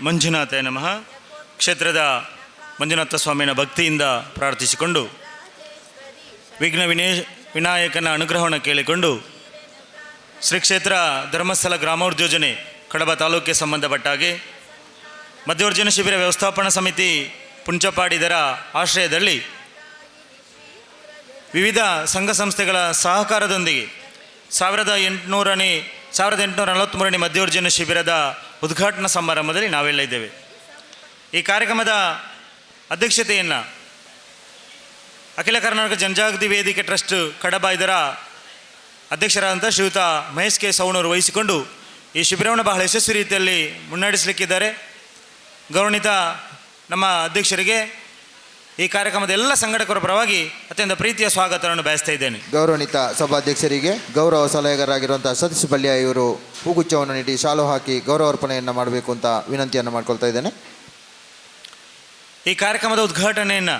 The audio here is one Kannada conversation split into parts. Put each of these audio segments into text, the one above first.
ಮಂಜುನಾಥಾಯ ನಮಃ. ಕ್ಷೇತ್ರದ ಮಂಜುನಾಥ ಸ್ವಾಮಿಯ ಭಕ್ತಿಯಿಂದ ಪ್ರಾರ್ಥಿಸಿಕೊಂಡು ವಿನಾಯಕನ ಅನುಗ್ರಹವನ್ನು ಕೇಳಿಕೊಂಡು ಶ್ರೀ ಕ್ಷೇತ್ರ ಧರ್ಮಸ್ಥಳ ಗ್ರಾಮೋದ್ಯೋಜನೆ ಕಡಬ ತಾಲೂಕಿಗೆ ಸಂಬಂಧಪಟ್ಟ ಹಾಗೆ ಮಧ್ಯವರ್ಜನ ಶಿಬಿರ ವ್ಯವಸ್ಥಾಪನಾ ಸಮಿತಿ ಪುಂಚಪಾಡಿದರ ಆಶ್ರಯದಲ್ಲಿ ವಿವಿಧ ಸಂಘ ಸಂಸ್ಥೆಗಳ ಸಹಕಾರದೊಂದಿಗೆ 1843ನೇ ಮಧ್ಯವರ್ಜನ ಶಿಬಿರದ ಉದ್ಘಾಟನಾ ಸಮಾರಂಭದಲ್ಲಿ ನಾವೆಲ್ಲ ಇದ್ದೇವೆ. ಈ ಕಾರ್ಯಕ್ರಮದ ಅಧ್ಯಕ್ಷತೆಯನ್ನು ಅಖಿಲ ಕರ್ನಾಟಕ ಜನಜಾಗೃತಿ ವೇದಿಕೆ ಟ್ರಸ್ಟ್ ಕಡಬ ಇದರ ಅಧ್ಯಕ್ಷರಾದಂಥ ಶ್ರೀಯುತ ಮಹೇಶ್ ಕೆ ಸೌಣೂರು ವಹಿಸಿಕೊಂಡು ಈ ಶಿಬಿರವನ್ನು ಬಹಳ ಯಶಸ್ವಿ ರೀತಿಯಲ್ಲಿ ಮುನ್ನಡೆಸಲಿಕ್ಕಿದ್ದಾರೆ. ಗೌರವಾನ್ವಿತ ನಮ್ಮ ಅಧ್ಯಕ್ಷರಿಗೆ ಈ ಕಾರ್ಯಕ್ರಮದ ಎಲ್ಲ ಸಂಘಟಕರ ಪರವಾಗಿ ಅತ್ಯಂತ ಪ್ರೀತಿಯ ಸ್ವಾಗತವನ್ನು ಬಯಸ್ತಾ ಇದ್ದೇನೆ. ಗೌರವಾನ್ವಿತ ಸಭಾಧ್ಯಕ್ಷರಿಗೆ ಗೌರವ ಸಲಹೆಗಾರರಾಗಿರುವಂಥ ಸತೀಶ್ ಬಲ್ಯ ಇವರು ಹೂಗುಚ್ಛವನ್ನು ನೀಡಿ ಶಾಲು ಹಾಕಿ ಗೌರವಾರ್ಪಣೆಯನ್ನು ಮಾಡಬೇಕು ಅಂತ ವಿನಂತಿಯನ್ನು ಮಾಡ್ಕೊಳ್ತಾ ಇದ್ದೇನೆ. ಈ ಕಾರ್ಯಕ್ರಮದ ಉದ್ಘಾಟನೆಯನ್ನು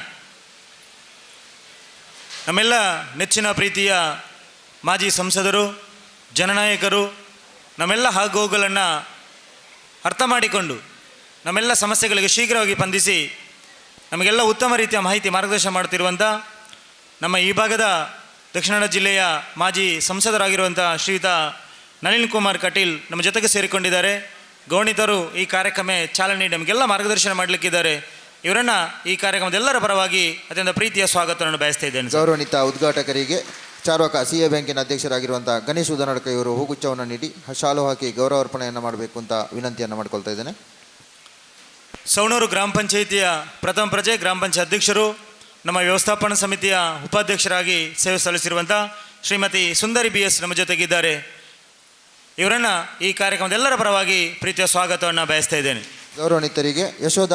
ನಮ್ಮೆಲ್ಲ ನೆಚ್ಚಿನ ಪ್ರೀತಿಯ ಮಾಜಿ ಸಂಸದರು, ಜನನಾಯಕರು ನಮ್ಮೆಲ್ಲ ಆಗೋಗುಗಳನ್ನು ಅರ್ಥ ಮಾಡಿಕೊಂಡು ನಮ್ಮೆಲ್ಲ ಸಮಸ್ಯೆಗಳಿಗೆ ಶೀಘ್ರವಾಗಿ ಸ್ಪಂದಿಸಿ ನಮಗೆಲ್ಲ ಉತ್ತಮ ರೀತಿಯ ಮಾಹಿತಿ ಮಾರ್ಗದರ್ಶನ ಮಾಡುತ್ತಿರುವಂಥ ನಮ್ಮ ಈ ಭಾಗದ ದಕ್ಷಿಣ ಕನ್ನಡ ಜಿಲ್ಲೆಯ ಮಾಜಿ ಸಂಸದರಾಗಿರುವಂಥ ಶ್ರೀಯುತ ನಳಿನ್ ಕುಮಾರ್ ಕಟೀಲ್ ನಮ್ಮ ಜೊತೆಗೆ ಸೇರಿಕೊಂಡಿದ್ದಾರೆ. ಗೌರವಾನ್ವಿತರು ಈ ಕಾರ್ಯಕ್ರಮ ಚಾಲನೆ ನೀಡಿ ನಮಗೆಲ್ಲ ಮಾರ್ಗದರ್ಶನ ಮಾಡಲಿಕ್ಕಿದ್ದಾರೆ. ಇವರನ್ನು ಈ ಕಾರ್ಯಕ್ರಮದೆಲ್ಲರ ಪರವಾಗಿ ಅತ್ಯಂತ ಪ್ರೀತಿಯ ಸ್ವಾಗತವನ್ನು ಬಯಸ್ತಾ ಇದ್ದೇನೆ. ಗೌರವಾನ್ವಿತ ಉದ್ಘಾಟಕರಿಗೆ ಚಾರ್ವಾಕ CA ಬ್ಯಾಂಕಿನ ಅಧ್ಯಕ್ಷರಾಗಿರುವಂಥ ಗಣೇಶ್ ಉದನಡ್ಕ ಇವರು ಹೂಗುಚ್ಛವನ್ನು ನೀಡಿ ಶಾಲು ಹಾಕಿ ಗೌರವಾರ್ಪಣೆಯನ್ನು ಮಾಡಬೇಕು ಅಂತ ವಿನಂತಿಯನ್ನು ಮಾಡ್ಕೊಳ್ತಾ ಇದ್ದೇನೆ. ಸೌಣೂರು ಗ್ರಾಮ ಪಂಚಾಯಿತಿಯ ಪ್ರಥಮ ಪ್ರಜೆ, ಗ್ರಾಮ ಪಂಚಾಯತ್ ಅಧ್ಯಕ್ಷರು, ನಮ್ಮ ವ್ಯವಸ್ಥಾಪನಾ ಸಮಿತಿಯ ಉಪಾಧ್ಯಕ್ಷರಾಗಿ ಸೇವೆ ಸಲ್ಲಿಸಿರುವಂಥ ಶ್ರೀಮತಿ ಸುಂದರಿ BS ನಮ್ಮ ಜೊತೆಗಿದ್ದಾರೆ. ಇವರನ್ನು ಈ ಕಾರ್ಯಕ್ರಮದೆಲ್ಲರ ಪರವಾಗಿ ಪ್ರೀತಿಯ ಸ್ವಾಗತವನ್ನು ಬಯಸ್ತಾ ಇದ್ದೇನೆ. ಗೌರವಾನ್ವಿತರಿಗೆ ಯಶೋಧ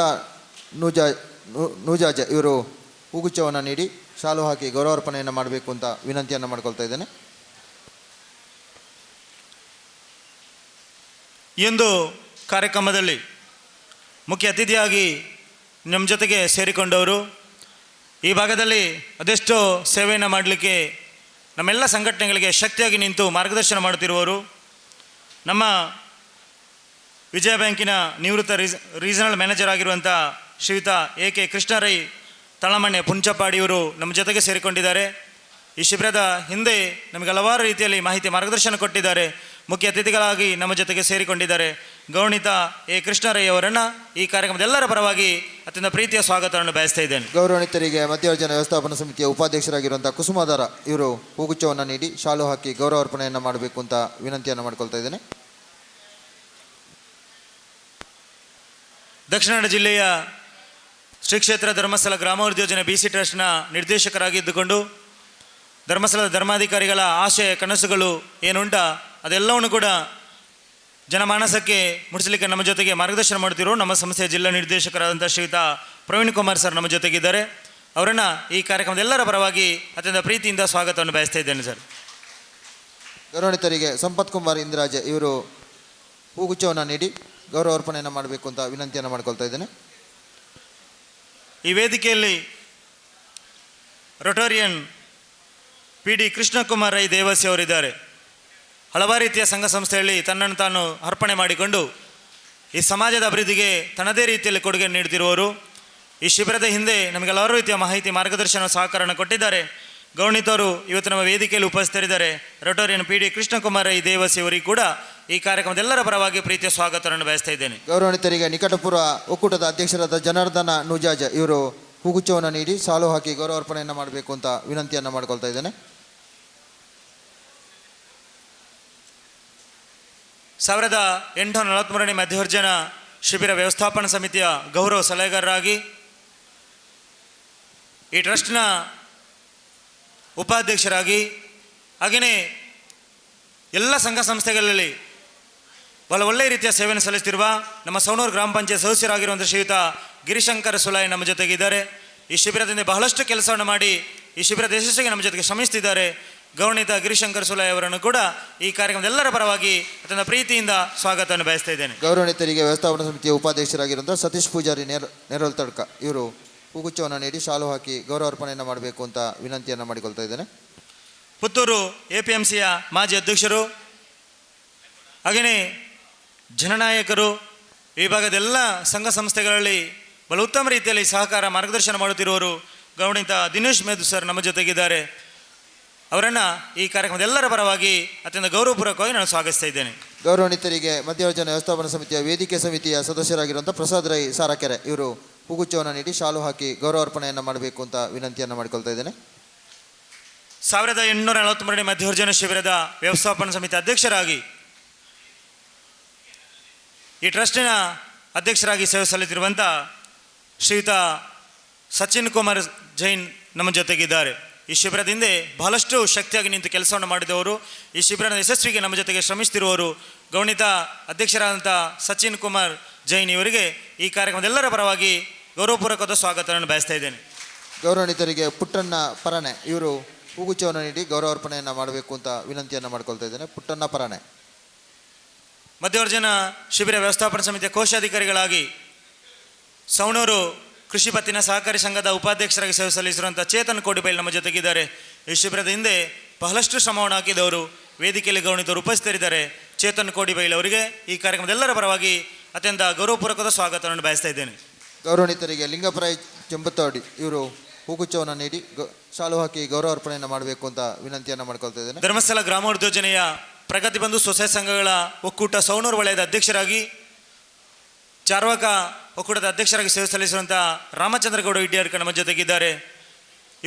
ನೂಜಾಜ್ ಇವರು ಹೂಗುಚ್ಛವನ್ನು ನೀಡಿ ಶಾಲು ಹಾಕಿ ಗೌರವಾರ್ಪಣೆಯನ್ನು ಮಾಡಬೇಕು ಅಂತ ವಿನಂತಿಯನ್ನು ಮಾಡ್ಕೊಳ್ತಾ ಇದ್ದೇನೆ. ಈ ಒಂದು ಕಾರ್ಯಕ್ರಮದಲ್ಲಿ ಮುಖ್ಯ ಅತಿಥಿಯಾಗಿ ನಮ್ಮ ಜೊತೆಗೆ ಸೇರಿಕೊಂಡವರು, ಈ ಭಾಗದಲ್ಲಿ ಅದೆಷ್ಟೋ ಸೇವೆಯನ್ನು ಮಾಡಲಿಕ್ಕೆ ನಮ್ಮೆಲ್ಲ ಸಂಘಟನೆಗಳಿಗೆ ಶಕ್ತಿಯಾಗಿ ನಿಂತು ಮಾರ್ಗದರ್ಶನ ಮಾಡುತ್ತಿರುವವರು, ನಮ್ಮ ವಿಜಯ ಬ್ಯಾಂಕಿನ ನಿವೃತ್ತ ರೀಜನಲ್ ಮ್ಯಾನೇಜರ್ ಆಗಿರುವಂಥ ಶ್ರೀಯುತ AK ಕೃಷ್ಣರೈ ತಳಮಣ್ಣೆ ಪುಂಚಪಾಡಿಯವರು ನಮ್ಮ ಜೊತೆಗೆ ಸೇರಿಕೊಂಡಿದ್ದಾರೆ. ಈ ಶಿಬಿರದ ಹಿಂದೆ ನಮಗೆ ಹಲವಾರು ರೀತಿಯಲ್ಲಿ ಮಾಹಿತಿ ಮಾರ್ಗದರ್ಶನ ಕೊಟ್ಟಿದ್ದಾರೆ. ಮುಖ್ಯ ಅತಿಥಿಗಳಾಗಿ ನಮ್ಮ ಜೊತೆಗೆ ಸೇರಿಕೊಂಡಿದ್ದಾರೆ. ಗೌರವಾನ್ವಿತ A ಕೃಷ್ಣರೈ ಅವರನ್ನು ಈ ಕಾರ್ಯಕ್ರಮದೆಲ್ಲರ ಪರವಾಗಿ ಅತ್ಯಂತ ಪ್ರೀತಿಯ ಸ್ವಾಗತವನ್ನು ಬಯಸ್ತಾ ಇದ್ದೇನೆ. ಗೌರವಾನ್ವಿತರಿಗೆ ಮಧ್ಯವರ್ಜನ ವ್ಯವಸ್ಥಾಪನಾ ಸಮಿತಿಯ ಉಪಾಧ್ಯಕ್ಷರಾಗಿರುವಂಥ ಕುಸುಮಾಧಾರ ಇವರು ಹೂಗುಚ್ಛವನ್ನು ನೀಡಿ ಶಾಲು ಹಾಕಿ ಗೌರವಾರ್ಪಣೆಯನ್ನು ಮಾಡಬೇಕು ಅಂತ ವಿನಂತಿಯನ್ನು ಮಾಡ್ಕೊಳ್ತಾ ಇದ್ದೇನೆ. ದಕ್ಷಿಣ ಕನ್ನಡ ಜಿಲ್ಲೆಯ ಶ್ರೀ ಕ್ಷೇತ್ರ ಧರ್ಮಸ್ಥಳ ಗ್ರಾಮೋದ್ಯೋಜನೆ BC ಟ್ರಸ್ಟ್ನ ನಿರ್ದೇಶಕರಾಗಿದ್ದುಕೊಂಡು ಧರ್ಮಸ್ಥಳದ ಧರ್ಮಾಧಿಕಾರಿಗಳ ಆಶಯ ಕನಸುಗಳು ಏನುಂಟ ಅದೆಲ್ಲವನ್ನು ಕೂಡ ಜನಮಾನಸಕ್ಕೆ ಮುಡಿಸಲಿಕ್ಕೆ ನಮ್ಮ ಜೊತೆಗೆ ಮಾರ್ಗದರ್ಶನ ಮಾಡುತ್ತಿರೋ ನಮ್ಮ ಸಂಸ್ಥೆಯ ಜಿಲ್ಲಾ ನಿರ್ದೇಶಕರಾದಂಥ ಶ್ರೀಯುತ ಪ್ರವೀಣ್ ಕುಮಾರ್ ಸರ್ ನಮ್ಮ ಜೊತೆಗಿದ್ದಾರೆ. ಅವರನ್ನು ಈ ಕಾರ್ಯಕ್ರಮದೆಲ್ಲರ ಪರವಾಗಿ ಅತ್ಯಂತ ಪ್ರೀತಿಯಿಂದ ಸ್ವಾಗತವನ್ನು ಬಯಸ್ತಾ ಇದ್ದೇನೆ ಸರ್. ಗೌರವಾನ್ವಿತರಿಗೆ ಸಂಪತ್ ಕುಮಾರ್ ಇಂದ್ರಾಜ್ ಇವರು ಹೂಗುಚ್ಛವನ್ನು ನೀಡಿ ಗೌರವಾರ್ಪಣೆಯನ್ನು ಮಾಡಬೇಕು ಅಂತ ವಿನಂತಿಯನ್ನು ಮಾಡ್ಕೊಳ್ತಾ ಇದ್ದೇನೆ. ಈ ವೇದಿಕೆಯಲ್ಲಿ ರೊಟೋರಿಯನ್ PD ಕೃಷ್ಣಕುಮಾರ್ ರೈ ದೇವಸಿ ಅವರಿದ್ದಾರೆ. ಹಲವಾರು ರೀತಿಯ ಸಂಘ ಸಂಸ್ಥೆಯಲ್ಲಿ ತನ್ನನ್ನು ತಾನು ಅರ್ಪಣೆ ಮಾಡಿಕೊಂಡು ಈ ಸಮಾಜದ ಅಭಿವೃದ್ಧಿಗೆ ತನ್ನದೇ ರೀತಿಯಲ್ಲಿ ಕೊಡುಗೆ ನೀಡುತ್ತಿರುವವರು. ಈ ಶಿಬಿರದ ಹಿಂದೆ ನಮಗೆ ಹಲವಾರು ರೀತಿಯ ಮಾಹಿತಿ ಮಾರ್ಗದರ್ಶನ ಸಹಕಾರವನ್ನು ಕೊಟ್ಟಿದ್ದಾರೆ. ಗೌರವಾನ್ವಿತರು ಇವತ್ತು ನಮ್ಮ ವೇದಿಕೆಯಲ್ಲಿ ಉಪಸ್ಥಿತರಿದ್ದಾರೆ. ರೊಟೋರಿಯನ್ PD ಕೃಷ್ಣಕುಮಾರ್ ರೈ ದೇವಸಿ ಅವರಿಗೆ ಕೂಡ ಈ ಕಾರ್ಯಕ್ರಮದೆಲ್ಲರ ಪರವಾಗಿ ಪ್ರೀತಿಯ ಸ್ವಾಗತವನ್ನು ಬಯಸ್ತಾ ಇದ್ದೇನೆ. ಗೌರವಾನ್ವಿತರಿಗೆ ನಿಕಟಪೂರ್ವ ಒಕ್ಕೂಟದ ಅಧ್ಯಕ್ಷರಾದ ಜನಾರ್ದನ ನೂಜಾಜ್ ಇವರು ಹೂಗುಚ್ಛವನ್ನು ನೀಡಿ ಸಾಲು ಹಾಕಿ ಗೌರವಾರ್ಪಣೆಯನ್ನು ಮಾಡಬೇಕು ಅಂತ ವಿನಂತಿಯನ್ನು ಮಾಡ್ಕೊಳ್ತಾ ಇದ್ದೇನೆ. 1843ನೇ ಮಧ್ಯವರ್ಜನ ಶಿಬಿರ ವ್ಯವಸ್ಥಾಪನಾ ಸಮಿತಿಯ ಗೌರವ ಸಲಹೆಗಾರರಾಗಿ ಈ ಟ್ರಸ್ಟ್ನ ಉಪಾಧ್ಯಕ್ಷರಾಗಿ ಹಾಗೆಯೇ ಎಲ್ಲ ಸಂಘ ಸಂಸ್ಥೆಗಳಲ್ಲಿ ಒಳ್ಳೆಯ ರೀತಿಯ ಸೇವೆಯನ್ನು ಸಲ್ಲಿಸುತ್ತಿರುವ ನಮ್ಮ ಸೌಣೂರು ಗ್ರಾಮ ಪಂಚಾಯತ್ ಸದಸ್ಯರಾಗಿರುವಂಥ ಶ್ರೀಯುತ ಗಿರಿಶಂಕರ ಸುಲಾಯ್ ನಮ್ಮ ಜೊತೆಗಿದ್ದಾರೆ. ಈ ಶಿಬಿರದಿಂದ ಬಹಳಷ್ಟು ಕೆಲಸವನ್ನು ಮಾಡಿ ಈ ಶಿಬಿರದ ಯಶಸ್ಸಿಗೆ ನಮ್ಮ ಜೊತೆಗೆ ಶ್ರಮಿಸುತ್ತಿದ್ದಾರೆ. ಗೌರವಾನ್ವಿತ ಗಿರಿಶಂಕರ್ ಸುಲಾಯ್ ಅವರನ್ನು ಕೂಡ ಈ ಕಾರ್ಯಕ್ರಮದೆಲ್ಲರ ಪರವಾಗಿ ಅತ್ಯಂತ ಪ್ರೀತಿಯಿಂದ ಸ್ವಾಗತವನ್ನು ಬಯಸ್ತಾ ಇದ್ದೇನೆ. ಗೌರವಾನ್ವಿತರಿಗೆ ವ್ಯವಸ್ಥಾಪನಾ ಸಮಿತಿಯ ಉಪಾಧ್ಯಕ್ಷರಾಗಿರುವಂಥ ಸತೀಶ್ ಪೂಜಾರಿ ನೆರಲ್ ತಡ್ಕ ಇವರು ಹೂಗುಚ್ಛವನ್ನು ನೀಡಿ ಶಾಲು ಹಾಕಿ ಗೌರವಾರ್ಪಣೆಯನ್ನು ಮಾಡಬೇಕು ಅಂತ ವಿನಂತಿಯನ್ನು ಮಾಡಿಕೊಳ್ತಾ ಇದ್ದೇನೆ. ಪುತ್ತೂರು APMCಯ ಮಾಜಿ ಅಧ್ಯಕ್ಷರು ಹಾಗೆಯೇ ಜನನಾಯಕರು ಈ ಭಾಗದ ಎಲ್ಲ ಸಂಘ ಸಂಸ್ಥೆಗಳಲ್ಲಿ ಬಹಳ ಉತ್ತಮ ರೀತಿಯಲ್ಲಿ ಸಹಕಾರ ಮಾರ್ಗದರ್ಶನ ಮಾಡುತ್ತಿರುವವರು ಗೌರವಾನ್ವಿತ ದಿನೇಶ್ ಮೇಧು ಸರ್ ನಮ್ಮ ಜೊತೆಗಿದ್ದಾರೆ. ಅವರನ್ನು ಈ ಕಾರ್ಯಕ್ರಮದ ಎಲ್ಲರ ಪರವಾಗಿ ಅತ್ಯಂತ ಗೌರವಪೂರ್ವಕವಾಗಿ ನಾನು ಸ್ವಾಗತಿಸ್ತಾ ಇದ್ದೇನೆ. ಗೌರವಾನ್ವಿತರಿಗೆ ಮಧ್ಯವರ್ಜನ ವ್ಯವಸ್ಥಾಪನಾ ಸಮಿತಿಯ ವೇದಿಕೆ ಸಮಿತಿಯ ಸದಸ್ಯರಾಗಿರುವಂಥ ಪ್ರಸಾದ್ ರೈ ಸಾರಕೆರೆ ಇವರು ಹೂಗುಚ್ಛವನ್ನು ನೀಡಿ ಶಾಲು ಹಾಕಿ ಗೌರವಾರ್ಪಣೆಯನ್ನು ಮಾಡಬೇಕು ಅಂತ ವಿನಂತಿಯನ್ನು ಮಾಡಿಕೊಳ್ತಾ ಇದ್ದೇನೆ. 1843ನೇ ಮಧ್ಯವರ್ಜನ ಶಿಬಿರದ ವ್ಯವಸ್ಥಾಪನಾ ಸಮಿತಿ ಅಧ್ಯಕ್ಷರಾಗಿ ಈ ಟ್ರಸ್ಟಿನ ಅಧ್ಯಕ್ಷರಾಗಿ ಸೇವೆ ಸಲ್ಲಿಸಿರುವಂಥ ಶ್ರೀಯುತ ಸಚಿನ್ ಕುಮಾರ್ ಜೈನ್ ನಮ್ಮ ಜೊತೆಗಿದ್ದಾರೆ. ಈ ಶಿಬಿರದ ಹಿಂದೆ ಬಹಳಷ್ಟು ಶಕ್ತಿಯಾಗಿ ನಿಂತು ಕೆಲಸವನ್ನು ಮಾಡಿದವರು, ಈ ಶಿಬಿರದ ಯಶಸ್ವಿಗೆ ನಮ್ಮ ಜೊತೆಗೆ ಶ್ರಮಿಸುತ್ತಿರುವವರು ಗೌರವಾನ್ವಿತ ಅಧ್ಯಕ್ಷರಾದಂಥ ಸಚಿನ್ ಕುಮಾರ್ ಜೈನ್ ಇವರಿಗೆ ಈ ಕಾರ್ಯಕ್ರಮದೆಲ್ಲರ ಪರವಾಗಿ ಗೌರವಪೂರ್ವಕವಾದ ಸ್ವಾಗತವನ್ನು ಬಯಸ್ತಾ ಇದ್ದೇನೆ. ಗೌರವಾನ್ವಿತರಿಗೆ ಪುಟ್ಟಣ್ಣ ಪರನೆ ಇವರು ಹೂಗುಚ್ಛವನ್ನು ನೀಡಿ ಗೌರವಾರ್ಪಣೆಯನ್ನು ಮಾಡಬೇಕು ಅಂತ ವಿನಂತಿಯನ್ನು ಮಾಡ್ಕೊಳ್ತಾ ಇದ್ದೇನೆ. ಪುಟ್ಟಣ್ಣ ಪರನೆ. ಮಧ್ಯವರ್ಜನ ಶಿಬಿರ ವ್ಯವಸ್ಥಾಪನಾ ಸಮಿತಿಯ ಕೋಶಾಧಿಕಾರಿಗಳಾಗಿ ಸವಣೂರು ಕೃಷಿ ಪತ್ತಿನ ಸಹಕಾರಿ ಸಂಘದ ಉಪಾಧ್ಯಕ್ಷರಾಗಿ ಸೇವೆ ಸಲ್ಲಿಸಿರುವಂಥ ಚೇತನ್ ಕೋಡಿಬೈಲ್ ನಮ್ಮ ಜೊತೆಗಿದ್ದಾರೆ. ಈ ಶಿಬಿರದ ಹಿಂದೆ ಬಹಳಷ್ಟು ಶ್ರಮವನ್ನು ಹಾಕಿದವರು ವೇದಿಕೆಯಲ್ಲಿ ಗೌರವಿತರು ಉಪಸ್ಥಿತರಿದ್ದಾರೆ. ಚೇತನ್ ಕೋಡಿಬೈಲ್ ಅವರಿಗೆ ಈ ಕಾರ್ಯಕ್ರಮದೆಲ್ಲರ ಪರವಾಗಿ ಅತ್ಯಂತ ಗೌರವಪೂರ್ವಕವಾದ ಸ್ವಾಗತವನ್ನು ಬಯಸ್ತಾ ಇದ್ದೇನೆ. ಗೌರವಾನ್ವಿತರಿಗೆ ಲಿಂಗಪರಾಯ್ ಚೆಂಬತ್ತವಾಡಿ ಇವರು ಹೂಗುಚ್ಛವನ್ನು ನೀಡಿ ಶಾಲು ಹಾಕಿ ಗೌರವಾರ್ಪಣೆಯನ್ನು ಮಾಡಬೇಕು ಅಂತ ವಿನಂತಿಯನ್ನು ಮಾಡ್ಕೊಳ್ತಾ ಇದ್ದೇನೆ. ಧರ್ಮಸ್ಥಳ ಗ್ರಾಮೋದ್ಯೋಜನೆಯ ಪ್ರಗತಿ ಬಂಧು ಸ್ವಸಹಾಯ ಸಂಘಗಳ ಒಕ್ಕೂಟ ಸವಣೂರು ವಲಯದ ಅಧ್ಯಕ್ಷರಾಗಿ ಚಾರ್ವಾಕ ಒಕ್ಕೂಟದ ಅಧ್ಯಕ್ಷರಾಗಿ ಸೇವೆ ಸಲ್ಲಿಸುವಂಥ ರಾಮಚಂದ್ರಗೌಡ ಇಡ್ಯಾರ್ಕ ನಮ್ಮ ಜೊತೆಗಿದ್ದಾರೆ.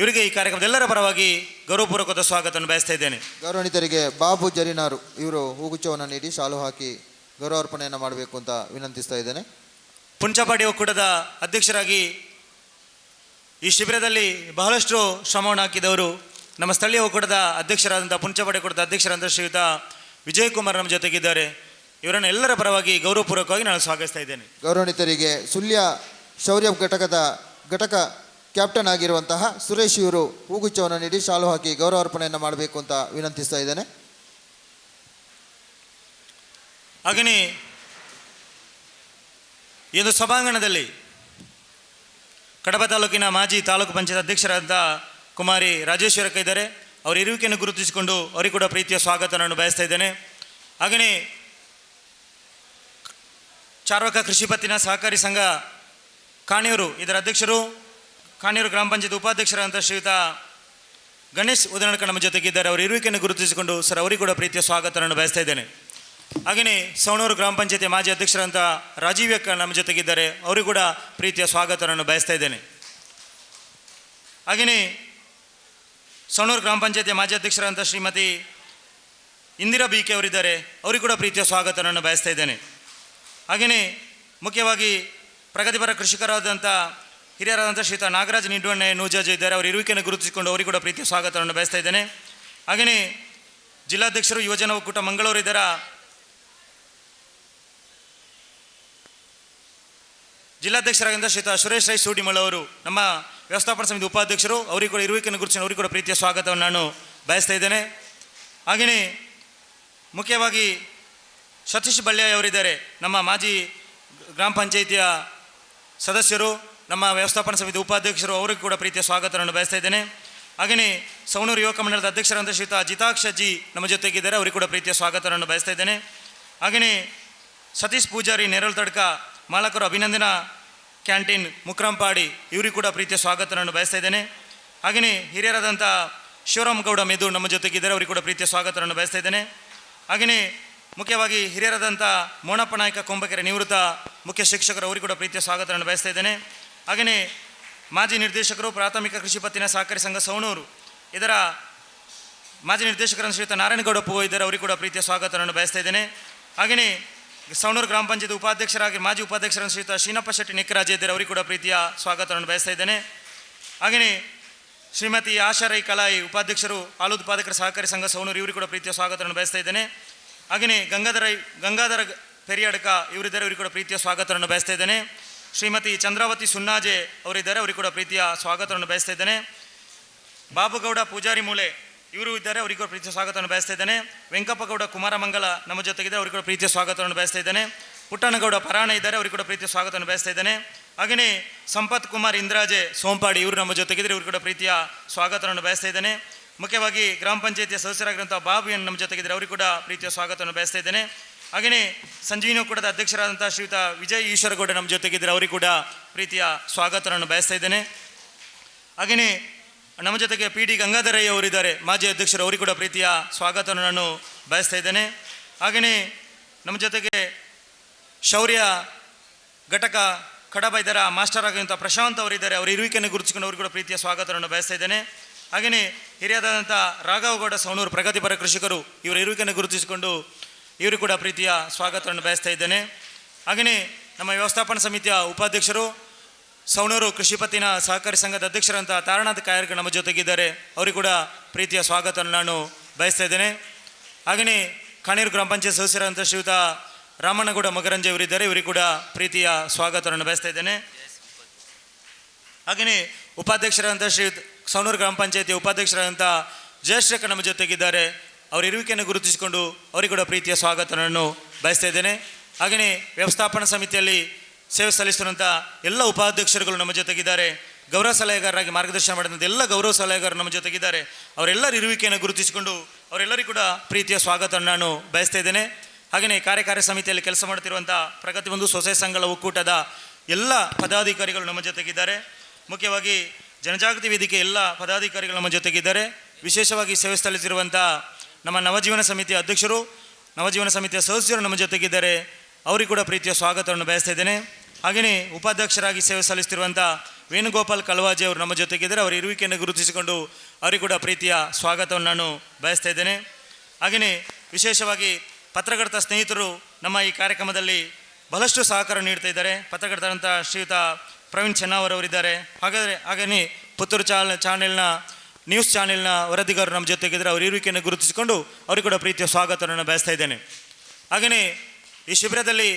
ಇವರಿಗೆ ಈ ಕಾರ್ಯಕ್ರಮದೆಲ್ಲರ ಪರವಾಗಿ ಗೌರವಪೂರ್ವಕವಾದ ಸ್ವಾಗತವನ್ನು ಬಯಸ್ತಾ ಇದ್ದೇನೆ. ಗೌರವಾನ್ವಿತರಿಗೆ ಬಾಬು ಜರಿನಾರು ಇವರು ಹೂಗುಚ್ಛವನ್ನು ನೀಡಿ ಶಾಲು ಹಾಕಿ ಗೌರವಾರ್ಪಣೆಯನ್ನು ಮಾಡಬೇಕು ಅಂತ ವಿನಂತಿಸ್ತಾ ಇದ್ದೇನೆ. ಪುಂಚಪಾಡಿ ಒಕ್ಕೂಟದ ಅಧ್ಯಕ್ಷರಾಗಿ ಈ ಶಿಬಿರದಲ್ಲಿ ಬಹಳಷ್ಟು ಶ್ರಮವನ್ನು ಹಾಕಿದವರು ನಮ್ಮ ಸ್ಥಳೀಯ ಒಕ್ಕೂಟದ ಅಧ್ಯಕ್ಷರಾದಂಥ ಪುಂಚಪಾಡಿ ಒಕ್ಕೂಟದ ಅಧ್ಯಕ್ಷರಾದಂಥ ಶ್ರೀಯುತ ವಿಜಯ್ ಕುಮಾರ್ ನಮ್ಮ ಜೊತೆಗಿದ್ದಾರೆ. ಇವರನ್ನು ಎಲ್ಲರ ಪರವಾಗಿ ಗೌರವಪೂರ್ವಕವಾಗಿ ನಾನು ಸ್ವಾಗತಿಸ್ತಾ ಇದ್ದೇನೆ. ಗೌರವಾನ್ವಿತರಿಗೆ ಸುಳ್ಯ ಶೌರ್ಯ ಘಟಕ ಕ್ಯಾಪ್ಟನ್ ಆಗಿರುವಂತಹ ಸುರೇಶ್ ಇವರು ಹೂಗುಚ್ಛವನ್ನು ನೀಡಿ ಶಾಲು ಹಾಕಿ ಗೌರವಾರ್ಪಣೆಯನ್ನು ಮಾಡಬೇಕು ಅಂತ ವಿನಂತಿಸ್ತಾ ಇದ್ದೇನೆ. ಹಾಗೆಯೇ ಈ ಒಂದು ಸಭಾಂಗಣದಲ್ಲಿ ಕಡಬ ತಾಲೂಕಿನ ಮಾಜಿ ತಾಲೂಕು ಪಂಚಾಯತ್ ಅಧ್ಯಕ್ಷರಾದಂಥ ಕುಮಾರಿ ರಾಜೇಶ್ವರಕ್ಕ ಇದ್ದಾರೆ. ಅವರ ಇರುವಿಕೆಯನ್ನು ಗುರುತಿಸಿಕೊಂಡು ಅವರಿಗೆ ಕೂಡ ಪ್ರೀತಿಯ ಸ್ವಾಗತವನ್ನು ಬಯಸ್ತಾ ಇದ್ದೇನೆ. ಹಾಗೆಯೇ ಚಾರ್ವಾಕ ಕೃಷಿ ಪತ್ತಿನ ಸಹಕಾರಿ ಸಂಘ ಕಾಣಿಯೂರು ಇದರ ಅಧ್ಯಕ್ಷರು, ಕಾಣಿಯೂರು ಗ್ರಾಮ ಪಂಚಾಯತ್ ಉಪಾಧ್ಯಕ್ಷರಾದಂಥ ಶ್ರೀಯುತ ಗಣೇಶ್ ಉದನಡ್ಕ ನಮ್ಮ ಜೊತೆಗಿದ್ದಾರೆ. ಅವರ ಇರುವಿಕೆಯನ್ನು ಗುರುತಿಸಿಕೊಂಡು ಸರ್ ಅವರಿಗೆ ಕೂಡ ಪ್ರೀತಿಯ ಸ್ವಾಗತವನ್ನು ಬಯಸ್ತಾ ಇದ್ದೇನೆ. ಹಾಗೆಯೇ ಸವಣೂರು ಗ್ರಾಮ ಪಂಚಾಯತಿ ಮಾಜಿ ಅಧ್ಯಕ್ಷರಾದಂಥ ರಾಜೀವ್ಯಕ್ಕ ನಮ್ಮ ಜೊತೆಗಿದ್ದಾರೆ. ಅವರಿಗೂ ಕೂಡ ಪ್ರೀತಿಯ ಸ್ವಾಗತವನ್ನು ಬಯಸ್ತಾ ಇದ್ದೇನೆ. ಹಾಗೆಯೇ ಸವಣೂರು ಗ್ರಾಮ ಪಂಚಾಯತಿಯ ಮಾಜಿ ಅಧ್ಯಕ್ಷರಾದಂಥ ಶ್ರೀಮತಿ ಇಂದಿರಾ ಬಿ ಕೆ ಅವರಿದ್ದಾರೆ. ಅವರಿಗೂ ಕೂಡ ಪ್ರೀತಿಯ ಸ್ವಾಗತವನ್ನು ಬಯಸ್ತಾ ಇದ್ದೇನೆ. ಹಾಗೆಯೇ ಮುಖ್ಯವಾಗಿ ಪ್ರಗತಿಪರ ಕೃಷಿಕರಾದಂಥ ಹಿರಿಯರಾದಂಥ ಶ್ರೀಯುತ ನಾಗರಾಜ್ ನಿಡ್ವಣ್ಣೆ ನೂಜಾಜ್ ಇದ್ದಾರೆ. ಅವರ ಇರುವಿಕೆಯನ್ನು ಗುರುತಿಸಿಕೊಂಡು ಅವರಿಗೂ ಕೂಡ ಪ್ರೀತಿಯ ಸ್ವಾಗತವನ್ನು ಬಯಸ್ತಾ ಇದ್ದೇನೆ. ಹಾಗೆಯೇ ಜಿಲ್ಲಾಧ್ಯಕ್ಷರು ಯುವಜನ ಒಕ್ಕೂಟ ಮಂಗಳೂರು ಇದರ ಜಿಲ್ಲಾಧ್ಯಕ್ಷರಾಗಿದ್ದ ಶ್ರೀಯುತ ಸುರೇಶ್ ರೈ ಸೂಡಿಮಳ್ ಅವರು ನಮ್ಮ ವ್ಯವಸ್ಥಾಪನಾ ಸಮಿತಿ ಉಪಾಧ್ಯಕ್ಷರು. ಅವರಿಗೆ ಕೂಡ ಇರುವಿಕೆಯನ್ನು ಗುರುತಿಸಿ ಅವರಿಗೆ ಕೂಡ ಪ್ರೀತಿಯ ಸ್ವಾಗತವನ್ನು ನಾನು ಬಯಸ್ತಾ ಇದ್ದೇನೆ. ಹಾಗೆಯೇ ಮುಖ್ಯವಾಗಿ ಸತೀಶ್ ಬಳ್ಯಾಯ್ ಅವರಿದ್ದಾರೆ. ನಮ್ಮ ಮಾಜಿ ಗ್ರಾಮ ಪಂಚಾಯಿತಿಯ ಸದಸ್ಯರು, ನಮ್ಮ ವ್ಯವಸ್ಥಾಪನಾ ಸಮಿತಿ ಉಪಾಧ್ಯಕ್ಷರು. ಅವರಿಗೂ ಕೂಡ ಪ್ರೀತಿಯ ಸ್ವಾಗತವನ್ನು ಬಯಸ್ತಾ ಇದ್ದೇನೆ. ಹಾಗೆಯೇ ಸವಣೂರು ಯುವಕ ಮಂಡಲದ ಅಧ್ಯಕ್ಷರಾದಂಥ ಶ್ರೀಯುತ ಜಿತಾಕ್ಷ ಜಿ ನಮ್ಮ ಜೊತೆಗಿದ್ದಾರೆ. ಅವರಿಗೆ ಕೂಡ ಪ್ರೀತಿಯ ಸ್ವಾಗತವನ್ನು ಬಯಸ್ತಾ ಇದ್ದೇನೆ. ಹಾಗೆಯೇ ಸತೀಶ್ ಪೂಜಾರಿ ನೆರಳು ತಡ್ಕ ಮಾಲಕರು ಅಭಿನಂದನಾ ಕ್ಯಾಂಟೀನ್ ಮುಕ್ರಂಪಾಡಿ ಇವರಿಗೂ ಕೂಡ ಪ್ರೀತಿಯ ಸ್ವಾಗತವನ್ನು ಬಯಸ್ತಾ ಇದ್ದೇನೆ. ಹಾಗೆಯೇ ಹಿರಿಯರಾದಂಥ ಶಿವರಾಮ್ ಗೌಡ ಮೆದು ನಮ್ಮ ಜೊತೆಗಿದ್ದಾರೆ. ಅವರಿಗೆ ಕೂಡ ಪ್ರೀತಿಯ ಸ್ವಾಗತವನ್ನು ಬಯಸ್ತಾ ಇದ್ದೇನೆ. ಹಾಗೆಯೇ ಮುಖ್ಯವಾಗಿ ಹಿರಿಯರಾದಂಥ ಮೋಣಪ್ಪ ನಾಯಕ ಕೊಂಬಕೆರೆ ನಿವೃತ್ತ ಮುಖ್ಯ ಶಿಕ್ಷಕರು. ಅವರಿಗೆ ಕೂಡ ಪ್ರೀತಿಯ ಸ್ವಾಗತವನ್ನು ಬಯಸ್ತಾ ಇದ್ದೇನೆ. ಹಾಗೆಯೇ ಮಾಜಿ ನಿರ್ದೇಶಕರು ಪ್ರಾಥಮಿಕ ಕೃಷಿ ಪತ್ತಿನ ಸಹಕಾರಿ ಸಂಘ ಸವಣೂರು ಇದರ ಮಾಜಿ ನಿರ್ದೇಶಕರಾದ ಶ್ರೀಯುತ ನಾರಾಯಣಗೌಡ ಪೂವ ಇದ್ದಾರೆ. ಅವರಿಗೆ ಕೂಡ ಪ್ರೀತಿಯ ಸ್ವಾಗತವನ್ನು ಬಯಸ್ತಾ ಇದ್ದೇನೆ. ಹಾಗೆಯೇ ಸವಣೂರು ಗ್ರಾಮ ಪಂಚಾಯತ್ ಉಪಾಧ್ಯಕ್ಷರಾಗಿ ಮಾಜಿ ಉಪಾಧ್ಯಕ್ಷರಾದ ಶ್ರೀಯುತ ಶ್ರೀನಪ್ಪ ಶೆಟ್ಟಿ ನಿಕ್ಕರಾಜ್ ಇದ್ದಾರೆ. ಅವರಿಗೆ ಕೂಡ ಪ್ರೀತಿಯ ಸ್ವಾಗತವನ್ನು ಬಯಸ್ತಾ ಇದ್ದೇನೆ. ಹಾಗೆಯೇ ಶ್ರೀಮತಿ ಆಶಾ ರೈ ಕಲಾಯಿ ಉಪಾಧ್ಯಕ್ಷರು ಹಾಲು ಉತ್ಪಾದಕರ ಸಹಕಾರಿ ಸಂಘ ಸವಣೂರು ಇವರಿಗೆ ಕೂಡ ಪ್ರೀತಿಯ ಸ್ವಾಗತವನ್ನು ಬಯಸ್ತಾ ಇದ್ದೇನೆ. ಹಾಗೆಯೇ ಗಂಗಾಧರ ಪೆರಿಯಾಡ್ಕ ಇವರಿದ್ದಾರೆ. ಅವರಿಗೆ ಕೂಡ ಪ್ರೀತಿಯ ಸ್ವಾಗತವನ್ನು ಬಯಸ್ತಾ ಇದ್ದೇನೆ. ಶ್ರೀಮತಿ ಚಂದ್ರಾವತಿ ಸುನ್ನಾಜೆ ಅವರಿದ್ದಾರೆ. ಅವರಿಗೆ ಕೂಡ ಪ್ರೀತಿಯ ಸ್ವಾಗತವನ್ನು ಬಯಸ್ತಾ ಇದ್ದೇನೆ. ಬಾಬುಗೌಡ ಪೂಜಾರಿ ಮೂಳೆ ಇವರು ಇದ್ದಾರೆ. ಅವರಿಗೆ ಕೂಡ ಪ್ರೀತಿಯ ಸ್ವಾಗತವನ್ನು ಬಯಸ್ತಾ ಇದ್ದೇನೆ. ವೆಂಕಪ್ಪಗೌಡ ಕುಮಾರಮಂಗಲ ನಮ್ಮ ಜೊತೆಗಿದ್ದಾರೆ. ಅವರಿಗೆ ಕೂಡ ಪ್ರೀತಿಯ ಸ್ವಾಗತವನ್ನು ಬಯಸ್ತಾ ಇದ್ದೇನೆ. ಪುಟ್ಟಣ್ಣಗೌಡ ಪರಾಣ ಇದ್ದಾರೆ. ಅವರಿಗೆ ಕೂಡ ಪ್ರೀತಿಯ ಸ್ವಾಗತವನ್ನು ಬಯಸ್ತಾ ಇದ್ದೇನೆ. ಹಾಗೆಯೇ ಸಂಪತ್ ಕುಮಾರ್ ಇಂದ್ರಾಜೆ ಸೋಂಪಾಡಿ ಇವರು ನಮ್ಮ ಜೊತೆಗಿದ್ದಾರೆ. ಇವರು ಕೂಡ ಪ್ರೀತಿಯ ಸ್ವಾಗತವನ್ನು ಬಯಸ್ತಾ ಇದ್ದೇನೆ. ಮುಖ್ಯವಾಗಿ ಗ್ರಾಮ ಪಂಚಾಯತಿಯ ಸದಸ್ಯರಾಗಿರುವಂಥ ಬಾಬು ಎನ್ ನಮ್ಮ ಜೊತೆಗಿದ್ದಾರೆ. ಅವರಿಗೆ ಕೂಡ ಪ್ರೀತಿಯ ಸ್ವಾಗತವನ್ನು ಬಯಸ್ತಾ ಇದ್ದೇನೆ. ಹಾಗೆಯೇ ಸಂಜೀವಿನಿ ಒಕ್ಕೂಟದ ಅಧ್ಯಕ್ಷರಾದಂಥ ಶ್ರೀಯುತ ವಿಜಯ್ ಈಶ್ವರಗೌಡ ನಮ್ಮ ಜೊತೆಗಿದ್ದರೆ ಅವರಿಗೆ ಕೂಡ ಪ್ರೀತಿಯ ಸ್ವಾಗತವನ್ನು ಬಯಸ್ತಾ ಇದ್ದೇನೆ. ಹಾಗೆಯೇ ನಮ್ಮ ಜೊತೆಗೆ ಪಿ ಡಿ ಗಂಗಾಧರಯ್ಯ ಅವರಿದ್ದಾರೆ, ಮಾಜಿ ಅಧ್ಯಕ್ಷರು, ಅವರಿಗೆ ಕೂಡ ಪ್ರೀತಿಯ ಸ್ವಾಗತವನ್ನು ನಾನು ಬಯಸ್ತಾ ಇದ್ದೇನೆ. ಹಾಗೆಯೇ ನಮ್ಮ ಜೊತೆಗೆ ಶೌರ್ಯ ಘಟಕ ಕಡಬ ಇದರ ಮಾಸ್ಟರ್ ಆಗಿರುವಂಥ ಪ್ರಶಾಂತ್ ಅವರಿದ್ದಾರೆ, ಅವರ ಇರುವಿಕೆಯನ್ನು ಗುರುತಿಸಿಕೊಂಡು ಅವರಿಗೆ ಕೂಡ ಪ್ರೀತಿಯ ಸ್ವಾಗತವನ್ನು ಬಯಸ್ತಾ ಇದ್ದೇನೆ. ಹಾಗೆಯೇ ಹಿರಿಯದಾದಂಥ ರಾಘವಗೌಡ ಸವಣೂರು ಪ್ರಗತಿಪರ ಕೃಷಿಕರು, ಇವರ ಇರುವಿಕೆಯನ್ನು ಗುರುತಿಸಿಕೊಂಡು ಇವರು ಕೂಡ ಪ್ರೀತಿಯ ಸ್ವಾಗತವನ್ನು ಬಯಸ್ತಾ ಇದ್ದೇನೆ. ಹಾಗೆಯೇ ನಮ್ಮ ವ್ಯವಸ್ಥಾಪನಾ ಸಮಿತಿಯ ಉಪಾಧ್ಯಕ್ಷರು, ಸವಣೂರು ಕೃಷಿ ಪತ್ತಿನ ಸಹಕಾರಿ ಸಂಘದ ಅಧ್ಯಕ್ಷರಂಥ ತಾರನಾಥ ಕಾಯರ್ಗ ನಮ್ಮ ಜೊತೆಗಿದ್ದಾರೆ, ಅವರಿಗೆ ಕೂಡ ಪ್ರೀತಿಯ ಸ್ವಾಗತವನ್ನು ನಾನು ಬಯಸ್ತಾ ಇದ್ದೇನೆ. ಹಾಗೆಯೇ ಕಾಣೀರು ಗ್ರಾಮ ಪಂಚಾಯತ್ ಸದಸ್ಯರಾದಂಥ ಶ್ರೀಯುತ ರಾಮಣ್ಣಗೌಡ ಮಗರಂಜೆ ಇವರಿದ್ದಾರೆ, ಇವರಿಗೆ ಕೂಡ ಪ್ರೀತಿಯ ಸ್ವಾಗತವನ್ನು ಬಯಸ್ತಾ ಇದ್ದೇನೆ. ಹಾಗೆಯೇ ಉಪಾಧ್ಯಕ್ಷರಾದಂಥ ಶ್ರೀಯುತ ಸವಣೂರು ಗ್ರಾಮ ಪಂಚಾಯತಿಯ ಉಪಾಧ್ಯಕ್ಷರಾದಂಥ ಜಯಶ್ರೇಖ ನಮ್ಮ ಜೊತೆಗಿದ್ದಾರೆ, ಅವರ ಇರುವಿಕೆಯನ್ನು ಗುರುತಿಸಿಕೊಂಡು ಅವರಿಗೆ ಕೂಡ ಪ್ರೀತಿಯ ಸ್ವಾಗತವನ್ನು ಬಯಸ್ತಾ ಇದ್ದೇನೆ. ಹಾಗೆಯೇ ವ್ಯವಸ್ಥಾಪನಾ ಸಮಿತಿಯಲ್ಲಿ ಸೇವೆ ಸಲ್ಲಿಸುವಂಥ ಎಲ್ಲ ಉಪಾಧ್ಯಕ್ಷರುಗಳು ನಮ್ಮ ಜೊತೆಗಿದ್ದಾರೆ, ಗೌರವ ಸಲಹೆಗಾರರಾಗಿ ಮಾರ್ಗದರ್ಶನ ಮಾಡಿದಂಥ ಎಲ್ಲ ಗೌರವ ಸಲಹೆಗಾರರು ನಮ್ಮ ಜೊತೆಗಿದ್ದಾರೆ, ಅವರೆಲ್ಲರ ಇರುವಿಕೆಯನ್ನು ಗುರುತಿಸಿಕೊಂಡು ಅವರೆಲ್ಲರಿಗೂ ಕೂಡ ಪ್ರೀತಿಯ ಸ್ವಾಗತವನ್ನು ನಾನು ಬಯಸ್ತಾ ಇದ್ದೇನೆ. ಹಾಗೆಯೇ ಕಾರ್ಯಕಾರಿ ಸಮಿತಿಯಲ್ಲಿ ಕೆಲಸ ಮಾಡುತ್ತಿರುವಂಥ ಪ್ರಗತಿಬಂಧು ಸ್ವಸಹಾಯ ಸಂಘಗಳ ಒಕ್ಕೂಟದ ಎಲ್ಲ ಪದಾಧಿಕಾರಿಗಳು ನಮ್ಮ ಜೊತೆಗಿದ್ದಾರೆ, ಮುಖ್ಯವಾಗಿ ಜನಜಾಗೃತಿ ವೇದಿಕೆ ಎಲ್ಲ ಪದಾಧಿಕಾರಿಗಳು ನಮ್ಮ ಜೊತೆಗಿದ್ದಾರೆ. ವಿಶೇಷವಾಗಿ ಸೇವೆ ಸಲ್ಲಿಸಿರುವಂಥ ನಮ್ಮ ನವಜೀವನ ಸಮಿತಿಯ ಅಧ್ಯಕ್ಷರು, ನವಜೀವನ ಸಮಿತಿಯ ಸದಸ್ಯರು ನಮ್ಮ ಜೊತೆಗಿದ್ದಾರೆ, ಅವರಿಗೆ ಕೂಡ ಪ್ರೀತಿಯ ಸ್ವಾಗತವನ್ನು ಬಯಸ್ತಾ ಇದ್ದೇನೆ. ಹಾಗೆಯೇ ಉಪಾಧ್ಯಕ್ಷರಾಗಿ ಸೇವೆ ಸಲ್ಲಿಸ್ತಿರುವಂಥ ವೇಣುಗೋಪಾಲ್ ಕಲ್ವಾಜಿ ಅವರು ನಮ್ಮ ಜೊತೆಗಿದ್ದಾರೆ, ಅವರ ಇರುವಿಕೆಯನ್ನು ಗುರುತಿಸಿಕೊಂಡು ಅವರಿಗೆ ಕೂಡ ಪ್ರೀತಿಯ ಸ್ವಾಗತವನ್ನು ನಾನು ಬಯಸ್ತಾ ಇದ್ದೇನೆ. ಹಾಗೆಯೇ ವಿಶೇಷವಾಗಿ ಪತ್ರಕರ್ತ ಸ್ನೇಹಿತರು ನಮ್ಮ ಈ ಕಾರ್ಯಕ್ರಮದಲ್ಲಿ ಬಹಳಷ್ಟು ಸಹಕಾರ ನೀಡ್ತಾ ಇದ್ದಾರೆ. ಪತ್ರಕರ್ತರಂಥ ಶ್ರೀಯುತ ಪ್ರವೀಣ್ ಚೆನ್ನವರವರಿದ್ದಾರೆ. ಹಾಗೆಯೇ ಪುತ್ತೂರು ಚಾನೆಲ್ನ ನ್ಯೂಸ್ ಚಾನೆಲ್ನ ವರದಿಗಾರರು ನಮ್ಮ ಜೊತೆಗಿದ್ದಾರೆ, ಅವರ ಇರುವಿಕೆಯನ್ನು ಗುರುತಿಸಿಕೊಂಡು ಅವರಿಗೆ ಕೂಡ ಪ್ರೀತಿಯ ಸ್ವಾಗತವನ್ನು ಬಯಸ್ತಾ ಇದ್ದೇನೆ. ಹಾಗೆಯೇ ಈ ಶಿಬಿರದಲ್ಲಿ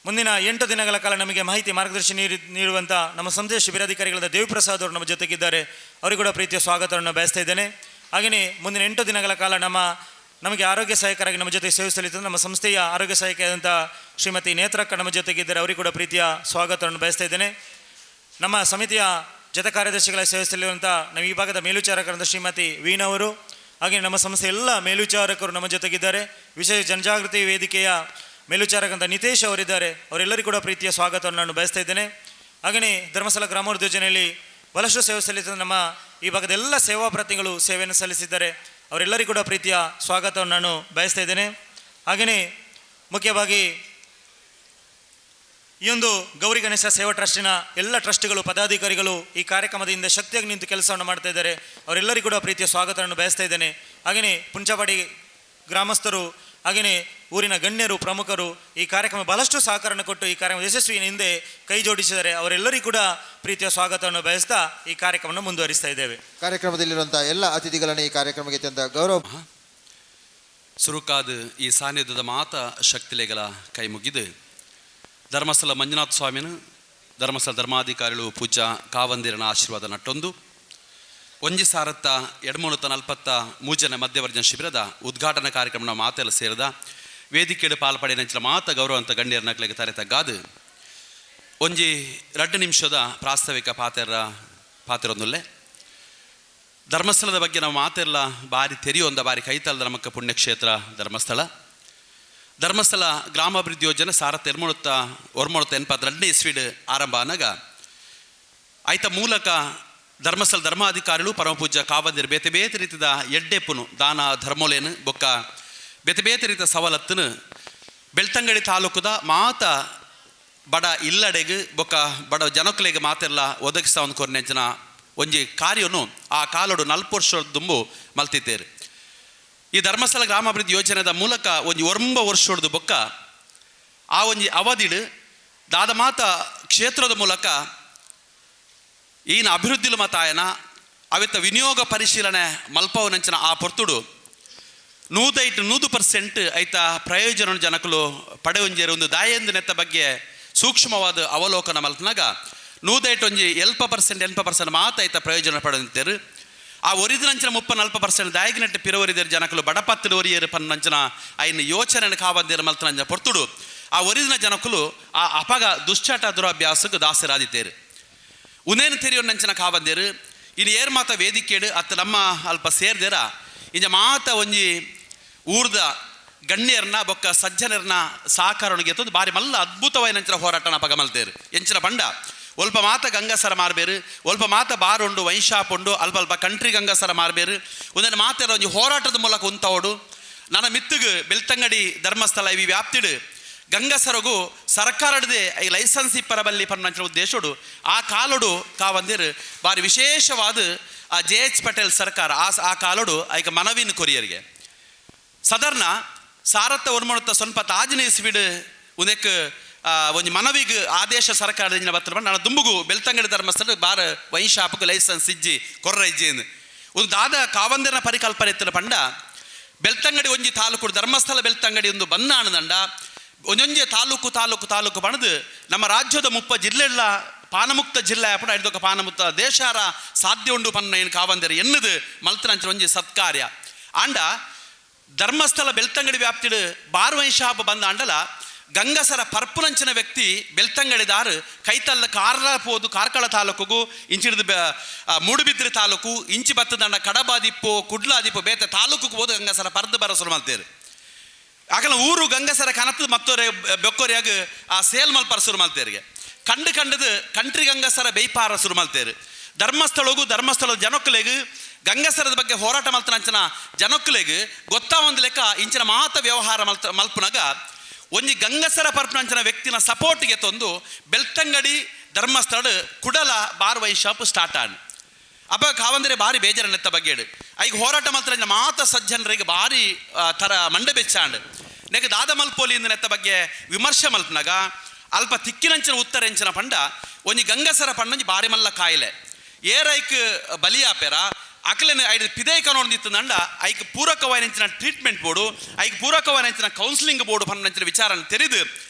ಮುಂದಿನ 8 ದಿನಗಳ ಕಾಲ ನಮಗೆ ಮಾಹಿತಿ ಮಾರ್ಗದರ್ಶನ ನೀಡುವಂಥ ನಮ್ಮ ಸಂಸ್ಥೆಯ ಶಿಬಿರಾಧಿಕಾರಿಗಳಾದ ದೇವಿಪ್ರಸಾದ್ ಅವರು ನಮ್ಮ ಜೊತೆಗಿದ್ದಾರೆ, ಅವರಿಗೆ ಕೂಡ ಪ್ರೀತಿಯ ಸ್ವಾಗತವನ್ನು ಬಯಸ್ತಾ ಇದ್ದೇನೆ. ಹಾಗೆಯೇ ಮುಂದಿನ 8 ದಿನಗಳ ಕಾಲ ನಮಗೆ ಆರೋಗ್ಯ ಸಹಾಯಕರಾಗಿ ನಮ್ಮ ಜೊತೆ ಸೇವೆ ಸಲ್ಲಿಸಿದ ನಮ್ಮ ಸಂಸ್ಥೆಯ ಆರೋಗ್ಯ ಸಹಾಯಕಿಯಾದಂಥ ಶ್ರೀಮತಿ ನೇತ್ರಕ್ಕ ನಮ್ಮ ಜೊತೆಗಿದ್ದಾರೆ, ಅವರಿಗೆ ಕೂಡ ಪ್ರೀತಿಯ ಸ್ವಾಗತವನ್ನು ಬಯಸ್ತಾ ಇದ್ದೇನೆ. ನಮ್ಮ ಸಮಿತಿಯ ಜೊತೆ ಕಾರ್ಯದರ್ಶಿಗಳ ಸೇವೆ ಸಲ್ಲಿರುವಂಥ ನಮ್ಮ ಈ ಭಾಗದ ಮೇಲ್ವಿಚಾರಕರಾದ ಶ್ರೀಮತಿ ವೀಣಾ ಅವರು, ಹಾಗೆ ನಮ್ಮ ಸಂಸ್ಥೆಯ ಎಲ್ಲ ಮೇಲ್ವಿಚಾರಕರು ನಮ್ಮ ಜೊತೆಗಿದ್ದಾರೆ. ವಿಶೇಷ ಜನಜಾಗೃತಿ ವೇದಿಕೆಯ ಮೇಲ್ವಿಚಾರಕಂತ ನಿತೇಶ್ ಅವರಿದ್ದಾರೆ, ಅವರೆಲ್ಲರಿಗೂ ಕೂಡ ಪ್ರೀತಿಯ ಸ್ವಾಗತವನ್ನು ನಾನು ಬಯಸ್ತಾ ಇದ್ದೇನೆ. ಹಾಗೆಯೇ ಧರ್ಮಸ್ಥಳ ಗ್ರಾಮೋದ್ಯೋಗ ಯೋಜನೆಯಲ್ಲಿ ಬಹಳಷ್ಟು ಸೇವೆ ಸಲ್ಲಿಸಿದ ನಮ್ಮ ಈ ಭಾಗದ ಎಲ್ಲ ಸೇವಾ ಪ್ರತಿಗಳು ಸೇವೆಯನ್ನು ಸಲ್ಲಿಸಿದ್ದಾರೆ, ಅವರೆಲ್ಲರಿಗೂ ಕೂಡ ಪ್ರೀತಿಯ ಸ್ವಾಗತವನ್ನು ನಾನು ಬಯಸ್ತಾ ಇದ್ದೇನೆ. ಹಾಗೆಯೇ ಮುಖ್ಯವಾಗಿ ಈ ಒಂದು ಗೌರಿ ಗಣೇಶ ಸೇವಾ ಟ್ರಸ್ಟಿನ ಎಲ್ಲ ಟ್ರಸ್ಟಿಗಳು ಪದಾಧಿಕಾರಿಗಳು ಈ ಕಾರ್ಯಕ್ರಮದಿಂದ ಶಕ್ತಿಯಾಗಿ ನಿಂತು ಕೆಲಸವನ್ನು ಮಾಡ್ತಾ ಇದ್ದಾರೆ, ಅವರೆಲ್ಲರಿಗೂ ಕೂಡ ಪ್ರೀತಿಯ ಸ್ವಾಗತವನ್ನು ಬಯಸ್ತಾ ಇದ್ದೇನೆ. ಹಾಗೆಯೇ ಪುಂಚಪಾಡಿ ಗ್ರಾಮಸ್ಥರು, ಹಾಗೆಯೇ ಊರಿನ ಗಣ್ಯರು, ಪ್ರಮುಖರು ಈ ಕಾರ್ಯಕ್ರಮ ಬಹಳಷ್ಟು ಸಹಕಾರವನ್ನು ಕೊಟ್ಟು ಈ ಕಾರ್ಯಕ್ರಮ ಯಶಸ್ವಿನ ಹಿಂದೆ ಕೈ ಜೋಡಿಸಿದ್ದಾರೆ, ಅವರೆಲ್ಲರಿಗೂ ಕೂಡ ಪ್ರೀತಿಯ ಸ್ವಾಗತವನ್ನು ಬಯಸ್ತಾ ಈ ಕಾರ್ಯಕ್ರಮವನ್ನು ಮುಂದುವರಿಸ್ತಾ ಇದ್ದೇವೆ. ಕಾರ್ಯಕ್ರಮದಲ್ಲಿರುವಂಥ ಎಲ್ಲ ಅತಿಥಿಗಳನ್ನು ಈ ಕಾರ್ಯಕ್ರಮಕ್ಕೆ ತಂದ ಗೌರವ ಸುರುಕಾದ ಈ ಸಾನ್ನಿಧ್ಯದ ಮಾತ ಶಕ್ತಿಲೆಗಳ ಕೈ ಮುಗಿದು ಧರ್ಮಸ್ಥಳ ಮಂಜುನಾಥ ಸ್ವಾಮಿನ ಧರ್ಮಸ್ಥಳ ಧರ್ಮಾಧಿಕಾರಿಗಳು ಪೂಜಾ ಕಾವಂದಿರನ ಆಶೀರ್ವಾದ ನಟ್ಟೊಂದು ಒಂಜಿ ಸಾರತ್ತ 240 ಮಧ್ಯವರ್ಜನ ಶಿಬಿರದ ಉದ್ಘಾಟನಾ ಕಾರ್ಯಕ್ರಮ ಮಾತೆಲ್ಲ ಸೇರಿದ ವೇದಿಕೆಡು ಪಾಲ್ಪಡೆ ನಂಚಿನ ಮಾತ ಗೌರವಂತ ಗಣ್ಯರ ನಕ್ಲಿಗೆ ತರೆತಗ್ಗಾದು ಒಂಜಿ 2 ನಿಮಿಷದ ಪ್ರಾಸ್ತಾವಿಕ ಪಾತಿರೊಂದುಲ್ಲೆ ಧರ್ಮಸ್ಥಳದ ಬಗ್ಗೆ ನಾವು ಮಾತೆಲ್ಲ ಬಾರಿ ತೆರೆಯೊಂದ ಬಾರಿ ಕೈತಲ್ಲದ ನಮಕ್ಕ ಪುಣ್ಯಕ್ಷೇತ್ರ ಧರ್ಮಸ್ಥಳ ಗ್ರಾಮಾಭಿವೃದ್ಧಿ ಯೋಜನೆ 1982 ಇಸ್ವಿಡ್ ಆರಂಭ ಆನಾಗ ಐತ ಮೂಲಕ ಧರ್ಮಸ್ಥಳ ಧರ್ಮಾಧಿಕಾರಿಗಳು ಪರಮಪೂಜ್ಯ ಕಾವಂದಿರು ಬೇತೆ ಬೇತೆ ರೀತಿದ ಎಡ್ಡೆಪ್ಪುನು ದಾನ ಧರ್ಮೋಲೇನು ಬೊಕ್ಕ ಬೇತೆ ಬೇತೆ ರೀತಿಯ ಸವಲತ್ತುನು ಬೆಳ್ತಂಗಡಿ ತಾಲೂಕುದ ಮಾತ ಬಡ ಇಲ್ಲಡೆಗೆ ಬೊಕ್ಕ ಬಡ ಜನಕುಲೆಗೆ ಮಾತೆಲ್ಲ ಒದಗಿಸ್ತಾ ಒಂದು ಕೊರ್ನೆಂಚಿನ ಒಂಜಿ ಕಾರ್ಯನು ಆ ಕಾಲೋಡು 4 ವರ್ಷದ ದುಂಬು ಮಲ್ತಿದ್ದೇರು. ಈ ಧರ್ಮಸ್ಥಳ ಗ್ರಾಮಾಭಿವೃದ್ಧಿ ಯೋಜನೆದ ಮೂಲಕ ಒಂಜಿ 9 ವರ್ಷದ ಬೊಕ್ಕ ಆ ಒಂಜಿ ಅವಧಿಡು ದಾದ ಮಾತ ಕ್ಷೇತ್ರದ ಮೂಲಕ ಈನ ಅಭಿವೃದ್ಧಿಲು ಮತಾಯನ ಅವಿತ್ತ ವಿನಿಯೋಗ ಪರಿಶೀಲನೆ ಮಲ್ಪವನಂಚಿನ ಆ ಪೊರ್ತುಡು 100% ಐತ ಪ್ರಯೋಜನ ಜನಕಲು ಪಡೆಯೊಂಜೇರು ಒಂದು ದಾಯಂದು ನೆತ್ತ ಬಗ್ಗೆ ಸೂಕ್ಷ್ಮವಾದ ಅವಲೋಕನ ಮಲ್ತನಾಗ 100% ಮಾತ ಐತ ಪ್ರಯೋಜನ ಪಡೆಯುತ್ತೇರು. ಆ ಒರಿದಿನಂಚಿನ 30-40% ದಾಯಗಿನಟ್ಟು ಪಿರವರಿದೇರು ಜನಕಲು ಬಡಪತ್ತಲು ಒರಿಯೇರು ಪನ್ನಂಚಿನ ಐನ ಯೋಚನೆ ಕಾವಂದೇರು ಮಲ್ತನಂಜ ಪೊರ್ತುಡು ಆ ಒರಿದಿನ ಜನಕಲು ಆ ಅಪಗ ದುಶ್ಚಟ ದುರಭ್ಯಾಸಕ್ಕೆ ದಾಸರಾದಿದ್ದೇರು. ಉನೇನು ತೆರಿಯೊನ್ನಂಚಿನ ಕಾವಂದೇರು ಇನ್ನು ಏರ್ ಮಾತ ವೇದಿಕೆಡು ಅತ್ತ ನಮ್ಮ ಅಲ್ಪ ಸೇರ್ದೇರ ಇಂಜ ಮಾತ ಒಂಜಿ ಊರ್ದ ಗಣ್ಯರ್ನ ಬೊಕ್ಕ ಸಜ್ಜನರ್ನ ಸಹಕಾರನಿಗೆ ಎತ್ತೊಂದು ಬಾರಿ ಮಲ್ಲ ಅದ್ಭುತವಾಯಿನಂಚಿನ ಹೋರಾಟನ ಪಗಮಲ್ತೇರು ಎಂಚಿನ ಬಂಡ ಒಲ್ಪ ಮಾತ ಗಂಗಸರ ಮಾರ್ಬೇರು ಒಲ್ಪ ಮಾತ ಬಾರ್ ಉಂಡು ವೈನ್ ಶಾಪ್ ಉಂಡು ಅಲ್ಪ ಅಲ್ಪ ಕಂಟ್ರಿ ಗಂಗಸರ ಮಾರ್ಬೇರು ಒಂದನ್ನು ಮಾತಾಡ ಒಂದು ಹೋರಾಟದ ಮೂಲಕ ಉಂತವಡು ನನ್ನ ಮಿತ್ತುಗು ಬೆಳ್ತಂಗಡಿ ಧರ್ಮಸ್ಥಳ ಇವಿ ವ್ಯಾಪ್ತಿಡು ಗಂಗಸರಗು ಸರ್ಕಾರದೇ ಈ ಲೈಸೆನ್ಸ್ ಇಪ್ಪರ ಬಲ್ಲಿ ಪನ್ನಂಚಿನ ಉದ್ದೇಶಡು ಆ ಕಾಲಡು ಕಾವಂದಿರು ಬಾರಿ ವಿಶೇಷವಾದ ಆ JH ಪಟೇಲ್ ಸರ್ಕಾರ ಆ ಕಾಲಡು ಐಕ ಮನವಿನ ಕೊರಿಯರಿಗೆ ಸಾಧಾರಣ ಸಾರತ್ತ ಒರ್ಮೊಣತ್ತ ಸ್ವಲ್ಪ ತಾಜಿನ ಇಸ್ವಿಡು ಉದಕ್ಕೆ ಒಂದು ಮನವಿಗೆ ಆದೇಶ ಸರ್ಕಾರದಿಂದ ಬತ್ತ ನಾನು ದುಂಬುಗು ಬೆಳ್ತಂಗಡಿ ಧರ್ಮಸ್ಥಳ ಬಾರ ವೈನ್ ಶಾಪ್ಗೆ ಲೈಸೆನ್ಸ್ ಇಜ್ಜಿ ಕೊರ್ರ ಇಜ್ಜಿಂದು ಒಂದು ದಾದ ಕಾವಂದಿನ ಪರಿಕಲ್ಪನೆ ಇತ್ತಿನ ಪಂಡ ಬೆಳ್ತಂಗಡಿ ಒಂಜಿ ತಾಲೂಕು ಧರ್ಮಸ್ಥಳ ಬೆಳ್ತಂಗಡಿ ಒಂದು ಬನ್ನಾಣದಂಡ ಒಂದೊಂಜೆ ತಾಲೂಕು ಪಣದು ನಮ್ಮ ರಾಜ್ಯದ 30 ಜಿಲ್ಲೆಲ್ಲ ಪಾನಮುಕ್ತ ಜಿಲ್ಲೆ ಅಪ್ಪಡ ಹಿಡಿದೊಕ್ಕ ಪಾನಮುಕ್ತ ದೇಶಾರ ಸಾಧ್ಯ ಉಂಡು ಪನ್ನ ಏನು ಕಾವಂದಿರ ಎನ್ನದು ಮಲ್ತನಂಚ ಒಂಜಿ ಸತ್ಕಾರ್ಯ ಆಂಡ ಧರ್ಮಸ್ಥಳ ಬೆಳ್ತಂಗಡಿ ವ್ಯಾಪ್ತಿಡು ಬಾರ್ ವೈನ್ ಶಾಪ್ ಬಂದ ಅಂಡಲ ಗಂಗಸರ ಪರ್ಪುನಂಚಿನ ವ್ಯಕ್ತಿ ಬೆಳ್ತಂಗಡಿದಾರು ಕೈತಲ್ಲ ಕಾರ್ಕಳ ತಾಲೂಕುಗೂ ಇಂಚಿಡಿದು ಮೂಡುಬಿದ್ರೆ ತಾಲೂಕು ಇಂಚಿ ಬತ್ತದಂಡ ಕಡಬಾದಿಪ್ಪು ಕುಡ್ಲಾದಿಪ್ಪು ಬೇತೆ ತಾಲೂಕಿಗೆ ಹೋದು ಗಂಗಸರ ಪರ್ದು ಬರಸರು ಮಲ್ತೇರು ಆಗಲ ಊರು ಗಂಗಸರ ಕನತದ ಮತ್ತೊರೆ ಬೆಕ್ಕೊರಿಯಾಗ ಆ ಸೇಲ್ ಮಲ್ಪರ ಸುರು ಮಲ್ತೇರಿಗೆ ಕಂಡದು ಕಂಟ್ರಿ ಗಂಗಸರ ಬೇಯ್ಪಾರ ಸುರು ಮಲ್ತೇರು ಧರ್ಮಸ್ಥಳದ ಜನಕ್ಕಲೆಗೂ ಗಂಗಸರದ ಬಗ್ಗೆ ಹೋರಾಟ ಮಲ್ತನಂಚಿನ ಜನಕ್ಕಲೆಗೂ ಗೊತ್ತಾ ಒಂದು ಲೆಕ್ಕ ಇಂಚಿನ ಮಾತ ವ್ಯವಹಾರ ಮಲ್ಪನಾಗ ಒಂಜಿ ಗಂಗಸರ ಪರ್ಪನಂಚಿನ ವ್ಯಕ್ತಿನ ಸಪೋರ್ಟ್ಗೆ ತಂದು ಬೆಳ್ತಂಗಡಿ ಧರ್ಮಸ್ಥಳ ಕುಡಲ ಬಾರ್ ವೈನ್ ಶಾಪ್ ಸ್ಟಾರ್ಟ್ ಆನ್ ಅಪ್ಪ ಕಾವಂದರೆ ಭಾರಿ ಬೇಜಾರನೆತ್ತ ಬಗ್ಗೆಡು ಐಗ ಹೋರಾಟ ಮಾತ್ರ ಮಾತ ಸಜ್ಜನರಿಗೆ ಭಾರಿ ಥರ ಮಂಡೆ ಬೆಚ್ಚಾಂಡ್ ನೆಗ ದಾದ ಮಲ್ಪೋಲಿಯಿಂದ ನೆತ್ತ ಬಗ್ಗೆ ವಿಮರ್ಶೆ ಮಲ್ಪನಾಗ ಅಲ್ಪ ತಿಕ್ಕಿನಂಚಿನ ಉತ್ತರ ಎಂಚಿನ ಪಂಡ ಒಂಜಿ ಗಂಗಸರ ಪಂಡಂಜಿ ಭಾರಿ ಮಲ್ಲ ಕಾಯಿಲೆ ಏರೈಕ್ ಬಲಿಯಾಪೆರ ಅಕ್ಲೇನು ಐದು ಪಿದೈಕ ನೋಡಿತ್ತಂಡ ಐಕ್ ಪೂರಕವಾಯಿನಂಚಿನ ಟ್ರೀಟ್ಮೆಂಟ್ ಬೋರ್ಡು ಐಕ್ ಪೂರಕವಾಯಿನಂಚಿನ ಕೌನ್ಸಿಲಿಂಗ್ ಬೋರ್ಡು ಪನ್ನಂಚಿನ ವಿಚಾರ ತೆರೆದು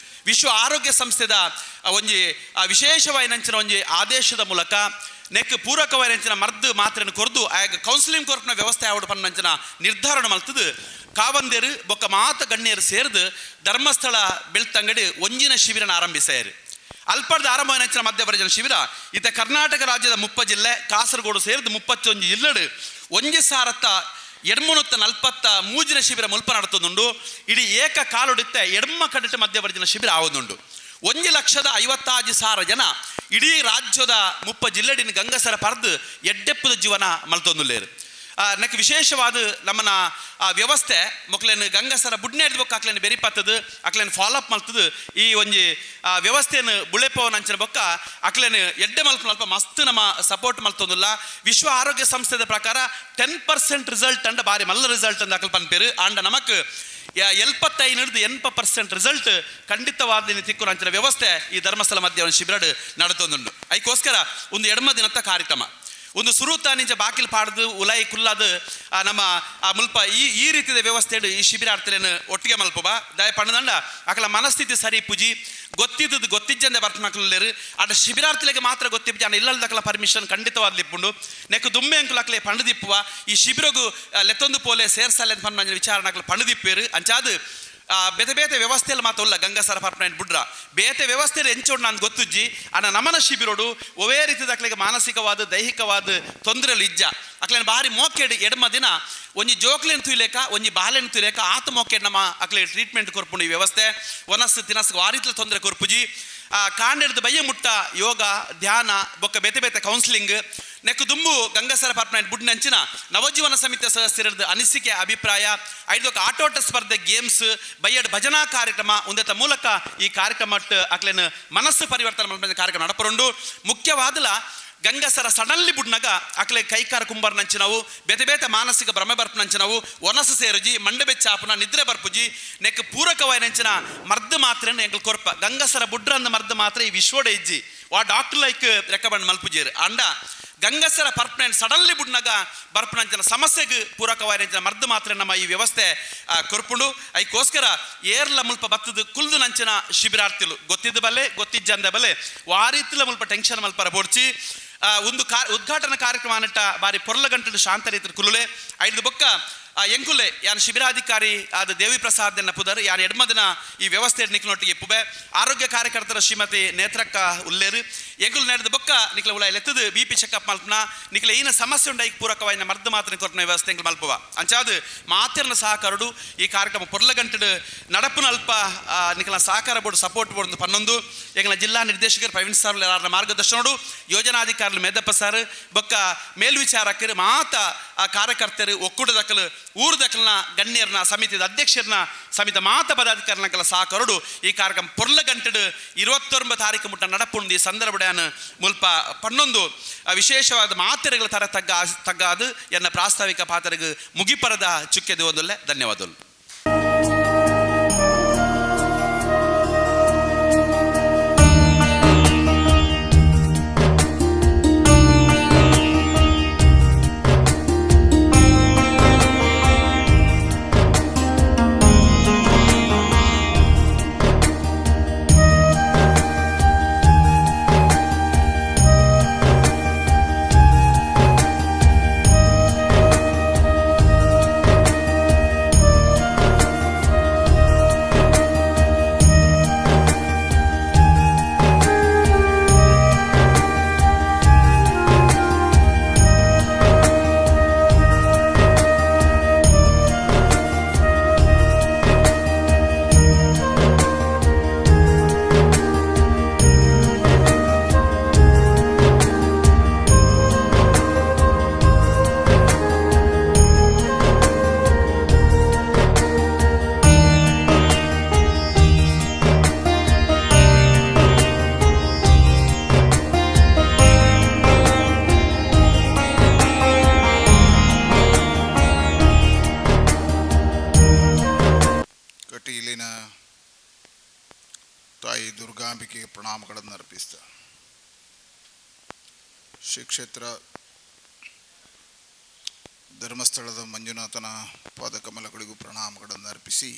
ವಿಶ್ವ ಆರೋಗ್ಯ ಸಂಸ್ಥೆದ ಒಂಜಿ ವಿಶೇಷವಾಯಿನಂಚಿನ ಒಂಜಿ ಆದೇಶದ ಮೂಲಕ ನೆಕ್ ಪೂರಕವಾಯಿನಂಚಿನ ಮರ್ದು ಮಾತ್ರೆಯನ್ನು ಕೊರ್ದು ಆಗ ಕೌನ್ಸಿಲಿಂಗ್ ಕೊರ್ಪಿನ ವ್ಯವಸ್ಥೆ ಆವಡು ಪನ್ನಂಚಿನ ನಿರ್ಧಾರ ಮಲ್ತದು ಕಾವಂದೇರು ಬೊಕ್ಕ ಮಾತ ಗಣ್ಯರು ಸೇರಿದು ಧರ್ಮಸ್ಥಳ ಬೆಳ್ತಂಗಡಿ ಒಂಜಿನ ಶಿಬಿರನ ಆರಂಭಿಸ್ಯಾರು ಅಲ್ಪದ ಆರಂಭವಾಯಿನಂಚಿನ ಮಧ್ಯಪ್ರಜನ ಶಿಬಿರ ಇತ್ತ ಕರ್ನಾಟಕ ರಾಜ್ಯದ 30 ಜಿಲ್ಲೆ ಕಾಸರಗೋಡು ಸೇರಿದು 31 ಜಿಲ್ಲೆಡು 1,740 ಶಿಬಿರ ಮುಲ್ಪ ನಡತದುಂಡು ಇಡೀ ಏಕ ಕಾಲುಡಿತ್ತ ಎಡ್ಮ ಕಡಿಟ ಮಧ್ಯಪ್ರಜನ ಶಿಬಿರ ಆವದುಂಡು 1,50,000 ಜನ ಇಡೀ ರಾಜ್ಯದ 30 ಜಿಲ್ಲೆಡಿನ ಗಂಗಸರ ಪರ್ದು ಎಡ್ಡೆಪ್ಪದ ಜೀವನ ಮಲ್ತೊಂದುಲ್ಲೇರು ನೆಕ್ ವಿಶೇಷವಾದ ನಮ್ಮನ ವ್ಯವಸ್ಥೆ ಮೊಕ್ಲೇನು ಗಂಗಸರ ಬುಡ್ನೆ ಹಿಡಿದು ಬೊಕ್ಕ ಅಕ್ಲೇನು ಬೆರಿಪತ್ತದು ಅಕ್ಲೇನು ಫಾಲೋಅಪ್ ಮಲ್ತದು ಈ ಒಂಜಿ ವ್ಯವಸ್ಥೆಯನ್ನು ಬುಳೆಪವನ ಅಂಚಿನ ಬೊಕ್ಕ ಅಕ್ಲೇನು ಎಡ್ಡೆ ಮಲ್ಪ ಮಸ್ತ್ ನಮ್ಮ ಸಪೋರ್ಟ್ ಮಲ್ತೊಂದುಲ್ಲ ವಿಶ್ವ ಆರೋಗ್ಯ ಸಂಸ್ಥೆದ ಪ್ರಕಾರ 10% ರಿಸಲ್ಟ್ ಅಂಡ ಬಾರಿ ಮಲ್ಲ ರಿಸಲ್ಟ್ ಅಂದ ಅಕಲ್ ಪನ್ಪೇರು ಆಂಡ ನಮಕ್ 75% ರಿಸಲ್ಟ್ ಖಂಡಿತವಾದ ತಿಕ್ಕು ಅಂಚಿನ ವ್ಯವಸ್ಥೆ ಈ ಧರ್ಮಸ್ಥಳ ಮಧ್ಯ ಒಂದು ಶಿಬಿರ ನಡತೊಂದುಂಡು ಅದಕ್ಕೋಸ್ಕರ ಒಂದು ಎಡಮ ದಿನದ ಕಾರ್ಯಕ್ರಮ ಒಂದು ಸುರುತ ನಿಂಚ ಬಾಕಿಲ್ ಪಾಡ್ದು ಉಲೈ ಕುಲ್ಲದು ನಮ್ಮ ಮುಲ್ಪ ಈ ರೀತಿಯ ವ್ಯವಸ್ಥೆ ಈ ಶಿಬಿರಾರ್ಥಿಲೇನು ಒಟ್ಟಿಗೆ ಮಲ್ಪಬ ದಯ ಪಣ್ಣದಂಡ ಅಕಲ ಮನಸ್ಥಿತಿ ಸರಿ ಪೂಜಿ ಗೊತ್ತಿಜ್ಜಂದೆ ಬರ್ತನಕ್ಲೇರು ಅಡ ಶಿಬಿರಾರ್ಥಿಗಳಿಗೆ ಮಾತ್ರ ಗೊತ್ತಿಪ್ಪು ಜನ ಇಲ್ಲದಕ್ಕಲ ಪರ್ಮಿಷನ್ ಖಂಡಿತವಾದ ಲಿಪ್ಪುಂಡು ನೆಕ್ ದುಮ್ಮೆ ಅಂಕುಲು ಅಕ್ಲೆ ಪಂಡದಿಪ್ಪುವ ಈ ಶಿಬಿರಗು ಲೆತ್ತೊಂದು ಪೋಲೆ ಸೇರ್ಸಲ್ಲ ಅಂತ ಪನ್ನ ವಿಚಾರಣೆ ಪಂಡದಿಪ್ಪೇರು ಅಂಚಾದು ಬೇತೆ ವ್ಯವಸ್ಥೆಯಲ್ಲಿ ಮಾತಲ್ಲ ಗಂಗಸರ ಪರ್ಪನೈನ್ ಬುಡ್ರ ಬೇತೆ ವ್ಯವಸ್ಥೆಯಲ್ಲಿ ಎಂಚೋಡು ನಾನು ಗೊತ್ತುಜ್ಜಿ ಅನ್ನ ನಮನ ಶಿಬಿರೋಡು ಒವೇ ರೀತಿದ ಅಕ್ಲೆಗೆ ಮಾನಸಿಕವಾದ ದೈಹಿಕವಾದ ತೊಂದರೆಯಲ್ಲಿ ಇಜ್ಜ ಅಕ್ಲೇನು ಭಾರಿ ಮೋಕೆಡ್ ಎಡಮ ದಿನ ಒಂಜಿ ಜೋಕ್ಲೇನು ತುಯ್ಲೇಕ ಒಂಜಿ ಬಾಲೆನು ತುಯ್ಲೇಕ ಆತ ಮೋಕೆಡ್ ನಮ್ಮ ಅಕ್ಲೆ ಟ್ರೀಟ್ಮೆಂಟ್ ಕೊರ್ಪುಂಡು ಈ ವ್ಯವಸ್ಥೆ ಒನಸ್ ತಿನಸ್ ವಾರಿತ್ಲ ತೊಂದರೆ ಕೊರ್ಪುಜಿ ಕಾಂಡೆಡ್ದು ಬಯ್ಯ ಮುಟ್ಟ ಯೋಗ ಧ್ಯಾನ ಬೊಕ್ಕ ಬೇತೆ ಕೌನ್ಸಿಲಿಂಗ್ ನೆಕ್ಕು ದುಂಬು ಗಂಗಸರ ಪರ್ಪನೈನ್ ಬುಡ್ನಂಚಿನ ನವಜೀವನ ಸಮಿತಿಯ ಸದಸ್ಯರದ್ದು ಅನಿಸಿಕೆ ಅಭಿಪ್ರಾಯ ಐದೊಕ್ಕ ಆಟೋಟ ಸ್ಪರ್ಧೆ ಗೇಮ್ಸ್ ಬಯ್ಯಡ್ ಭಜನಾ ಕಾರ್ಯಕ್ರಮ ಒಂದೆತ ಮೂಲಕ ಈ ಕಾರ್ಯಕ್ರಮ ಅಕ್ಲೇನು ಮನಸ್ಸು ಪರಿವರ್ತನೆ ಕಾರ್ಯಕ್ರಮ ನಡಪರುಂಡು ಮುಖ್ಯವಾದಲ ಗಂಗಸರ ಸಡನ್ಲಿ ಬುಡ್ನಾಗ ಅಕ್ಲೆ ಕೈಕಾರ ಕುಂಬರ್ ನಂಚಿನವು ಬೇತೆ ಮಾನಸಿಕ ಭ್ರಮೆ ಬರ್ಪನಂಚಿನವು ಒನಸು ಸೇರುಜಿ ಮಂಡೆ ಬೆಚ್ಚಾಪುನ ನಿದ್ರೆ ಬರ್ಪುಜಿ ನೆಕ್ ಪೂರಕವಾಯಿ ನಂಚಿನ ಮರ್ದು ಮಾತ್ರ ಎಂಕಲ್ ಕೊರ್ಪ ಗಂಗಸರ ಬುಡ್ರ ಅಂದ ಮರ್ದು ಮಾತ್ರ ಈ ವಿಶ್ವಡೆ ಇಜ್ಜಿ ವಾ ಡಾಕ್ಟರ್ ಲೈಕ್ ರೆಕಮೆಂಡ್ ಮಲ್ಪುಜೇರು ಅಂಡ ಗಂಗಸರ ಪರ್ಪನೈನ್ ಸಡನ್ಲಿ ಬುಡ್ನಾಗ ಬರ್ಪನಂಚಿನ ಸಮಸ್ಯೆಗೆ ಪೂರಕವಾಯಿನ ಮರ್ದು ಮಾತ್ರ ನಮ್ಮ ಈ ವ್ಯವಸ್ಥೆ ಕೊರ್ಪುಂಡು ಅದಕ್ಕೋಸ್ಕರ ಏರ್ಲ ಮುಲ್ಪ ಬತ್ತದು ಕುಲ್ದು ನಂಚಿನ ಶಿಬಿರಾರ್ಥಿಲು ಗೊತ್ತಿದ್ದ ಬಲ್ಲೆ ಗೊತ್ತಿಜ್ಜಂದ ಬಲ್ಲೆ ವಾರೀತಿಲ ಮುಲ್ಪ ಟೆನ್ಷನ್ ಮಲ್ಪರ ಬೋಡ್ಚಿ ಒಂದು ಉದ್ಘಾಟನಾ ಕಾರ್ಯಕ್ರಮ ಅನ್ನಟ್ಟ ಬಾರಿ ಪೊರ್ಲ ಗಂಟಲು ಶಾಂತ ರೀತಿ ಕುಲುಲೆ ಐದು ಬೊಕ್ಕ ಎಂಕುಲೆ ಯಾನ್ ಶಿಬಿರಾಧಿಕಾರಿ ಆದ ದೇವಿ ಪ್ರಸಾದ್ ಎನ್ನ ಪುದರ್ ಯಾನ್ ಎಡ್ಮದಿನ ಈ ವ್ಯವಸ್ಥೆ ನಿಕ್ಲೊಟ್ಟಿಗೆ ಪುಬೆ ಆರೋಗ್ಯ ಕಾರ್ಯಕರ್ತರ ಶ್ರೀಮತಿ ನೇತ್ರಕ್ಕ ಉಲ್ಲೇರು ಎಂಕುಲು ನಡೆದ ಬೊಕ್ಕ ನಿಕ್ಲ ಉಳ ಎತ್ತದು BP ಚೆಕಪ್ ಮಲ್ಪನ ನಿಕ್ಲ ಈನ ಸಮಸ್ಯೆ ಉಂಡ ಪೂರಕವಾಯಿನ ಮರ್ದ ಮಾತ್ರ ಕೊರನ ವ್ಯವಸ್ಥೆ ಎಂಕಲು ಮಲ್ಪುವ ಅಂಚಾದ ಮಾತಿರ್ನ ಸಹಕಾರಡು ಈ ಕಾರ್ಯಕ್ರಮ ಪೊರ್ಲಗಂಟಡು ನಡಪುನ ಅಲ್ಪ ನಿಕ್ಲ ಸಹಕಾರ ಬೋರ್ಡ್ ಸಪೋರ್ಟ್ ಬೋರ್ಡ್ ಪನ್ನೊಂದು ಎಂಕಲ ಜಿಲ್ಲಾ ನಿರ್ದೇಶಕರು ಪ್ರವೀಣ್ ಸರ್ ಮಾರ್ಗದರ್ಶನಡು ಯೋಜನಾಧಿಕಾರಿಗಳು ಮೇದಪ್ಪ ಸರ್ ಬೊಕ್ಕ ಮೇಲ್ವಿಚಾರಕರು ಮಾತ ಕಾರ್ಯಕರ್ತರು ಒಕ್ಕೂಟದಕ್ಕಲು ಊರು ದಕ್ಕಲ್ನ ಗಣ್ಯರ್ನ ಸಮಿತಿದ ಅಧ್ಯಕ್ಷರನ್ನ ಸಮಿತ ಮಾತ ಪದಾಧಿಕಾರಿಗಳ ಸಹಕಾರಡು ಈ ಕಾರ್ಯಕ್ರಮ ಪೊರ್ಲಗಂಟಡು 29 ತಾರೀಕು ಮುಟ್ಟ ನಡಪುಂಡು ಈ ಸಂದರ್ಭಡ್ಯಾನ ಮುಲ್ಪ ಪನ್ನೊಂದು ವಿಶೇಷವಾದ ಮಾತೆರೆಗಳ ತರ ತಗ್ಗಾದು ಎನ್ನ ಪ್ರಾಸ್ತಾವಿಕ ಪಾತ್ರಗೆ ಮುಗಿಪರದ ಚುಕ್ಕೆದು ಒಂದೊಲ್ಲೆ ಧನ್ಯವಾದಗಳು. ತಾಯಿ ದುರ್ಗಾಂಬಿಕೆಗೆ ಪ್ರಣಾಮಗಳನ್ನು ಅರ್ಪಿಸ್ತಾ ಶ್ರೀ ಕ್ಷೇತ್ರ ಧರ್ಮಸ್ಥಳದ ಮಂಜುನಾಥನ ಪಾದಕಮಲಗಳಿಗೂ ಪ್ರಣಾಮಗಳನ್ನು ಅರ್ಪಿಸಿ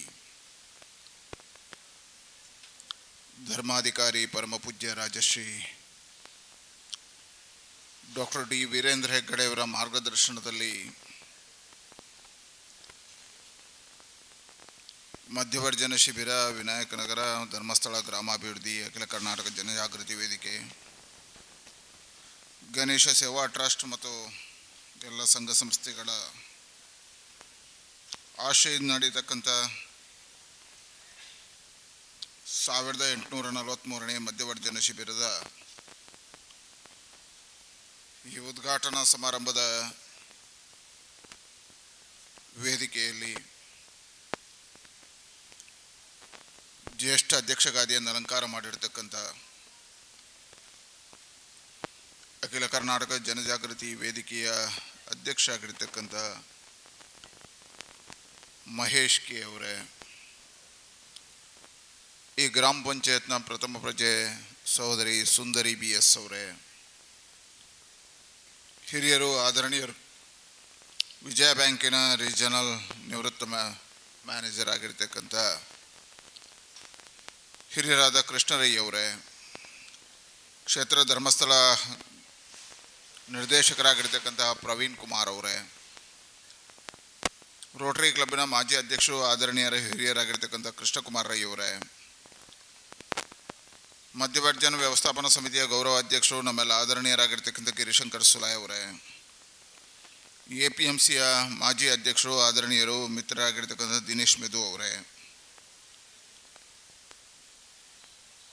ಧರ್ಮಾಧಿಕಾರಿ ಪರಮಪೂಜ್ಯ ರಾಜಶ್ರೀ ಡಾಕ್ಟರ್ ಡಿ ವೀರೇಂದ್ರ ಹೆಗ್ಗಡೆಯವರ ಮಾರ್ಗದರ್ಶನದಲ್ಲಿ ಮಧ್ಯವರ್ಜನ ಶಿಬಿರ ವಿನಾಯಕನಗರ ಧರ್ಮಸ್ಥಳ ಗ್ರಾಮಾಭಿವೃದ್ಧಿ ಅಖಿಲ ಕರ್ನಾಟಕ ಜನಜಾಗೃತಿ ವೇದಿಕೆ ಗಣೇಶ ಸೇವಾ ಟ್ರಸ್ಟ್ ಮತ್ತು ಎಲ್ಲ ಸಂಘ ಸಂಸ್ಥೆಗಳ ಆಶಯದಿಂದ ನಡೆಯತಕ್ಕಂಥ 1843ನೇ ಮಧ್ಯವರ್ಜನ ಶಿಬಿರದ ಈ ಉದ್ಘಾಟನಾ ಸಮಾರಂಭದ ವೇದಿಕೆಯಲ್ಲಿ ಜ್ಯೇಷ್ಠ ಅಧ್ಯಕ್ಷಗಾದಿಯನ್ನು ಅಲಂಕಾರ ಮಾಡಿರ್ತಕ್ಕಂಥ ಅಖಿಲ ಕರ್ನಾಟಕ ಜನಜಾಗೃತಿ ವೇದಿಕೆಯ ಅಧ್ಯಕ್ಷ ಆಗಿರ್ತಕ್ಕಂಥ ಮಹೇಶ್ ಕೆ ಅವರೇ, ಈ ಗ್ರಾಮ ಪಂಚಾಯತ್ನ ಪ್ರಥಮ ಪ್ರಜೆ ಸಹೋದರಿ ಸುಂದರಿ BS ಅವರೇ, ಹಿರಿಯರು ಆದರಣೀಯರು, ವಿಜಯ ಬ್ಯಾಂಕಿನ ರೀಜನಲ್ ನಿವೃತ್ತ ಮ್ಯಾನೇಜರ್ ಆಗಿರ್ತಕ್ಕಂಥ ಹಿರಿಯರಾದ ಕೃಷ್ಣರಯ್ಯ ಅವರೇ, ಕ್ಷೇತ್ರ ಧರ್ಮಸ್ಥಳ ನಿರ್ದೇಶಕರಾಗಿರ್ತಕ್ಕಂತಹ ಪ್ರವೀಣ್ ಕುಮಾರ್ ಅವರೇ, ರೋಟರಿ ಕ್ಲಬ್ಬಿನ ಮಾಜಿ ಅಧ್ಯಕ್ಷರು ಆದರಣೀಯರ ಹಿರಿಯರಾಗಿರ್ತಕ್ಕಂಥ ಕೃಷ್ಣಕುಮಾರ್ ರೈ ಅವರೇ, ಮಧ್ಯವರ್ಜನ ವ್ಯವಸ್ಥಾಪನಾ ಸಮಿತಿಯ ಗೌರವ ಅಧ್ಯಕ್ಷರು ನಮ್ಮೆಲ್ಲ ಆದರಣೀಯರಾಗಿರ್ತಕ್ಕಂಥ ಗಿರಿಶಂಕರ್ ಸುಲಾಯ್ ಅವರೇ, APMCಯ ಮಾಜಿ ಅಧ್ಯಕ್ಷರು ಆದರಣೀಯರು ಮಿತ್ರರಾಗಿರ್ತಕ್ಕಂಥ ದಿನೇಶ್ ಮೆದು ಅವರೇ,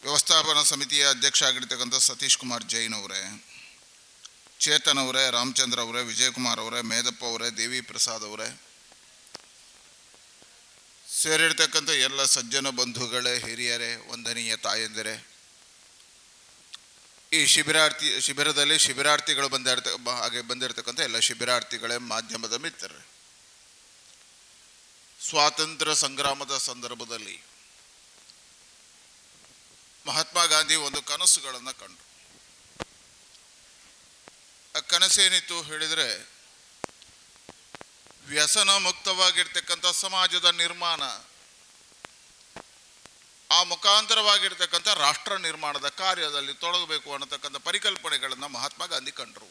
ವ್ಯವಸ್ಥಾಪನಾ ಸಮಿತಿಯ ಅಧ್ಯಕ್ಷ ಆಗಿರ್ತಕ್ಕಂಥ ಸತೀಶ್ ಕುಮಾರ್ ಜೈನ್ ಅವರೇ, ಚೇತನ್ ಅವರೇ, ರಾಮಚಂದ್ರ ಅವರೇ, ವಿಜಯಕುಮಾರ್ ಅವರೇ, ಮೇದಪ್ಪ ಅವರೇ, ದೇವಿ ಪ್ರಸಾದ್ ಅವರೇ, ಸೇರಿರ್ತಕ್ಕಂಥ ಎಲ್ಲ ಸಜ್ಜನ ಬಂಧುಗಳೇ, ಹಿರಿಯರೇ, ವಂದನೀಯ ತಾಯಂದಿರೇ, ಈ ಶಿಬಿರದಲ್ಲಿ ಶಿಬಿರಾರ್ಥಿಗಳು ಬಂದಿರತಕ್ಕಂಥ ಎಲ್ಲ ಶಿಬಿರಾರ್ಥಿಗಳೇ, ಮಾಧ್ಯಮದ ಮಿತ್ರರೇ, ಸ್ವಾತಂತ್ರ್ಯ ಸಂಗ್ರಾಮದ ಸಂದರ್ಭದಲ್ಲಿ ಮಹಾತ್ಮ ಗಾಂಧಿ ಒಂದು ಕನಸುಗಳನ್ನು ಕಂಡು, ಆ ಕನಸೇನಿತ್ತು ಹೇಳಿದರೆ ವ್ಯಸನ ಮುಕ್ತವಾಗಿರ್ತಕ್ಕಂಥ ಸಮಾಜದ ನಿರ್ಮಾಣ, ಆ ಮುಖಾಂತರವಾಗಿರ್ತಕ್ಕಂಥ ರಾಷ್ಟ್ರ ನಿರ್ಮಾಣದ ಕಾರ್ಯದಲ್ಲಿ ತೊಡಗಬೇಕು ಅನ್ನತಕ್ಕಂಥ ಪರಿಕಲ್ಪನೆಗಳನ್ನು ಮಹಾತ್ಮ ಗಾಂಧಿ ಕಂಡರು.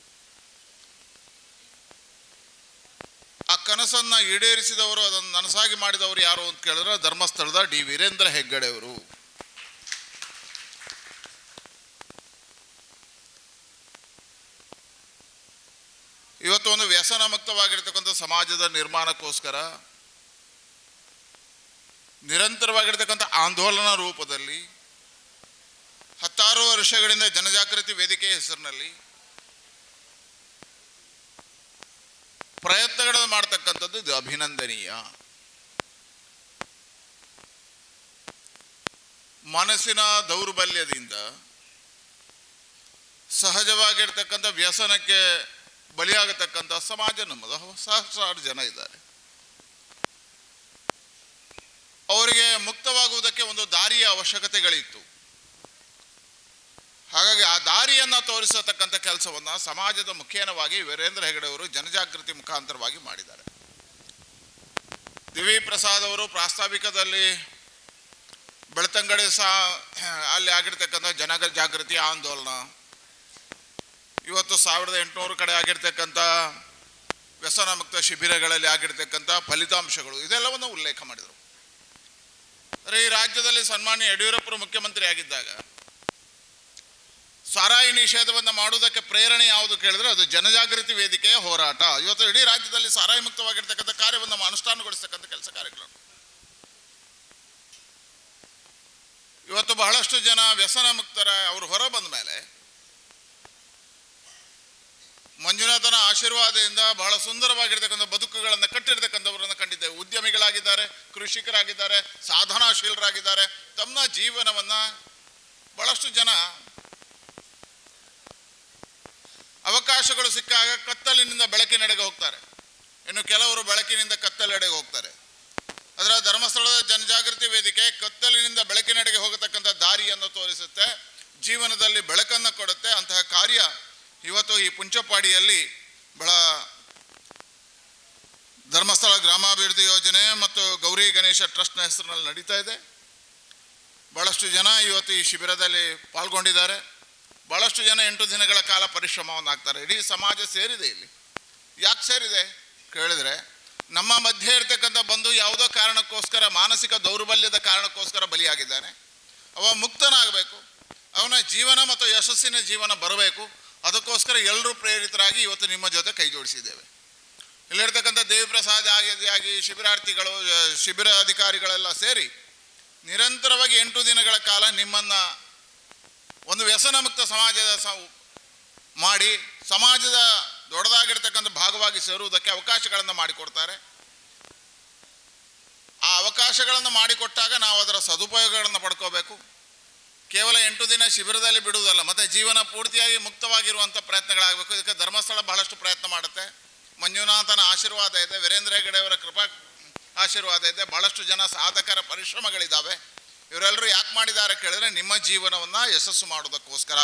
ಆ ಕನಸನ್ನು ಈಡೇರಿಸಿದವರು, ಅದನ್ನು ನನಸಾಗಿ ಮಾಡಿದವರು ಯಾರು ಅಂತ ಕೇಳಿದ್ರೆ ಧರ್ಮಸ್ಥಳದ ಡಿ ವೀರೇಂದ್ರ ಹೆಗ್ಗಡೆ ಅವರು. ಇವತ್ತು ಒಂದು ವ್ಯಸನ ಮುಕ್ತವಾಗಿರ್ತಕ್ಕಂಥ ಸಮಾಜದ ನಿರ್ಮಾಣಕ್ಕೋಸ್ಕರ ನಿರಂತರವಾಗಿರ್ತಕ್ಕಂಥ ಆಂದೋಲನ ರೂಪದಲ್ಲಿ 10 ವರ್ಷಗಳಿಂದ ಜನಜಾಗೃತಿ ವೇದಿಕೆ ಹೆಸರಿನಲ್ಲಿ ಪ್ರಯತ್ನಗಳನ್ನು ಮಾಡ್ತಕ್ಕಂಥದ್ದು ಇದು ಅಭಿನಂದನೀಯ. ಮನಸ್ಸಿನ ದೌರ್ಬಲ್ಯದಿಂದ ಸಹಜವಾಗಿರ್ತಕ್ಕಂಥ ವ್ಯಸನಕ್ಕೆ ಬಲಿಯಾಗತಕ್ಕಂಥ ಸಮಾಜ ನಮ್ಮದು. ಸಹಸ್ರಾರು ಜನ ಇದ್ದಾರೆ. ಅವರಿಗೆ ಮುಕ್ತವಾಗುವುದಕ್ಕೆ ಒಂದು ದಾರಿಯ ಅವಶ್ಯಕತೆಗಳಿತ್ತು. ಹಾಗಾಗಿ ಆ ದಾರಿಯನ್ನು ತೋರಿಸತಕ್ಕಂಥ ಕೆಲಸವನ್ನು ಸಮಾಜದ ಮುಖೇನವಾಗಿ ವೀರೇಂದ್ರ ಹೆಗಡೆ ಅವರು ಜನಜಾಗೃತಿ ಮುಖಾಂತರವಾಗಿ ಮಾಡಿದ್ದಾರೆ. ದಿವಿ ಪ್ರಸಾದ್ ಅವರು ಪ್ರಾಸ್ತಾವಿಕದಲ್ಲಿ ಬೆಳ್ತಂಗಡಿ ಅಲ್ಲಿ ಆಗಿರ್ತಕ್ಕಂಥ ಜನಜಾಗೃತಿ ಆಂದೋಲನ, ಇವತ್ತು 1800 ಕಡೆ ಆಗಿರ್ತಕ್ಕಂಥ ವ್ಯಸನ ಮುಕ್ತ ಶಿಬಿರಗಳಲ್ಲಿ ಆಗಿರ್ತಕ್ಕಂಥ ಫಲಿತಾಂಶಗಳು, ಇದೆಲ್ಲವನ್ನು ಉಲ್ಲೇಖ ಮಾಡಿದರು. ಅಂದರೆ ಈ ರಾಜ್ಯದಲ್ಲಿ ಸನ್ಮಾನ್ಯ ಯಡಿಯೂರಪ್ಪರು ಮುಖ್ಯಮಂತ್ರಿ ಆಗಿದ್ದಾಗ ಸಾರಾಯಿ ನಿಷೇಧವನ್ನು ಮಾಡುವುದಕ್ಕೆ ಪ್ರೇರಣೆ ಯಾವುದು ಕೇಳಿದ್ರೆ ಅದು ಜನಜಾಗೃತಿ ವೇದಿಕೆಯ ಹೋರಾಟ. ಇವತ್ತು ಇಡೀ ರಾಜ್ಯದಲ್ಲಿ ಸಾರಾಯಿ ಮುಕ್ತವಾಗಿರ್ತಕ್ಕಂಥ ಕಾರ್ಯವನ್ನು ಅನುಷ್ಠಾನಗೊಳಿಸ್ತಕ್ಕಂಥ ಕೆಲಸ ಕಾರ್ಯಗಳು. ಇವತ್ತು ಬಹಳಷ್ಟು ಜನ ವ್ಯಸನ ಮುಕ್ತರ ಅವರು ಹೊರ ಬಂದ ಮೇಲೆ ಮಂಜುನಾಥನ ಆಶೀರ್ವಾದದಿಂದ ಬಹಳ ಸುಂದರವಾಗಿರ್ತಕ್ಕಂಥ ಬದುಕುಗಳನ್ನು ಕಟ್ಟಿರ್ತಕ್ಕಂಥವರನ್ನು ಕಂಡಿದ್ದೇವೆ. ಉದ್ಯಮಿಗಳಾಗಿದ್ದಾರೆ, ಕೃಷಿಕರಾಗಿದ್ದಾರೆ, ಸಾಧನಾಶೀಲರಾಗಿದ್ದಾರೆ. ತಮ್ಮ ಜೀವನವನ್ನು ಬಹಳಷ್ಟು ಜನ ಅವಕಾಶಗಳು ಸಿಕ್ಕಾಗ ಕತ್ತಲಿನಿಂದ ಬೆಳಕಿನೆಡೆಗೆ ಹೋಗ್ತಾರೆ, ಇನ್ನು ಕೆಲವರು ಬೆಳಕಿನಿಂದ ಕತ್ತಲೆಡೆಗೆ ಹೋಗ್ತಾರೆ. ಅದರ ಧರ್ಮಸ್ಥಳದ ಜನಜಾಗೃತಿ ವೇದಿಕೆ ಕತ್ತಲಿನಿಂದ ಬೆಳಕಿನೆಡೆಗೆ ಹೋಗತಕ್ಕಂಥ ದಾರಿಯನ್ನು ತೋರಿಸುತ್ತೆ, ಜೀವನದಲ್ಲಿ ಬೆಳಕನ್ನು ಕೊಡುತ್ತೆ. ಅಂತಹ ಕಾರ್ಯ ಇವತ್ತು ಈ ಪುಂಚಪಾಡಿಯಲ್ಲಿ ಬಹಳ ಧರ್ಮಸ್ಥಳ ಗ್ರಾಮಾಭಿವೃದ್ಧಿ ಯೋಜನೆ ಮತ್ತು ಗೌರಿ ಗಣೇಶ ಟ್ರಸ್ಟ್ನ ಹೆಸರಿನಲ್ಲಿ ನಡೀತಾ ಇದೆ. ಬಹಳಷ್ಟು ಜನ ಇವತ್ತು ಈ ಶಿಬಿರದಲ್ಲಿ ಪಾಲ್ಗೊಂಡಿದ್ದಾರೆ. ಬಹಳಷ್ಟು ಜನ 8 ದಿನಗಳ ಕಾಲ ಪರಿಶ್ರಮವನ್ನು ಹಾಕ್ತಾರೆ. ಇಡೀ ಸಮಾಜ ಸೇರಿದೆ. ಇಲ್ಲಿ ಯಾಕೆ ಸೇರಿದೆ ಕೇಳಿದರೆ, ನಮ್ಮ ಮಧ್ಯೆ ಇರ್ತಕ್ಕಂಥ ಬಂಧು ಯಾವುದೋ ಕಾರಣಕ್ಕೋಸ್ಕರ, ಮಾನಸಿಕ ದೌರ್ಬಲ್ಯದ ಕಾರಣಕ್ಕೋಸ್ಕರ ಬಲಿಯಾಗಿದ್ದಾನೆ. ಅವ ಮುಕ್ತನಾಗಬೇಕು, ಅವನ ಜೀವನ ಮತ್ತು ಯಶಸ್ಸಿನ ಜೀವನ ಬರಬೇಕು. ಅದಕ್ಕೋಸ್ಕರ ಎಲ್ಲರೂ ಪ್ರೇರಿತರಾಗಿ ಇವತ್ತು ನಿಮ್ಮ ಜೊತೆ ಕೈ ಜೋಡಿಸಿದ್ದೇವೆ. ಇಲ್ಲಿರ್ತಕ್ಕಂಥ ದೇವಿಪ್ರಸಾದ್ ಆಗಿ ಶಿಬಿರಾರ್ಥಿಗಳು, ಶಿಬಿರ ಅಧಿಕಾರಿಗಳೆಲ್ಲ ಸೇರಿ ನಿರಂತರವಾಗಿ 8 ದಿನಗಳ ಕಾಲ ನಿಮ್ಮನ್ನು ಒಂದು ವ್ಯಸನ ಮುಕ್ತ ಸಮಾಜದ ಮಾಡಿ ಸಮಾಜದ ದೊಡ್ಡದಾಗಿರ್ತಕ್ಕಂಥ ಭಾಗವಾಗಿ ಸೇರುವುದಕ್ಕೆ ಅವಕಾಶಗಳನ್ನು ಮಾಡಿಕೊಡ್ತಾರೆ. ಆ ಅವಕಾಶಗಳನ್ನು ಮಾಡಿಕೊಟ್ಟಾಗ ನಾವು ಅದರ ಸದುಪಯೋಗಗಳನ್ನು ಪಡ್ಕೋಬೇಕು. ಕೇವಲ 8 ದಿನ ಶಿಬಿರದಲ್ಲಿ ಬಿಡುವುದಲ್ಲ, ಮತ್ತು ಜೀವನ ಪೂರ್ತಿಯಾಗಿ ಮುಕ್ತವಾಗಿರುವಂಥ ಪ್ರಯತ್ನಗಳಾಗಬೇಕು. ಇದಕ್ಕೆ ಧರ್ಮಸ್ಥಳ ಬಹಳಷ್ಟು ಪ್ರಯತ್ನ ಮಾಡುತ್ತೆ. ಮಂಜುನಾಥನ ಆಶೀರ್ವಾದ ಇದೆ, ವೀರೇಂದ್ರ ಹೆಗಡೆ ಅವರ ಕೃಪಾ ಆಶೀರ್ವಾದ ಇದೆ, ಬಹಳಷ್ಟು ಜನ ಸಾಧಕರ ಪರಿಶ್ರಮಗಳಿದ್ದಾವೆ. ಇವರೆಲ್ಲರೂ ಯಾಕೆ ಮಾಡಿದ್ದಾರೆ ಕೇಳಿದ್ರೆ, ನಿಮ್ಮ ಜೀವನವನ್ನು ಯಶಸ್ಸು ಮಾಡೋದಕ್ಕೋಸ್ಕರ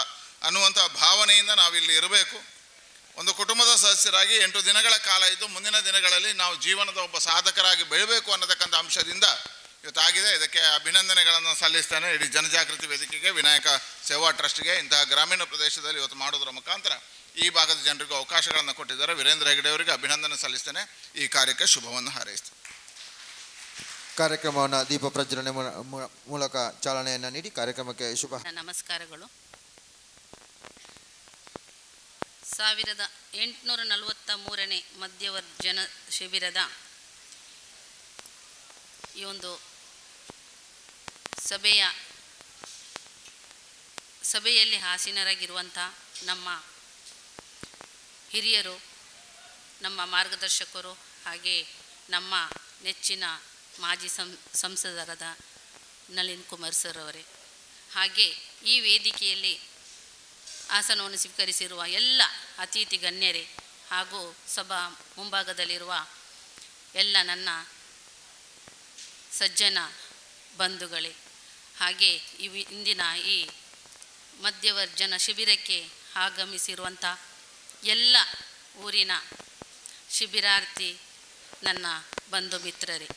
ಅನ್ನುವಂಥ ಭಾವನೆಯಿಂದ ನಾವಿಲ್ಲಿ ಇರಬೇಕು. ಒಂದು ಕುಟುಂಬದ ಸದಸ್ಯರಾಗಿ 8 ದಿನಗಳ ಕಾಲ ಇದ್ದು ಮುಂದಿನ ದಿನಗಳಲ್ಲಿ ನಾವು ಜೀವನದ ಒಬ್ಬ ಸಾಧಕರಾಗಿ ಬೆಳಬೇಕು ಅನ್ನತಕ್ಕಂಥ ಅಂಶದಿಂದ ಇವತ್ತಾಗಿದೆ. ಇದಕ್ಕೆ ಅಭಿನಂದನೆಗಳನ್ನು ಸಲ್ಲಿಸ್ತೇನೆ. ಇಡೀ ಜನಜಾಗೃತಿ ವೇದಿಕೆಗೆ, ವಿನಾಯಕ ಸೇವಾ ಟ್ರಸ್ಟ್ಗೆ, ಇಂತಹ ಗ್ರಾಮೀಣ ಪ್ರದೇಶದಲ್ಲಿ ಇವತ್ತು ಮಾಡೋದರ ಮುಖಾಂತರ ಈ ಭಾಗದ ಜನರಿಗೂ ಅವಕಾಶಗಳನ್ನು ಕೊಟ್ಟಿದ್ದಾರೆ. ವೀರೇಂದ್ರ ಹೆಗಡೆ ಅವರಿಗೆ ಅಭಿನಂದನೆ ಸಲ್ಲಿಸ್ತೇನೆ. ಈ ಕಾರ್ಯಕ್ಕೆ ಶುಭವನ್ನು ಹಾರೈಸ್ತೇನೆ. ಕಾರ್ಯಕ್ರಮವನ್ನು ದೀಪ ಪ್ರಜ್ವಲನೆ ಮೂಲಕ ಚಾಲನೆಯನ್ನು ನೀಡಿ ಕಾರ್ಯಕ್ರಮಕ್ಕೆ ಶುಭ ನಮಸ್ಕಾರಗಳು. 1843ನೇ ಮಧ್ಯವರ್ಜನ ಶಿಬಿರದ ಈ ಒಂದು ಸಭೆಯಲ್ಲಿ ಆಸೀನರಾಗಿರುವಂಥ ನಮ್ಮ ಹಿರಿಯರು, ನಮ್ಮ ಮಾರ್ಗದರ್ಶಕರು, ಹಾಗೆ ನಮ್ಮ ನೆಚ್ಚಿನ ಮಾಜಿ ಸಂಸದರಾದ ನಳಿನ್ ಕುಮಾರ್ ಸರ್ ಅವರೇ, ಹಾಗೆ ಈ ವೇದಿಕೆಯಲ್ಲಿ ಆಸನವನ್ನು ಸ್ವೀಕರಿಸಿರುವ ಎಲ್ಲ ಅತಿಥಿ ಗಣ್ಯರೇ, ಹಾಗೂ ಸಭಾ ಮುಂಭಾಗದಲ್ಲಿರುವ ಎಲ್ಲ ನನ್ನ ಸಜ್ಜನ ಬಂಧುಗಳೇ, ಹಾಗೆ ಇಂದಿನ ಈ ಮಧ್ಯವರ್ಜನ ಶಿಬಿರಕ್ಕೆ ಆಗಮಿಸಿರುವಂಥ ಎಲ್ಲ ಊರಿನ ಶಿಬಿರಾರ್ಥಿ ನನ್ನ ಬಂಧು ಮಿತ್ರರೇ,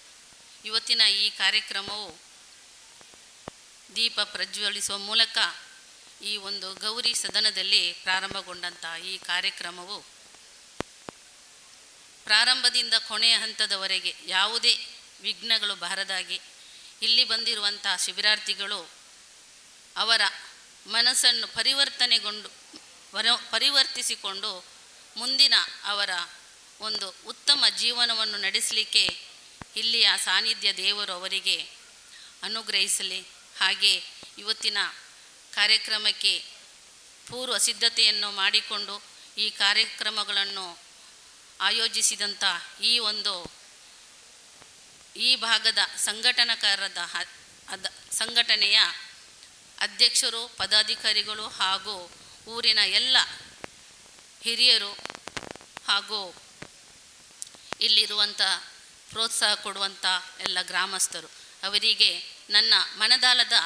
ಇವತ್ತಿನ ಈ ಕಾರ್ಯಕ್ರಮವು ದೀಪ ಪ್ರಜ್ವಲಿಸುವ ಮೂಲಕ ಈ ಒಂದು ಗೌರಿ ಸದನದಲ್ಲಿ ಪ್ರಾರಂಭಗೊಂಡಂಥ ಈ ಕಾರ್ಯಕ್ರಮವು ಪ್ರಾರಂಭದಿಂದ ಕೊನೆಯ ಹಂತದವರೆಗೆ ಯಾವುದೇ ವಿಘ್ನಗಳು ಬಾರದಾಗಿ ಇಲ್ಲಿ ಬಂದಿರುವಂಥ ಶಿಬಿರಾರ್ಥಿಗಳು ಅವರ ಮನಸ್ಸನ್ನು ಪರಿವರ್ತಿಸಿಕೊಂಡು ಮುಂದಿನ ಅವರ ಒಂದು ಉತ್ತಮ ಜೀವನವನ್ನು ನಡೆಸಲಿಕ್ಕೆ ಇಲ್ಲಿಯ ಸಾನ್ನಿಧ್ಯ ದೇವರು ಅವರಿಗೆ ಅನುಗ್ರಹಿಸಲಿ. ಹಾಗೆ ಇವತ್ತಿನ ಕಾರ್ಯಕ್ರಮಕ್ಕೆ ಪೂರ್ವ ಸಿದ್ಧತೆಯನ್ನು ಮಾಡಿಕೊಂಡು ಈ ಕಾರ್ಯಕ್ರಮಗಳನ್ನು ಆಯೋಜಿಸಿದಂಥ ಈ ಭಾಗದ ಸಂಘಟನೆಯ ಅಧ್ಯಕ್ಷರು, ಪದಾಧಿಕಾರಿಗಳು ಹಾಗೂ ಊರಿನ ಎಲ್ಲ ಹಿರಿಯರು ಹಾಗೂ ಇಲ್ಲಿರುವಂಥ ಪ್ರೋತ್ಸಾಹ ಕೊಡುವಂಥ ಎಲ್ಲ ಗ್ರಾಮಸ್ಥರು ಅವರಿಗೆ ನನ್ನ ಮನದಾಳದ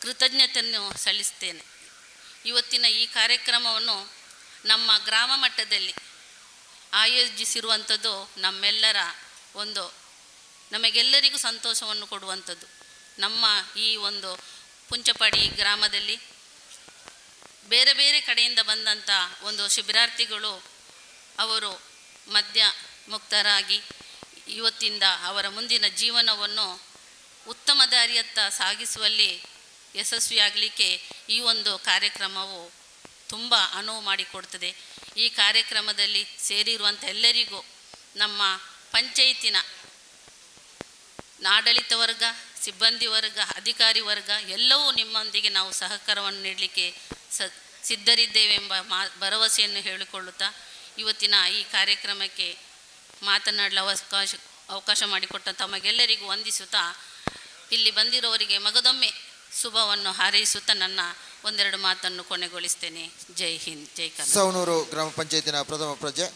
ಕೃತಜ್ಞತೆಯನ್ನು ಸಲ್ಲಿಸ್ತೇನೆ. ಇವತ್ತಿನ ಈ ಕಾರ್ಯಕ್ರಮವನ್ನು ನಮ್ಮ ಗ್ರಾಮ ಮಟ್ಟದಲ್ಲಿ ಆಯೋಜಿಸಿರುವಂಥದ್ದು ನಮಗೆಲ್ಲರಿಗೂ ಸಂತೋಷವನ್ನು ಕೊಡುವಂಥದ್ದು. ನಮ್ಮ ಈ ಒಂದು ಪುಂಚಪಾಡಿ ಗ್ರಾಮದಲ್ಲಿ ಬೇರೆ ಬೇರೆ ಕಡೆಯಿಂದ ಬಂದಂಥ ಒಂದು ಶಿಬಿರಾರ್ಥಿಗಳು ಅವರು ಮದ್ಯ ಮುಕ್ತರಾಗಿ ಇವತ್ತಿಂದ ಅವರ ಮುಂದಿನ ಜೀವನವನ್ನು ಉತ್ತಮ ದಾರಿಯತ್ತ ಸಾಗಿಸುವಲ್ಲಿ ಯಶಸ್ವಿಯಾಗಲಿಕ್ಕೆ ಈ ಒಂದು ಕಾರ್ಯಕ್ರಮವು ತುಂಬ ಅನುವು ಮಾಡಿಕೊಡ್ತದೆ. ಈ ಕಾರ್ಯಕ್ರಮದಲ್ಲಿ ಸೇರಿರುವಂಥ ಎಲ್ಲರಿಗೂ ನಮ್ಮ ಪಂಚಾಯತಿನ ಆಡಳಿತ ವರ್ಗ, ಸಿಬ್ಬಂದಿ ವರ್ಗ, ಅಧಿಕಾರಿ ವರ್ಗ ಎಲ್ಲವೂ ನಿಮ್ಮೊಂದಿಗೆ ನಾವು ಸಹಕಾರವನ್ನು ನೀಡಲಿಕ್ಕೆ ಸಿದ್ಧರಿದ್ದೇವೆಂಬ ಭರವಸೆಯನ್ನು ಹೇಳಿಕೊಳ್ಳುತ್ತಾ ಇವತ್ತಿನ ಈ ಕಾರ್ಯಕ್ರಮಕ್ಕೆ ಮಾತನಾಡಲು ಅವಕಾಶ ಮಾಡಿಕೊಟ್ಟ ತಮಗೆಲ್ಲರಿಗೂ ವಂದಿಸುತ್ತಾ ಇಲ್ಲಿ ಬಂದಿರೋವರಿಗೆ ಮಗದೊಮ್ಮೆ ಶುಭವನ್ನು ಹಾರೈಸುತ್ತಾ ನನ್ನ ಒಂದೆರಡು ಮಾತನ್ನು ಕೊನೆಗೊಳಿಸ್ತೇನೆ. ಜೈ ಹಿಂದ್, ಜೈ ಕರ್ನಾಟಕ. ಸವಣೂರು ಗ್ರಾಮ ಪಂಚಾಯತಿನ ಪ್ರಥಮ ಪ್ರಜೆ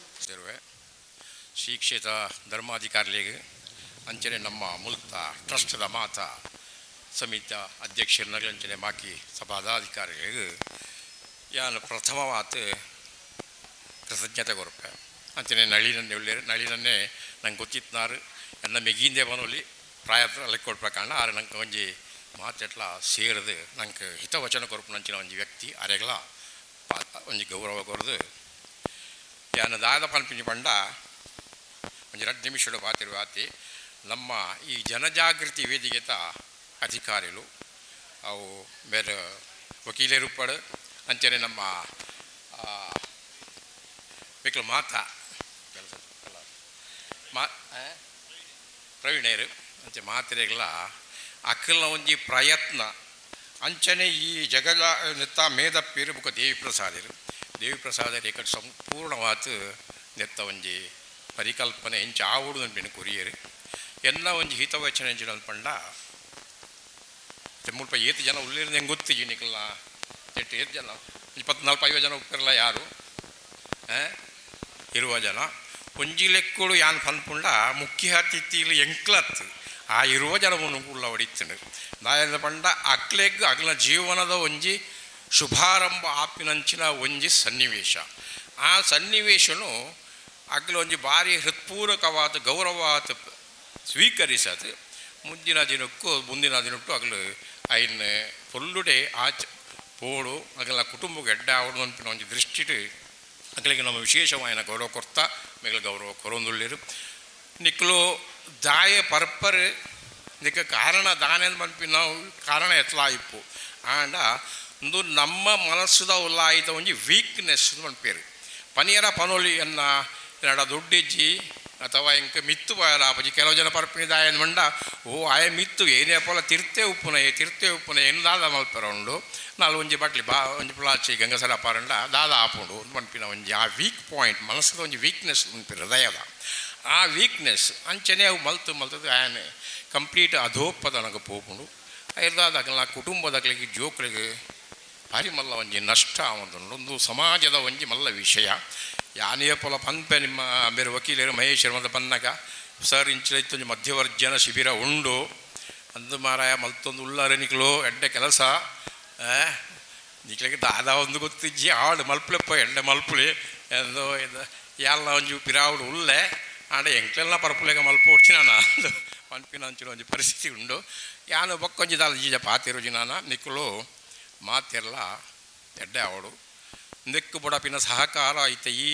ಶ್ರೀ ಕ್ಷೇತ್ರ ಧರ್ಮಾಧಿಕಾರಿಗಳಿಗೆ ಅಂಚನೆ ನಮ್ಮ ಮುಲ್ತ ಟ್ರಸ್ಟ್ದ ಮಾತ ಸಮಿತಿ ಅಧ್ಯಕ್ಷರು ನಗಲಂಚನೆ ಮಾಕಿ ಸಭಾದಾಧಿಕಾರಿಗಳಿಗೆ ಯಾನು ಪ್ರಥಮ ಮಾತು ಕೃತಜ್ಞತೆ ಕೊರಪೆ ಅಂಚನೆ ನಳಿನನ್ನೇ ಒಳ್ಳೆ ನಳಿನನ್ನೇ ನಂಗೆ ಗೊತ್ತಿತ್ನಾರು ಎನ್ನ ಮೆಗೀಂದೆ ಬನೋಲಿ ಪ್ರಾಯತ್ರ ಲೆಕ್ಕ ಕೊಡ್ಪ ಕಾರಣ ಆರು ನಂಗೆ ಒಂಜಿ ಮಾತೆಟ್ಲ ಸೇರಿದು ನಂಗೆ ಹಿತವಚನ ಕೊರಪು ನಂಚಿನ ಒಂಜಿ ವ್ಯಕ್ತಿ ಅರೆಗಳ ಒಂಜಿ ಗೌರವ ಕೊರದು ಯಾನು ದಾದ ಪನ್ಪಿಂಜಿ ಪಂಡ ಒಂಜಿ 2 ನಿಮಿಷದ ಮಾತಿರುವ ಆತಿ ನಮ್ಮ ಈ ಜನಜಾಗೃತಿ ವೇದಿಕೆತ ಅಧಿಕಾರಿಗಳು ಅವು ಬೇರೆ ವಕೀಲರು ಪಡು ಅಂಚನೆ ನಮ್ಮ ಬೇಕಲು ಮಾತಾ ಪ್ರವೀಣರು ಅಂಚೆ ಮಾತ್ರೆಗಳ ಅಕ್ಕಲ್ನ ಒಂಜಿ ಪ್ರಯತ್ನ ಅಂಚನೆ ಈ ಜಗಲ ನೆತ್ತ ಮೇದಪ್ಪೇರು ಬುಕ್ಕ ದೇವಿ ಪ್ರಸಾದರು ಏಕ ಸಂಪೂರ್ಣವಾದ ನೆತ್ತ ಒಂಜಿ ಪರಿಕಲ್ಪನೆ ಎಂಚ ಆವುಡು ನೆನಪಿನ ಕೊರಿಯರು ಎಲ್ಲ ಒಂಜಿ ಹಿತವಚನ ಎಂಚಿನ ಪಂಡ ಮುಲ್ಪ ಏತು ಜನ ಉಳ್ಳೇರು ಹೆಂಗೆ ಗೊತ್ತಿಜಿ ನಿಕಲ್ನ ಎಟ್ಟು ಏತು ಜನ 24-25 ಜನ ಉಪ್ಪರಲ್ಲ ಯಾರು ಇರುವ ಜನ ಒಂಜಿ ಲೆಕ್ಕಳು ಯಾನ್ ಪನ್ಪುಂಡ ಮುಖ್ಯ ಅತಿಥಿಗಳು ಎಂಕ್ಲತ್ ಆ ಇರುವ ಜನ ಮುನ್ನುಲ್ಲ ಹೊಡಿತೀನಿ ನಾಯನ ಪಂಡ ಅಕ್ಲೆಗ್ ಅಗ್ಲ ಜೀವನದ ಒಂಜಿ ಶುಭಾರಂಭ ಆಪಿನಂಚಿನ ಒಂಜಿ ಸನ್ನಿವೇಶ ಆ ಸನ್ನಿವೇಶನು ಅಗ್ಲ ಒಂಜಿ ಭಾರಿ ಹೃತ್ಪೂರ್ವಕವಾದ ಗೌರವಾದ ಸ್ವೀಕರಿಸದು ಮುಂದಿನ ದಿನಕ್ಕೂ ಅಗ್ಲು ಐನ್ ಫುಲ್ಲುಡೆ ಪೋಡು ಅಗಲ ಕುಟುಂಬಕ್ಕೆ ಎಡ್ಡ ಆವಡು ಅನ್ಪಿನ ಒಂಜಿ ದೃಷ್ಟಿಡು ಅಗ್ಲಿಗೆ ನಮ್ಮ ವಿಶೇಷವಾಯಿನ ಗೌರವ ಕೊರ್ತಾ ಮೆಗಲ ಗೌರವ ಕೊರೊಂದುಳ್ಳೇರು ನಿಕ್ಲು ದಾಯ ಪರ್ಪರ್ ನಿಕ್ಕ ಕಾರಣ ದಾನೆಂದು ಮನ್ಪಿ ನಾವು ಕಾರಣ ಎತ್ಲಾ ಇಪ್ಪು ಆಂಡ ಒಂದು ನಮ್ಮ ಮನಸ್ಸುದ ಉಲ್ಲಾಯಿತ ಒಂಜಿ ವೀಕ್ನೆಸ್ ಮನ್ಪೇರು ಪನಿಯರ ಪನೋಲಿ ಅನ್ನ ನಡ ದುಡ್ಡಿಜ್ಜಿ ಅಥವಾ ಇಂಕ ಮಿತ್ತು ಬಾಯರಾಪಜಿ ಕೆಲವು ಜನ ಪರ್ಪಿನ ದಾಯನ ಮಂಡ ಆಯ ಮಿತ್ತು ಏನೇ ಪೋಲ ತಿರ್ತೆ ಉಪ್ಪುನ ಎನ್ಲಾದ ಮಲ್ಪರ ಉಂಡು ನಾಲ್ ಒಂಜಿ ಬಟ್ಲಿ ಒಂಜಿ ಪ್ಲಾಚಿ ಗಂಗಸರ ಪಾರಂಡ ದಾದ ಆಪುಂಡು ಮನ್ಪಿನ ಒಂಜಿ ಆ ವೀಕ್ ಪಾಯಿಂಟ್ ಮನಸ್ಸದ ಒಂಜಿ ವೀಕ್ನೆಸ್ ಮನ್ಪಿ ಹೃದಯದ ಆ ವೀಕ್ನೆಸ್ ಅಂಚನೆ ಅವು ಮಲ್ತದು ಆಯನ ಕಂಪ್ಲೀಟ್ ಅಧೋಪದ ನನಗೆ ಪೋಪುಂಡು ಇರ್ದಾದಾಗಲ ಕುಟುಂಬದಾಗಲಿಗೆ ಜೋಕ್ಲಿಗೆ ಭಾರಿ ಮಲ್ಲ ಒಂಜಿ ನಷ್ಟ ಒಂದು ಸಮಾಜದ ಒಂಜಿ ಮಲ್ಲ ವಿಷಯ ಯಾನೇ ಪೊಲ ಪನ್ಪೆ ನಿಮ್ಮ ಬೇರೆ ವಕೀಲರು ಮಹೇಶ್ ಮದ ಪನ್ನಗ ಸರ್ ಇಂಚಿಲೈತೊಂದು ಮಧ್ಯವರ್ಜನ ಶಿಬಿರ ಉಂಡು ಅಂದು ಮಾರಾಯ ಮಲ್ತೊಂದು ಉಳ್ಳಾರೆನಿಕ್ಲು ಎಡ್ಡೆ ಕೆಲಸ ನಿಕ್ಲಿಗೆ ದಾದ ಒಂದು ಗೊತ್ತಿಜ್ಜಿ ಆಡು ಮಲ್ಪಲೆಪ್ಪ ಎಡ್ಡೆ ಮಲ್ಪುಳಿ ಎಂದೋ ಇದು ಎಲ್ಲ ಒಂಜಿ ಪಿರಾವುಡು ಉಳ್ಳೆ ಆಡ ಎಂಕ್ಲೆಲ್ಲ ಪರ್ಪುಲೆಗ ಮಲ್ಪ ಹೊಡ್ಚಿನ ಅದು ಪನ್ಪಿನ ಅಂಚಿನ ಒಂಜಿ ಪರಿಸ್ಥಿತಿ ಉಂಡು ಯಾನು ಬಕ್ಕೊಂಜಿ ದಾದ ಜೀಜ ಪಾತಿರೋಜಿ ನಾನು ನಿಕ್ಲು ಮಾತೆಲ್ಲ ಎಡ್ಡೆ ಆವಡು ನೆಕ್ಕು ಬುಡಪಿನ ಸಹಕಾರ ಐತೆ ಈ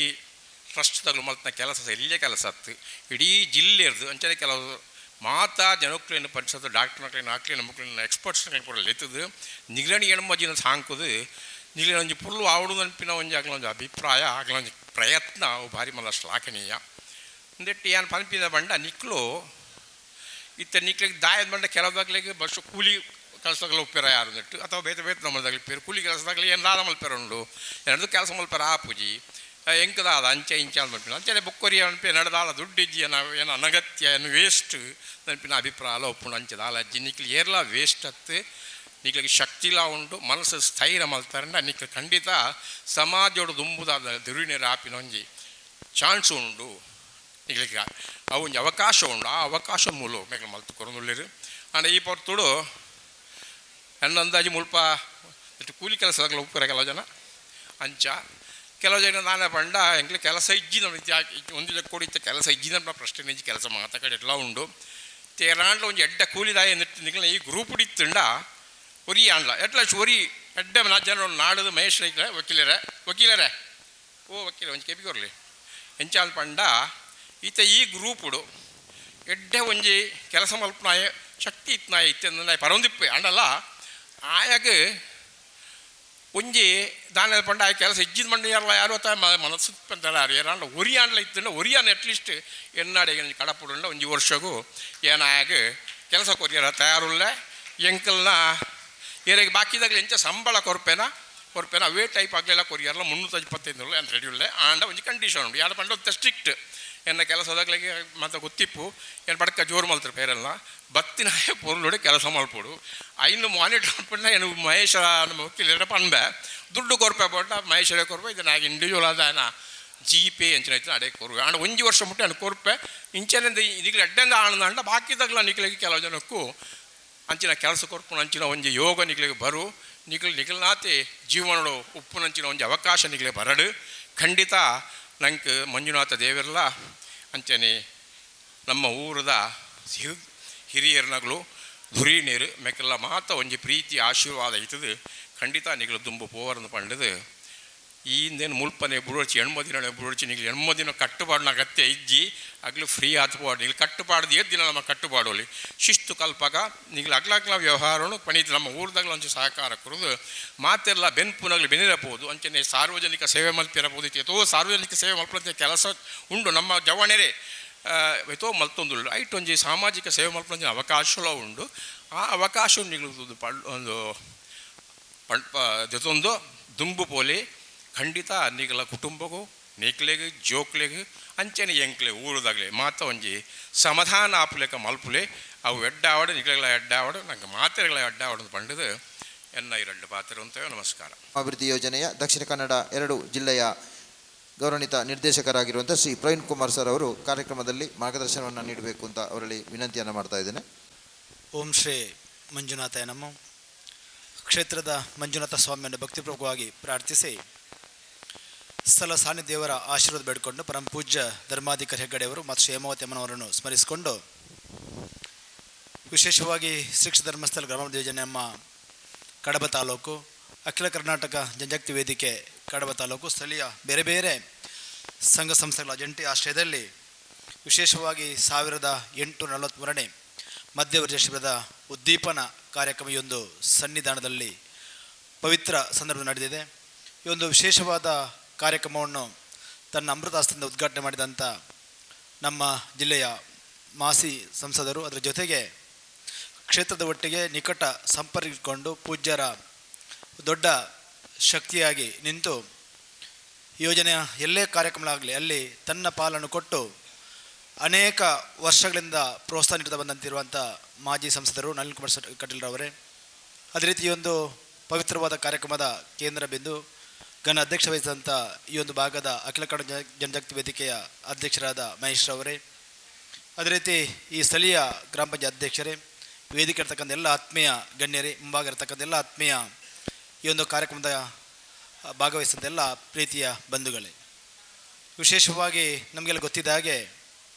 ಟ್ರಸ್ಟ್ದಾಗಲು ಮಲ್ತಿನ ಕೆಲಸ ಇಲ್ಲೇ ಕೆಲಸ ಆಯ್ತು ಇಡೀ ಜಿಲ್ಲೆಯದು ಅಂಚನೆ ಕೆಲವು ಮಾತಾ ಜನಕ್ಲೇನು ಪರಿಸದ ಡಾಕ್ಟರ್ನ ಆಕ್ಲಿನ ಮಕ್ಕಳನ್ನ ಎಕ್ಸ್ಪರ್ಟ್ಸ್ನ ಕೂಡ ಎತ್ತದು ನಿಗರಣಿ ಹೆಣ್ಮಜಿನ ಸಾಂಕುದು ನಿಗಲ ಒಂಜಿ ಪುಲ್ಲು ಆವಡು ನೆನಪಿನ ಒಂಜಿ ಆಗ್ಲ ಒಂದು ಅಭಿಪ್ರಾಯ ಆಗ್ಲ ಒಂದು ಪ್ರಯತ್ನ ಅವು ಭಾರಿ ಮಲ್ಲ ಶ್ಲಾಘನೀಯ ಅಂದೆಟ್ಟು ಏನು ಪಂಪಿದ ಬಂಡ ನಿಕ್ಲು ಇತ್ತ ನಿಕ್ಲಿಗೆ ದಾಯದ ಬಂಡ ಕೆಲವದಾಗ್ಲಿಗೆ ಬಸ್ ಕೂಲಿ ಕೆಲಸದಾಗಲ ಉಪ್ಪಿರ ಯಾರು ನೆಟ್ಟು ಅಥವಾ ಬೇತೆ ಬೇತೆ ನಮ್ಮದಾಗಲಿ ಪೇರು ಕೂಲಿ ಕೆಲಸದಾಗಲಿ ಏನಾದ ಮಲ್ಪೇರ ಉಂಡು ಏನದು ಕೆಲಸ ಮಲ್ಪೇರ ಆಪುಜಿ ಎಂಕದಾದ ಅಂಚೆ ಇಂಚೆ ಅಂತ ನೆನಪಿನ ಅಂಚೆ ಬುಕ್ಕೊರಿ ನೆನಪಿ ನಡೆದಾಲ ದುಡ್ಡಿಜ್ಜಿ ಏನು ಅನಗತ್ಯ ಏನು ವೇಸ್ಟ್ ನೆನಪಿನ ಅಭಿಪ್ರಾಯ ಒಪ್ಪುಂಡು ಅಂಚೆದಾಲ ಅಜ್ಜಿ ನಿಕ್ಲಿ ಏರ್ಲ ವೇಸ್ಟ್ ಹತ್ತು ನಿಕ್ಲಿಗೆ ಶಕ್ತಿಲ ಉಂಡು ಮನಸ್ಸು ಸ್ಥೈರ್ಯ ಮಲ್ತಾರಂಡ ನಿಕ್ಲು ಖಂಡಿತ ಸಮಾಜೋಡು ದುಂಬುದಾದ ದುರಿನೇರ ಆಪಿನ ಒಂಜಿ ಚಾನ್ಸ್ ಉಂಡು ನಿಕ್ಲಿಗೆ ಅವು ಒಂಜಿ ಅವಕಾಶ ಉಂಡು ಆ ಅವಕಾಶ ಮೂಲ ಮೇಘ ಮಲ್ತು ಕೊರೊಂದುಳ್ಳೇರು ಅಂಡ ಈ ಪೊರ್ತುಡು ನನ್ನ ಅಂದಾಜು ಮುಲ್ಪ ಕೂಲಿ ಕೆಲಸದಾಗಲ ಉಪ್ಪರ ಕೆಲವು ಜನ ಅಂಚ ಕೆಲವು ಜನ ನಾನೇ ಪಂಡ ಎಂಕ್ಲೆ ಕೆಲಸ ಇಜ್ಜಿನ ಒಂದು ಕೊಡಿತ ಕೆಲಸ ಇಜ್ಜಿನ ಪ್ರಶ್ನೆ ನಿಜ ಕೆಲಸ ಮಾತ ಕಡೆ ಎಲ್ಲ ಉಂಡು ತೇರಾಂಡ್ಲ ಒಂದು ಎಡ್ಡ ಕೂಲಿದಾಯ ನಿಟ್ಟು ನಿಕ್ಲ ಈ ಗ್ರೂಪ್ ಹಿಡಿತುಂಡ ಒರಿ ಆಂಡ್ಲ ಎಟ್ಲ ಒರಿ ಎಡ್ಡ ಜನ ನಾಡದು ಮಹೇಶ್ ರೈತ ವಕೀಲರೇ ಓ ವಕೀಲ ಒಂಜಿ ಕೆಪಿ ಕೊರಲಿ ಎಂಚಾಲ್ ಪಂಡ ಈತ ಈ ಗ್ರೂಪುಡು ಎಡ್ಡೆ ಒಂಜಿ ಕೆಲಸ ಮಲ್ಪನಾಯ ಶಕ್ತಿ ಇತ್ನಾಯ ಇತ್ತ ಪರೊಂದಿಪ್ಪೆ ಅಂಡಲ್ಲ ಆಯಾಗ ಒಂಜಿ ದಾನ ಪಂಡ ಆ ಕೆಲಸ ಇಜ್ಜಿದ ಮಂಡ ಯಾರಲ್ಲ ಯಾರು ಅತ್ತ ಮನಸ್ಸು ಪಂತಾರ ಯಾರಂಡ ಒರಿ ಆಂಡ್ಲ ಇತ್ತಂಡ ಒರಿಯಾನ ಅಟ್ಲೀಸ್ಟ್ ಎನ್ನಾಡಿಗೆ ಕಡಪುಡುಂಡ ಒಂಜಿ ವರ್ಷಗೂ ಏನಾಯಾಗ ಕೆಲಸ ಕೊರಿಯರ ತಯಾರುಲ್ಲ ಎಂಕಲ್ನ ಏರಿಗೆ ಬಾಕಿದಾಗಲಿ ಎಂಚ ಸಂಬಳ ಕೊರಪೇನ ಅವೇ ಟೈಪ್ ಆಗಲೆಲ್ಲ ಕೊರಿಯರ್ಲ 325 ಏನು ರೆಡಿ ಉಳ್ಳೆ ಆಂಡ ಒಂಜಿ ಕಂಡೀಷನ್ ಉಂಡು ಯಾರು ಪಂಡ ಒಂದು ಸ್ಟ್ರಿಕ್ಟ್ ಎನ್ನ ಕೆಲಸದಾಗಲಿಗೆ ಮತ್ತು ಗೊತ್ತಿಪ್ಪು ಏನು ಬಡ್ಕ ಜೋರು ಮಲ್ತಾರೆ ಪೇರೆಲ್ಲ ಬತ್ತಿನ ಪೊರ್ಲೋಡೆ ಕೆಲಸ ಮಲ್ಪೋಡು ಐನು ಮಾನಿಟರ್ ಪಂಡ ಏನು ಮಹೇಶ ನಮ್ಮ ವಕೀಲರ ಪಂಬೆ ದುಡ್ಡು ಕೊರಪೆ ಪಂಡ ಮಹೇಶರೇ ಕೊರಪೆ ಇದು ನಾಗ ಇಂಡಿವಿಜುವಲ್ ಆದ ಜಿಪೇ ಎಂಚಿನ ಐತೆ ಅಡೇ ಕೊರವೆ ಆಂಡ ಒಂಜಿ ವರ್ಷ ಮುಟ್ಟೆ ಅನ್ನು ಕೊರಪೆ ಇಂಚನಿಂದ ನಿಕ್ಲೆ ಅಡ್ಡೆಂದ ಆನಂದ ಬಾಕಿದಾಗಲ ನಿಕ್ಲಿಗೆ ಕೆಲವು ಜನಕ್ಕೂ ಅಂಚಿನ ಕೆಲಸ ಕೊರ್ಪುನ ಅಂಚಿನ ಒಂಜಿ ಯೋಗ ನಿಕ್ಲಿಗೆ ಬರು ನಿಖಲ್ನಾತೆ ಜೀವನಡು ಉಪ್ಪುನಂಚಿನ ಒಂಜಿ ಅವಕಾಶ ನಿಕ್ಲೆ ಬರಡು ಖಂಡಿತ ನಂಗೆ ಮಂಜುನಾಥ ದೇವರೆಲ್ಲ ಅಂಚನೆ ನಮ್ಮ ಊರದ ಹಿರಿಯರ್ನಗಳು ಧುರೀನೇರು ಮೆಕ್ಕೆಲ್ಲ ಮಾತ ಒಂಜಿ ಪ್ರೀತಿ ಆಶೀರ್ವಾದ ಇತ್ತದು ಖಂಡಿತ ನಿಗ್ಲು ದುಂಬು ಪೋವರನ್ನು ಪಂಡದು ಈ ಹಿಂದೇನು ಮುಲ್ಪನೆ ಬುಡೋಚಿ ಎಣ್ಮದಿನ ಬುಡೋಚಿ ನಿಗ್ಲು ಎಣ್ಮದಿನ ಕಟ್ಟುಪಾಡಿನ ಅಗತ್ಯ ಇಜ್ಜಿ ಅಗ್ಲು ಫ್ರೀ ಆತ್ಪಾಡು ನಿಗ್ಲು ಕಟ್ಟುಪಾಡ್ದು ದಿನ ನಮ್ಮ ಕಟ್ಟುಪಾಡೋಲಿ ಶಿಸ್ತು ಕಲ್ಪಗ ನಿಗ್ಲು ಅಗ್ಲಾಗ್ಲ ವ್ಯವಹಾರನು ಪಣಿತು ನಮ್ಮ ಊರದಾಗಲ ಒಂಚು ಸಹಕಾರ ಕೊಡೋದು ಮಾತೆಲ್ಲ ಬೆನ್ಪುನಾಗ್ಲಿ ಬೆನಿರಬಹುದು ಅಂಚನೆ ಸಾರ್ವಜನಿಕ ಸೇವೆ ಮಲ್ಪಿರಬಹುದು ಎತೋ ಸಾರ್ವಜನಿಕ ಸೇವೆ ಮಲ್ಪಂತೆ ಕೆಲಸ ಉಂಡು ನಮ್ಮ ಜವಣೆರೆ ಎತೋ ಮಲ್ತೊಂದು ಐಟ್ ಒಂಜಿ ಸಾಮಾಜಿಕ ಸೇವೆ ಮಲ್ಪಂತೆ ಅವಕಾಶಲ ಉಂಡು ಆ ಅವಕಾಶ ನಿಗ್ಲು ಒಂದು ಜೊತೊಂದು ದುಂಬು ಪೋಲಿ ಖಂಡಿತ ನಿಗಲ ಕುಟುಂಬಗೂ ನೀಕ್ಲೆಗೆ ಜೋಕ್ಲೆಗೆ ಅಂಚನೆ ಎಂಕ್ಲೆ ಊರದಾಗಲಿ ಮಾತ ಒಂಜಿ ಸಮಾಧಾನ ಆಪುಲೆಕ ಮಲ್ಪುಲೆ ಅವು ಎಡ್ಡಾವಡು ನಿಗ್ಲೆಗಳ ಎಡ್ಡಾವಡು ನಂಗೆ ಮಾತೆಗಳ ಎಡ್ಡಾವಡು ಪಂಡದು ಎನ್ನ ಈ 2 ಪಾತ್ರ ಅಂತೇವೆ. ನಮಸ್ಕಾರ. ಅಭಿವೃದ್ಧಿ ಯೋಜನೆಯ ದಕ್ಷಿಣ ಕನ್ನಡ 2 ಜಿಲ್ಲೆಯ ಗೌರವಾನ್ವಿತ ನಿರ್ದೇಶಕರಾಗಿರುವಂಥ ಶ್ರೀ ಪ್ರವೀಣ್ ಕುಮಾರ್ ಸರ್ ಅವರು ಕಾರ್ಯಕ್ರಮದಲ್ಲಿ ಮಾರ್ಗದರ್ಶನವನ್ನು ನೀಡಬೇಕು ಅಂತ ಅವರಲ್ಲಿ ವಿನಂತಿಯನ್ನು ಮಾಡ್ತಾ ಇದ್ದೇನೆ. ಓಂ ಶ್ರೀ ಮಂಜುನಾಥಾಯ ನಮಃ. ಕ್ಷೇತ್ರದ ಮಂಜುನಾಥ ಸ್ವಾಮಿಯನ್ನು ಭಕ್ತಿಪೂರ್ವಕವಾಗಿ ಪ್ರಾರ್ಥಿಸಿ ಸ್ಥಳ ಸಾನ್ನಿಧ್ಯವರ ಆಶೀರ್ವಾದ ಬೇಡಿಕೊಂಡು ಪರಮ ಪೂಜ್ಯ ಧರ್ಮಾಧಿಕಾರಿ ಹೆಗ್ಗಡೆಯವರು ಮತ್ತು ಶ್ರೀ ಹೇಮಾವತಿ ಅಮ್ಮನವರನ್ನು ಸ್ಮರಿಸಿಕೊಂಡು ವಿಶೇಷವಾಗಿ ಶ್ರೀ ಧರ್ಮಸ್ಥಳ ಗ್ರಾಮಾಭಿವೃದ್ಧಿ ಯೋಜನೆ ನಮ್ಮ ಕಡಬ ತಾಲೂಕು ಅಖಿಲ ಕರ್ನಾಟಕ ಜನಜಾಗೃತಿ ವೇದಿಕೆ ಕಡಬ ತಾಲೂಕು ಸ್ಥಳೀಯ ಬೇರೆ ಬೇರೆ ಸಂಘ ಸಂಸ್ಥೆಗಳ ಜಂಟಿ ಆಶ್ರಯದಲ್ಲಿ ವಿಶೇಷವಾಗಿ 1843ನೇ ಮಧ್ಯವರ್ಷ ಶಿಬಿರದ ಉದ್ದೀಪನ ಕಾರ್ಯಕ್ರಮ ಈ ಒಂದು ಸನ್ನಿಧಾನದಲ್ಲಿ ಪವಿತ್ರ ಸಂದರ್ಭ ನಡೆದಿದೆ. ಈ ಒಂದು ವಿಶೇಷವಾದ ಕಾರ್ಯಕ್ರಮವನ್ನು ತನ್ನ ಅಮೃತಾಸ್ತಿಯಿಂದ ಉದ್ಘಾಟನೆ ಮಾಡಿದಂಥ ನಮ್ಮ ಜಿಲ್ಲೆಯ ಮಾಸಿ ಸಂಸದರು, ಅದರ ಜೊತೆಗೆ ಕ್ಷೇತ್ರದ ಒಟ್ಟಿಗೆ ನಿಕಟ ಸಂಪರ್ಕಿಸಿಕೊಂಡು ಪೂಜ್ಯರ ದೊಡ್ಡ ಶಕ್ತಿಯಾಗಿ ನಿಂತು ಯೋಜನೆಯ ಎಲ್ಲೇ ಕಾರ್ಯಕ್ರಮಗಳಾಗಲಿ ಅಲ್ಲಿ ತನ್ನ ಪಾಲನ್ನು ಕೊಟ್ಟು ಅನೇಕ ವರ್ಷಗಳಿಂದ ಪ್ರೋತ್ಸಾಹ ನೀಡುತ್ತಾ ಬಂದಂತಿರುವಂಥ ಮಾಜಿ ಸಂಸದರು ನಳಿನ್ ಕುಮಾರ್ ಕಟೀಲ್ರವರೇ, ಅದೇ ರೀತಿ ಈ ಒಂದು ಪವಿತ್ರವಾದ ಕಾರ್ಯಕ್ರಮದ ಕೇಂದ್ರ ಬಿಂದು ಘನ ಅಧ್ಯಕ್ಷ ವಹಿಸಿದಂಥ ಈ ಒಂದು ಭಾಗದ ಅಖಿಲ ಕನ್ನಡ ಜನಜಾಗೃತಿ ವೇದಿಕೆಯ ಅಧ್ಯಕ್ಷರಾದ ಮಹೇಶ್ ರವರೇ, ಅದೇ ರೀತಿ ಈ ಸ್ಥಳೀಯ ಗ್ರಾಮ ಪಂಚಾಯತ್ ಅಧ್ಯಕ್ಷರೇ, ವೇದಿಕೆ ಇರ್ತಕ್ಕಂಥ ಎಲ್ಲ ಆತ್ಮೀಯ ಗಣ್ಯರೇ, ಮುಂಭಾಗ ಇರತಕ್ಕಂಥ ಎಲ್ಲ ಆತ್ಮೀಯ ಈ ಒಂದು ಕಾರ್ಯಕ್ರಮದ ಭಾಗವಹಿಸಿದಂಥ ಎಲ್ಲ ಪ್ರೀತಿಯ ಬಂಧುಗಳೇ, ವಿಶೇಷವಾಗಿ ನಮಗೆಲ್ಲ ಗೊತ್ತಿದ್ದ ಹಾಗೆ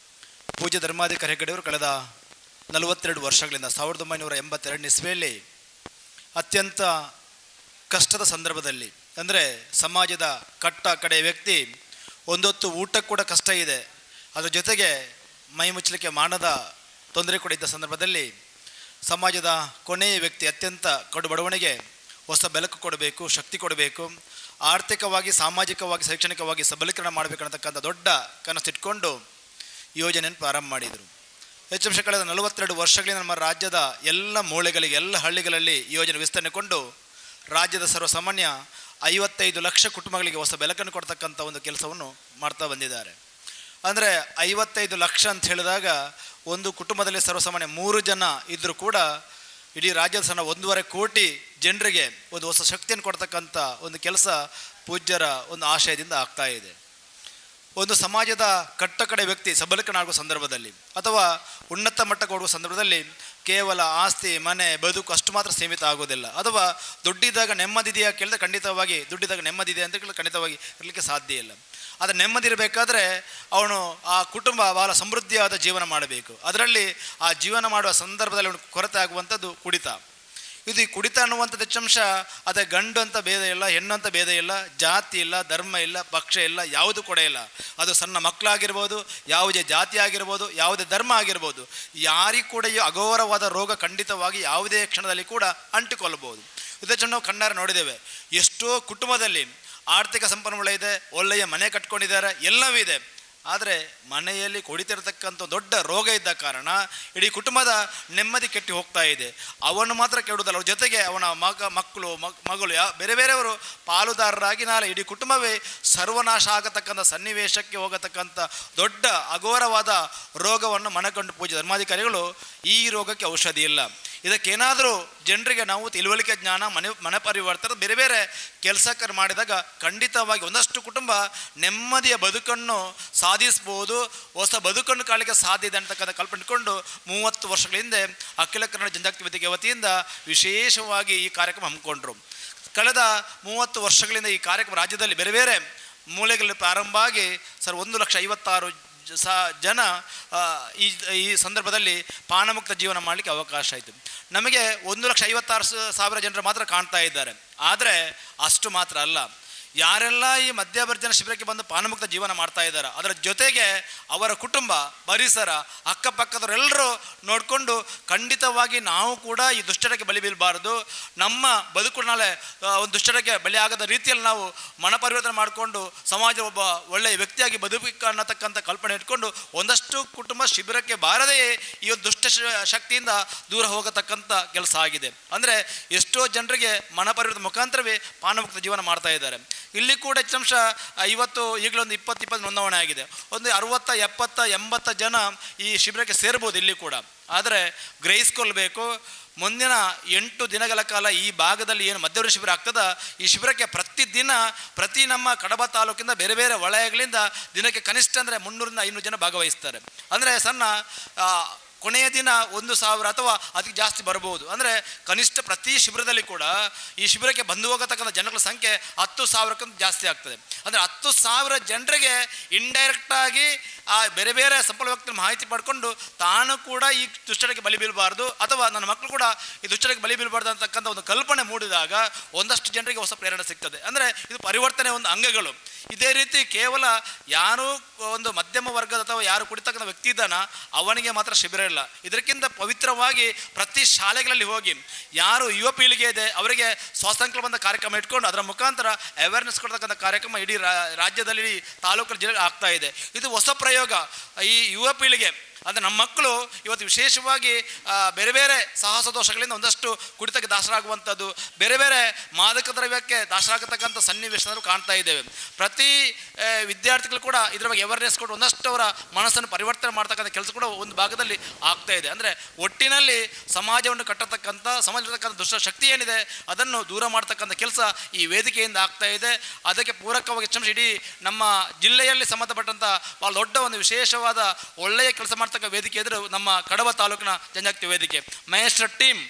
ಪೂಜ್ಯ ಧರ್ಮಾಧಿಕಾರಿ ಹೆಗ್ಗಡೆಯವರು ಕಳೆದ 42 ವರ್ಷಗಳಿಂದ 1982 ಇಸ್ವಿಯಲ್ಲಿ ಅತ್ಯಂತ ಕಷ್ಟದ ಸಂದರ್ಭದಲ್ಲಿ, ಅಂದರೆ ಸಮಾಜದ ಕಟ್ಟ ಕಡೆಯ ವ್ಯಕ್ತಿ ಒಂದೊತ್ತು ಊಟಕ್ಕೆ ಕೂಡ ಕಷ್ಟ ಇದೆ, ಅದರ ಜೊತೆಗೆ ಮೈ ಮುಚ್ಚಲಿಕ್ಕೆ ಮಾನದ ತೊಂದರೆ ಕೂಡ ಇದ್ದ ಸಂದರ್ಭದಲ್ಲಿ ಸಮಾಜದ ಕೊನೆಯ ವ್ಯಕ್ತಿ ಅತ್ಯಂತ ಕಡು ಬಡವಣಿಗೆ ಹೊಸ ಬೆಳಕು ಕೊಡಬೇಕು, ಶಕ್ತಿ ಕೊಡಬೇಕು, ಆರ್ಥಿಕವಾಗಿ ಸಾಮಾಜಿಕವಾಗಿ ಶೈಕ್ಷಣಿಕವಾಗಿ ಸಬಲೀಕರಣ ಮಾಡಬೇಕನ್ನತಕ್ಕಂಥ ದೊಡ್ಡ ಕನಸಿಟ್ಕೊಂಡು ಯೋಜನೆಯನ್ನು ಪ್ರಾರಂಭ ಮಾಡಿದರು. ಹೆಚ್ಚು ಕಳೆದ 42 ವರ್ಷಗಳಿಂದ ನಮ್ಮ ರಾಜ್ಯದ ಎಲ್ಲ ಮೂಲೆಗಳಿಗೆ, ಎಲ್ಲ ಹಳ್ಳಿಗಳಲ್ಲಿ ಈ ಯೋಜನೆ ವಿಸ್ತರಣೆಗೊಂಡು ರಾಜ್ಯದ ಸರ್ವಸಾಮಾನ್ಯ 55 ಲಕ್ಷ ಕುಟುಂಬಗಳಿಗೆ ಹೊಸ ಬೆಳಕನ್ನು ಕೊಡ್ತಕ್ಕಂಥ ಒಂದು ಕೆಲಸವನ್ನು ಮಾಡ್ತಾ ಬಂದಿದ್ದಾರೆ. ಅಂದರೆ 55 ಲಕ್ಷ ಅಂತ ಹೇಳಿದಾಗ ಒಂದು ಕುಟುಂಬದಲ್ಲಿ ಸರ್ವಸಾಮಾನ್ಯ 3 ಜನ ಇದ್ದರೂ ಕೂಡ ಇಡೀ ರಾಜ್ಯದ ಸಣ್ಣ 1.5 ಕೋಟಿ ಜನರಿಗೆ ಒಂದು ಹೊಸ ಶಕ್ತಿಯನ್ನು ಕೊಡ್ತಕ್ಕಂಥ ಒಂದು ಕೆಲಸ ಪೂಜ್ಯರ ಒಂದು ಆಶಯದಿಂದ ಆಗ್ತಾ ಇದೆ. ಒಂದು ಸಮಾಜದ ಕಟ್ಟಕಡೆ ವ್ಯಕ್ತಿ ಸಬಲೀಕರಣ ಆಗುವ ಸಂದರ್ಭದಲ್ಲಿ ಅಥವಾ ಉನ್ನತ ಮಟ್ಟಕ್ಕೆ ಹೋಗುವ ಸಂದರ್ಭದಲ್ಲಿ ಕೇವಲ ಆಸ್ತಿ, ಮನೆ, ಬದುಕು ಅಷ್ಟು ಮಾತ್ರ ಸೀಮಿತ ಆಗೋದಿಲ್ಲ. ಅಥವಾ ದುಡ್ಡಿದ್ದಾಗ ನೆಮ್ಮದಿದೆಯಾ ಕೇಳಿದ್ರೆ ಖಂಡಿತವಾಗಿ ದುಡ್ಡಿದ್ದಾಗ ನೆಮ್ಮದಿದೆ ಅಂತ ಕೇಳಿದ್ರೆ ಖಂಡಿತವಾಗಿ ಇರಲಿಕ್ಕೆ ಸಾಧ್ಯ ಇಲ್ಲ. ಆದರೆ ನೆಮ್ಮದಿ ಇರಬೇಕಾದ್ರೆ ಅವನು ಆ ಕುಟುಂಬ ಬಹಳ ಸಮೃದ್ಧಿಯಾದ ಜೀವನ ಮಾಡಬೇಕು. ಅದರಲ್ಲಿ ಆ ಜೀವನ ಮಾಡುವ ಸಂದರ್ಭದಲ್ಲಿ ಅವನು ಕೊರತೆ ಆಗುವಂಥದ್ದು ಕುಡಿತ. ಇದು ಈ ಕುಡಿತ ಅನ್ನುವಂಥದ್ದು ಹೆಚ್ಚಂಶ ಅದೇ ಗಂಡು ಅಂತ ಭೇದ ಇಲ್ಲ, ಹೆಣ್ಣು ಅಂತ ಭೇದ ಇಲ್ಲ, ಜಾತಿ ಇಲ್ಲ, ಧರ್ಮ ಇಲ್ಲ, ಪಕ್ಷ ಇಲ್ಲ, ಯಾವುದು ಕೂಡ ಇಲ್ಲ. ಅದು ಸಣ್ಣ ಮಕ್ಕಳಾಗಿರ್ಬೋದು, ಯಾವುದೇ ಜಾತಿ ಆಗಿರ್ಬೋದು, ಯಾವುದೇ ಧರ್ಮ ಆಗಿರ್ಬೋದು, ಯಾರಿಗೂ ಕೂಡ ಈ ಅಘೋರವಾದ ರೋಗ ಖಂಡಿತವಾಗಿ ಯಾವುದೇ ಕ್ಷಣದಲ್ಲಿ ಕೂಡ ಅಂಟಿಕೊಳ್ಳಬಹುದು. ಇದನ್ನು ನಾವು ಕಣ್ಣಾರೆ ನೋಡಿದ್ದೇವೆ. ಎಷ್ಟೋ ಕುಟುಂಬದಲ್ಲಿ ಆರ್ಥಿಕ ಸಂಪನ್ಮೂಲ ಇದೆ, ಒಳ್ಳೆಯ ಮನೆ ಕಟ್ಕೊಂಡಿದ್ದಾರೆ, ಎಲ್ಲವೂ ಇದೆ. ಆದರೆ ಮನೆಯಲ್ಲಿ ಕುಡಿತಿರ್ತಕ್ಕಂಥ ದೊಡ್ಡ ರೋಗ ಇದ್ದ ಕಾರಣ ಇಡೀ ಕುಟುಂಬದ ನೆಮ್ಮದಿ ಕೆಟ್ಟು ಹೋಗ್ತಾ ಇದೆ. ಅವನು ಮಾತ್ರ ಕೆಡುವುದಲ್ಲ, ಅವ್ರ ಜೊತೆಗೆ ಅವನ ಮಕ್ಕಳು ಮಗಳು ಬೇರೆ ಬೇರೆಯವರು ಪಾಲುದಾರರಾಗಿ ನಾಳೆ ಇಡೀ ಕುಟುಂಬವೇ ಸರ್ವನಾಶ ಆಗತಕ್ಕಂಥ ಸನ್ನಿವೇಶಕ್ಕೆ ಹೋಗತಕ್ಕಂಥ ದೊಡ್ಡ ಅಘೋರವಾದ ರೋಗವನ್ನು ಮನಗಂಡು ಪೂಜೆ ಧರ್ಮಾಧಿಕಾರಿಗಳು ಈ ರೋಗಕ್ಕೆ ಔಷಧಿ ಇಲ್ಲ, ಇದಕ್ಕೇನಾದರೂ ಜನರಿಗೆ ನಾವು ತಿಳುವಳಿಕೆ ಜ್ಞಾನ, ಮನೆ ಪರಿವರ್ತನೆ ಬೇರೆ ಬೇರೆ ಕೆಲಸಕ್ಕೆ ಮಾಡಿದಾಗ ಖಂಡಿತವಾಗಿ ಒಂದಷ್ಟು ಕುಟುಂಬ ನೆಮ್ಮದಿಯ ಬದುಕನ್ನು ಸಾಧಿಸ್ಬೋದು, ಹೊಸ ಬದುಕನ್ನು ಕಾಣಲಿಕ್ಕೆ ಸಾಧ್ಯ ಇದೆ ಅಂತಕ್ಕಂಥ ಕಲ್ಪನೆ ಇಟ್ಕೊಂಡು 30 ವರ್ಷಗಳ ಹಿಂದೆ ಅಖಿಲ ಕನ್ನಡ ಜನಜಾಗೃತಿ ವೇದಿಕೆ ವತಿಯಿಂದ ವಿಶೇಷವಾಗಿ ಈ ಕಾರ್ಯಕ್ರಮ ಹಮ್ಮಿಕೊಂಡ್ರು. ಕಳೆದ 30 ವರ್ಷಗಳಿಂದ ಈ ಕಾರ್ಯಕ್ರಮ ರಾಜ್ಯದಲ್ಲಿ ಬೇರೆ ಬೇರೆ ಮೂಲೆಗಳಲ್ಲಿ ಪ್ರಾರಂಭ ಆಗಿ 1,56,000 ಜನ ಈ ಸಂದರ್ಭದಲ್ಲಿ ಪಾನಮುಕ್ತ ಜೀವನ ಮಾಡಲಿಕ್ಕೆ ಅವಕಾಶ ಆಯಿತು. ನಮಗೆ 1,56,000 ಜನರು ಮಾತ್ರ ಕಾಣ್ತಾ ಇದ್ದಾರೆ. ಆದರೆ ಅಷ್ಟು ಮಾತ್ರ ಅಲ್ಲ, ಯಾರೆಲ್ಲ ಈ ಮಧ್ಯಾವರ್ಜನ ಶಿಬಿರಕ್ಕೆ ಬಂದು ಪಾನಮುಕ್ತ ಜೀವನ ಮಾಡ್ತಾ ಇದ್ದಾರೆ ಅದರ ಜೊತೆಗೆ ಅವರ ಕುಟುಂಬ, ಪರಿಸರ, ಅಕ್ಕಪಕ್ಕದವರೆಲ್ಲರೂ ನೋಡಿಕೊಂಡು ಖಂಡಿತವಾಗಿ ನಾವು ಕೂಡ ಈ ದುಶ್ಚಟಕ್ಕೆ ಬಲಿ ಬೀಳಬಾರ್ದು, ನಮ್ಮ ಬದುಕು ನಾಳೆ ಒಂದು ದುಶ್ಚಟಕ್ಕೆ ಬಲಿ ಆಗದ ರೀತಿಯಲ್ಲಿ ನಾವು ಮನಪರಿವರ್ತನೆ ಮಾಡಿಕೊಂಡು ಸಮಾಜ ಒಬ್ಬ ಒಳ್ಳೆಯ ವ್ಯಕ್ತಿಯಾಗಿ ಬದುಕಬೇಕು ಅನ್ನತಕ್ಕಂಥ ಕಲ್ಪನೆ ಇಟ್ಕೊಂಡು ಒಂದಷ್ಟು ಕುಟುಂಬ ಶಿಬಿರಕ್ಕೆ ಬಾರದೇ ಈ ಒಂದು ದುಷ್ಟ ಶಕ್ತಿಯಿಂದ ದೂರ ಹೋಗತಕ್ಕಂಥ ಕೆಲಸ ಆಗಿದೆ. ಅಂದರೆ ಎಷ್ಟೋ ಜನರಿಗೆ ಮನಪರಿವರ್ತನೆ ಮುಖಾಂತರವೇ ಪಾನಮುಕ್ತ ಜೀವನ ಮಾಡ್ತಾ ಇದ್ದಾರೆ. ಇಲ್ಲಿ ಕೂಡ ಹೆಚ್ಚಂಶ 50 ಈಗಲೊಂದು 20 ನೋಂದಣಿ ಆಗಿದೆ. ಒಂದು 60, 70, 80 ಜನ ಈ ಶಿಬಿರಕ್ಕೆ ಸೇರ್ಬೋದು ಇಲ್ಲಿ ಕೂಡ. ಆದರೆ ಗ್ರಹಿಸ್ಕೊಳ್ಬೇಕು, ಮುಂದಿನ 8 ದಿನಗಳ ಕಾಲ ಈ ಭಾಗದಲ್ಲಿ ಏನು ಮಧ್ಯವರ್ಗ ಶಿಬಿರ ಆಗ್ತದ, ಈ ಶಿಬಿರಕ್ಕೆ ಪ್ರತಿ ನಮ್ಮ ಕಡಬ ತಾಲೂಕಿಂದ ಬೇರೆ ಬೇರೆ ವಲಯಗಳಿಂದ ದಿನಕ್ಕೆ ಕನಿಷ್ಠ ಅಂದರೆ 300ರಿಂದ 500 ಜನ ಭಾಗವಹಿಸ್ತಾರೆ. ಅಂದರೆ ಸಣ್ಣ ಕೊನೆಯ ದಿನ 1,000 ಅಥವಾ ಅದಕ್ಕೆ ಜಾಸ್ತಿ ಬರಬಹುದು. ಅಂದರೆ ಕನಿಷ್ಠ ಪ್ರತಿ ಶಿಬಿರದಲ್ಲಿ ಕೂಡ ಈ ಶಿಬಿರಕ್ಕೆ ಬಂದು ಹೋಗತಕ್ಕಂಥ ಜನಗಳ ಸಂಖ್ಯೆ 10,000ಕ್ಕಿಂತ ಜಾಸ್ತಿ ಆಗ್ತದೆ. ಅಂದರೆ 10,000 ಜನರಿಗೆ ಇಂಡೈರೆಕ್ಟಾಗಿ ಆ ಬೇರೆ ಬೇರೆ ಸಂಪನ್ನ ವ್ಯಕ್ತಿಗಳ ಮಾಹಿತಿ ಪಡ್ಕೊಂಡು ತಾನು ಕೂಡ ಈ ದುಶ್ಚಟಕ್ಕೆ ಬಲಿ ಬೀಳಬಾರ್ದು ಅಥವಾ ನನ್ನ ಮಕ್ಕಳು ಕೂಡ ಈ ದುಶ್ಚಟಕ್ಕೆ ಬಲಿ ಬೀಳಬಾರ್ದು ಅಂತಕ್ಕಂಥ ಒಂದು ಕಲ್ಪನೆ ಮೂಡಿದಾಗ ಒಂದಷ್ಟು ಜನರಿಗೆ ಹೊಸ ಪ್ರೇರಣೆ ಸಿಗ್ತದೆ. ಅಂದರೆ ಇದು ಪರಿವರ್ತನೆ ಒಂದು ಅಂಗಗಳು. ಇದೇ ರೀತಿ ಕೇವಲ ಯಾರು ಒಂದು ಮಧ್ಯಮ ವರ್ಗದ ಅಥವಾ ಯಾರು ಕುಡಿತಕ್ಕಂಥ ವ್ಯಕ್ತಿ ಇದ್ದಾನ ಅವನಿಗೆ ಮಾತ್ರ ಶಿಬಿರ ಇಲ್ಲ. ಇದಕ್ಕಿಂತ ಪವಿತ್ರವಾಗಿ ಪ್ರತಿ ಶಾಲೆಗಳಲ್ಲಿ ಹೋಗಿ ಯಾರು ಯುವ ಪೀಳಿಗೆ ಇದೆ ಅವರಿಗೆ ಸ್ವಾಸಂಕಲ್ಪದ ಕಾರ್ಯಕ್ರಮ ಇಟ್ಕೊಂಡು ಅದರ ಮುಖಾಂತರ ಅವೇರ್ನೆಸ್ ಕೊಡ್ತಕ್ಕಂಥ ಕಾರ್ಯಕ್ರಮ ಇಡೀ ರಾಜ್ಯದಲ್ಲಿ, ತಾಲೂಕು, ಜಿಲ್ಲೆ ಆಗ್ತಾ ಇದೆ. ಇದು ಹೊಸ ಪ್ರಯೋಗ. ಈ ಯುವ ಪೀಳಿಗೆ ಅಂದರೆ ನಮ್ಮ ಮಕ್ಕಳು ಇವತ್ತು ವಿಶೇಷವಾಗಿ ಬೇರೆ ಬೇರೆ ಸಾಹಸ ದೋಷಗಳಿಂದ ಒಂದಷ್ಟು ಕುಡಿತಕ್ಕೆ ದಾಸರಾಗುವಂಥದ್ದು, ಬೇರೆ ಬೇರೆ ಮಾದಕ ದ್ರವ್ಯಕ್ಕೆ ದಾಸರಾಗತಕ್ಕಂಥ ಸನ್ನಿವೇಶಗಳು ಕಾಣ್ತಾ ಇದ್ದೇವೆ. ಪ್ರತಿ ವಿದ್ಯಾರ್ಥಿಗಳು ಕೂಡ ಇದರ ಬಗ್ಗೆ ಅವೇರ್ನೆಸ್ ಕೊಟ್ಟು ಒಂದಷ್ಟು ಅವರ ಮನಸ್ಸನ್ನು ಪರಿವರ್ತನೆ ಮಾಡ್ತಕ್ಕಂಥ ಕೆಲಸ ಕೂಡ ಒಂದು ಭಾಗದಲ್ಲಿ ಆಗ್ತಾ ಇದೆ. ಅಂದರೆ ಒಟ್ಟಿನಲ್ಲಿ ಸಮಾಜವನ್ನು ಕಟ್ಟತಕ್ಕಂಥ ಸಮಾಜದಕ್ಕಂಥ ದುಷ್ಟ ಶಕ್ತಿ ಏನಿದೆ ಅದನ್ನು ದೂರ ಮಾಡ್ತಕ್ಕಂಥ ಕೆಲಸ ಈ ವೇದಿಕೆಯಿಂದ ಆಗ್ತಾ ಇದೆ. ಅದಕ್ಕೆ ಪೂರಕವಾಗಿ ಇಡೀ ನಮ್ಮ ಜಿಲ್ಲೆಯಲ್ಲಿ ಸಂಬಂಧಪಟ್ಟಂಥ ಭಾಳ ದೊಡ್ಡ ಒಂದು ವಿಶೇಷವಾದ ಒಳ್ಳೆಯ ಕೆಲಸ ಮಾಡ್ತಕ್ಕಂಥ ವೇದಿಕೆ ಎದುರು ನಮ್ಮ ಕಡಬ ತಾಲೂಕಿನ ಜನಜಾಗೃತಿ ವೇದಿಕೆ ಮಹೇಶ್ವರ ಟೀಮ್.